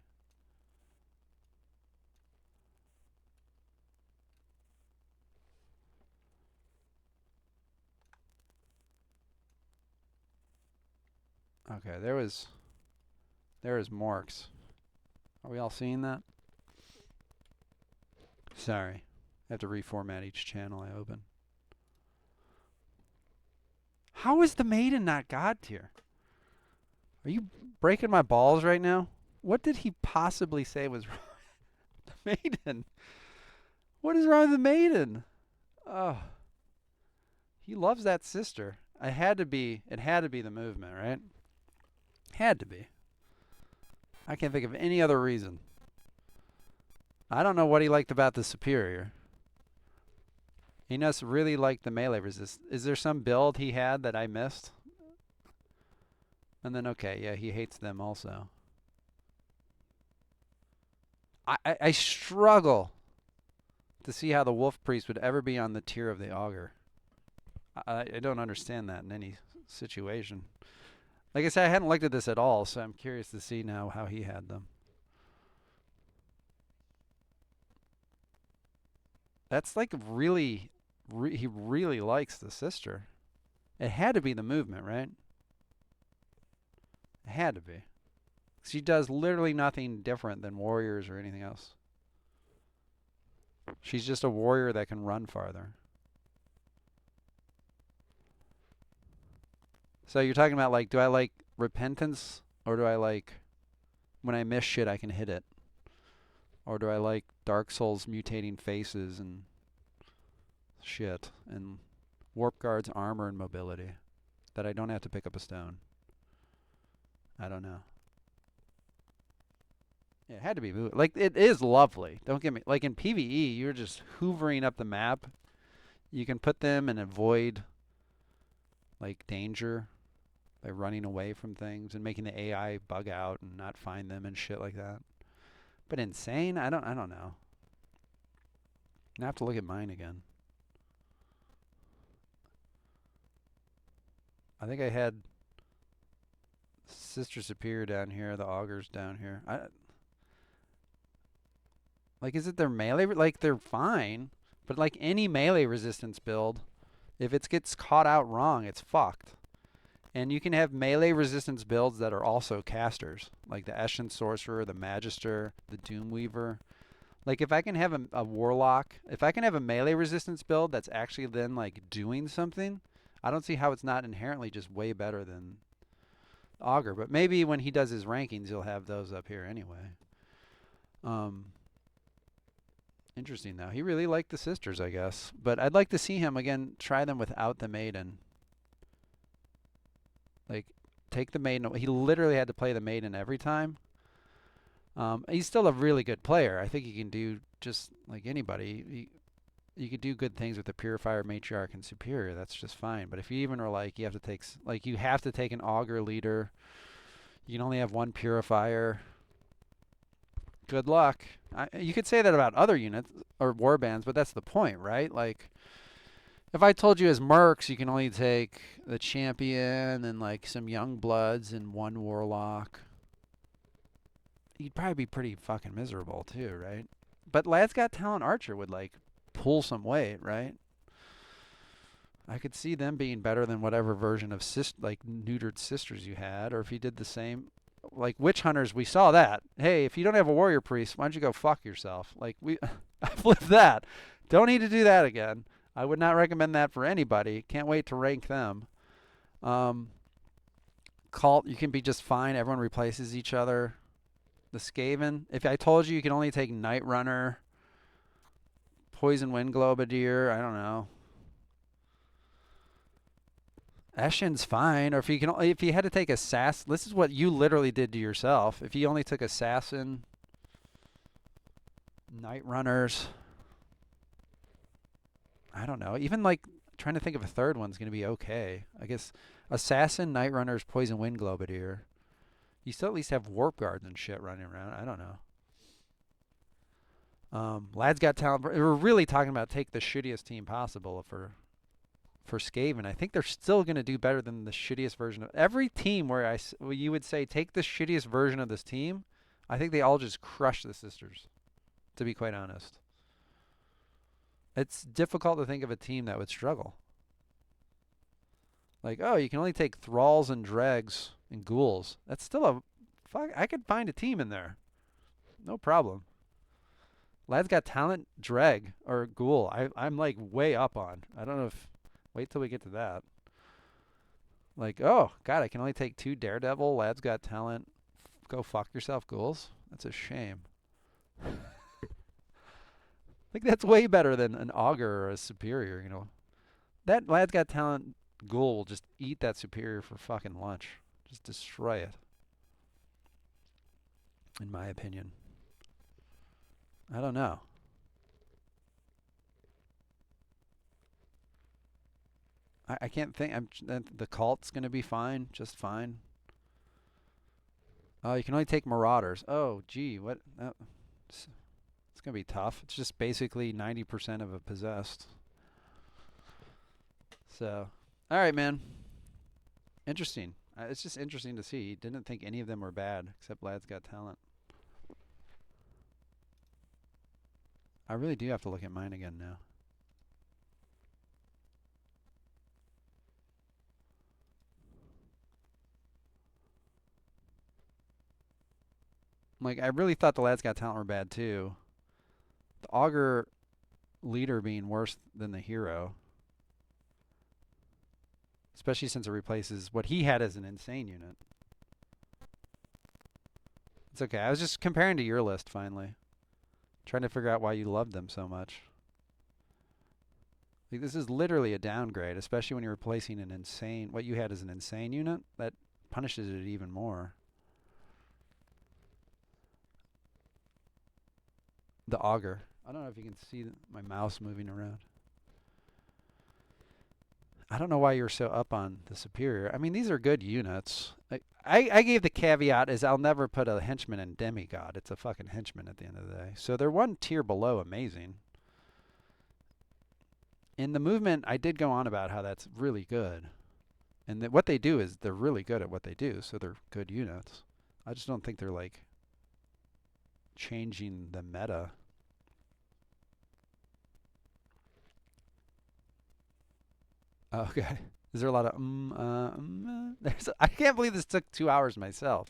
Okay, there was Morks. Are we all seeing that? Sorry. I have to reformat each channel I open. How is the maiden not God tier? Are you breaking my balls right now? What did he possibly say was wrong? The maiden. What is wrong with the maiden? Oh. He loves that sister. It had to be the movement, right? Had to be. I can't think of any other reason. I don't know what he liked about the superior. He must really like the melee resist. Is there some build he had that I missed? And then, okay, yeah, he hates them also. I struggle to see how the Wolf Priest would ever be on the tier of the Augur. I don't understand that in any situation. Like I said, I hadn't looked at this at all, so I'm curious to see now how he had them. That's like really, he really likes the sister. It had to be the movement, right? It had to be. She does literally nothing different than warriors or anything else. She's just a warrior that can run farther. So you're talking about like, do I like repentance or do I like when I miss shit I can hit it? Or do I like Dark Souls mutating faces and shit and Warp Guard's armor and mobility that I don't have to pick up a stone? I don't know. Yeah, it had to be moved. Like, it is lovely. Don't get me. Like, in PvE, you're just hoovering up the map. You can put them and avoid, like, danger by running away from things and making the AI bug out and not find them and shit like that. But insane? I don't know. I have to look at mine again. I think I had Sister Superior down here, the Augurs down here. Like, is it their melee? Like, they're fine, but like any melee resistance build, if it gets caught out wrong, it's fucked. And you can have melee resistance builds that are also casters, like the Eshin Sorcerer, the Magister, the Doomweaver. Like, if I can have a Warlock, if I can have a melee resistance build that's actually then, like, doing something, I don't see how it's not inherently just way better than Augur. But maybe when he does his rankings, he'll have those up here anyway. Interesting, though. He really liked the sisters, I guess. But I'd like to see him, again, try them without the maiden. Like, take the maiden. He literally had to play the maiden every time. He's still a really good player. I think he can do just like anybody. You could do good things with the Purifier, Matriarch, and Superior. That's just fine. But if you even are like, you have to take an Augur leader. You can only have one Purifier. Good luck. You could say that about other units or warbands, but that's the point, right? Like, if I told you as mercs you can only take the champion and like some young bloods and one warlock, you'd probably be pretty fucking miserable too, right? But Lad's Got Talent Archer would like pull some weight, right? I could see them being better than whatever version of like neutered sisters you had, or if you did the same. Like witch hunters, we saw that. Hey, if you don't have a warrior priest, why don't you go fuck yourself? Like I flipped that. Don't need to do that again. I would not recommend that for anybody. Can't wait to rank them. Cult, you can be just fine. Everyone replaces each other. The Skaven, if I told you can only take Night Runner, Poison Wind Globadier, I don't know. Eshin's fine, or if you had to take Assassin, this is what you literally did to yourself. If you only took Assassin, Night Runners, I don't know. Even like trying to think of a third one's going to be okay. I guess Assassin, Night Runners, Poison Wind Globadier. You still at least have Warp Guards and shit running around. I don't know. Lad's Got Talent. We're really talking about take the shittiest team possible for Skaven. I think they're still going to do better than the shittiest version of every team where you would say take the shittiest version of this team. I think they all just crush the sisters, to be quite honest. It's difficult to think of a team that would struggle. Like, oh, you can only take thralls and dregs and ghouls. That's still I could find a team in there. No problem. Lad's Got Talent, dreg, or ghoul. I'm like way up on. I don't know if... Wait till we get to that. Like, oh, God, I can only take 2 Daredevil, Lad's Got Talent. Go fuck yourself, ghouls. That's a shame. Like, that's way better than an Augur or a Superior, you know. That Lad's Got Talent ghoul will just eat that superior for fucking lunch. Just destroy it. In my opinion. I don't know. I can't think. The cult's gonna be fine, just fine. Oh, you can only take marauders. Oh, gee, what? It's gonna be tough. It's just basically 90% of a possessed. So, all right, man. Interesting. It's just interesting to see. Didn't think any of them were bad, except Lad's Got Talent. I really do have to look at mine again now. Like, I really thought the Lad's Got Talent were bad too. The Augur leader being worse than the hero. Especially since it replaces what he had as an insane unit. It's okay. I was just comparing to your list finally. Trying to figure out why you loved them so much. Like, this is literally a downgrade, especially when you're replacing an insane, what you had as an insane unit. That punishes it even more. The Augur. I don't know if you can see my mouse moving around. I don't know why you're so up on the superior. I mean, these are good units. I gave the caveat is I'll never put a henchman in demigod. It's a fucking henchman at the end of the day. So they're one tier below amazing. In the movement, I did go on about how that's really good. And that what they do is they're really good at what they do. So they're good units. I just don't think they're like changing the meta. Okay. Is there a lot of There's I can't believe this took 2 hours myself.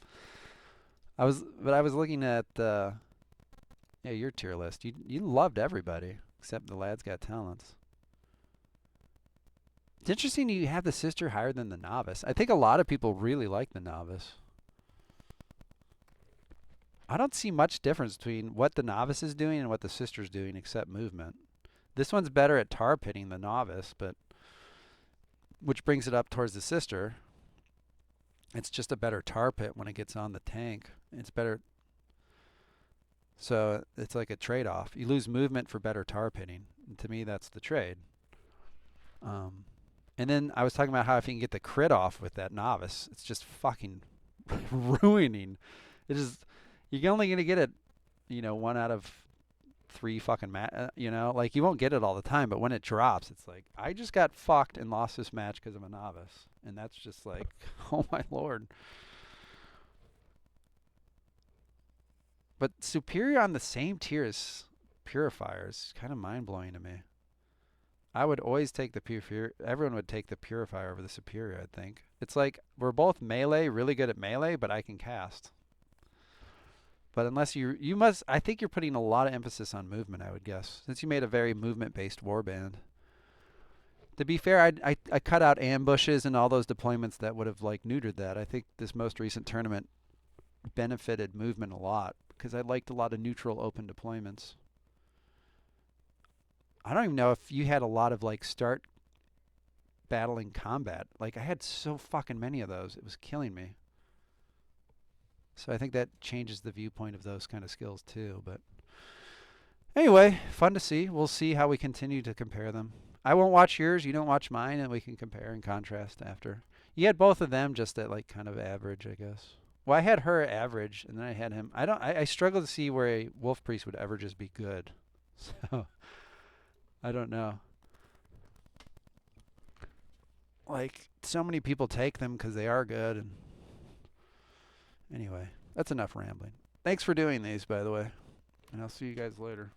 I was looking at yeah, your tier list. You loved everybody except the Lad's Got Talents. It's interesting you have the sister higher than the novice. I think a lot of people really like the novice. I don't see much difference between what the novice is doing and what the sister's doing except movement. This one's better at tar pitting the novice, but which brings it up towards the sister. It's just a better tar pit when it gets on the tank. It's better. So it's like a trade-off. You lose movement for better tar pitting. And to me, that's the trade. And then I was talking about how if you can get the crit off with that novice, it's just fucking ruining. It is. You're only going to get it, 1 out of 3 fucking like you won't get it all the time, but when it drops, it's like I just got fucked and lost this match because I'm a novice, and that's just like, oh my lord. But superior on the same tier as purifier is kind of mind blowing to me. I would always take the purifier. Everyone would take the purifier over the superior. I think it's like we're both melee, really good at melee, but I can cast. But unless you must, I think you're putting a lot of emphasis on movement, I would guess, since you made a very movement-based warband. To be fair, I cut out ambushes and all those deployments that would have like neutered that. I think this most recent tournament benefited movement a lot because I liked a lot of neutral open deployments. I don't even know if you had a lot of like start battling combat. Like I had so fucking many of those. It was killing me. So I think that changes the viewpoint of those kind of skills too. But anyway, fun to see. We'll see how we continue to compare them. I won't watch yours. You don't watch mine, and we can compare and contrast after. You had both of them just at like kind of average, I guess. Well, I had her average, and then I had him. I struggle to see where a wolf priest would ever just be good. So I don't know. Like so many people take them because they are good, and anyway, that's enough rambling. Thanks for doing these, by the way. And I'll see you guys later.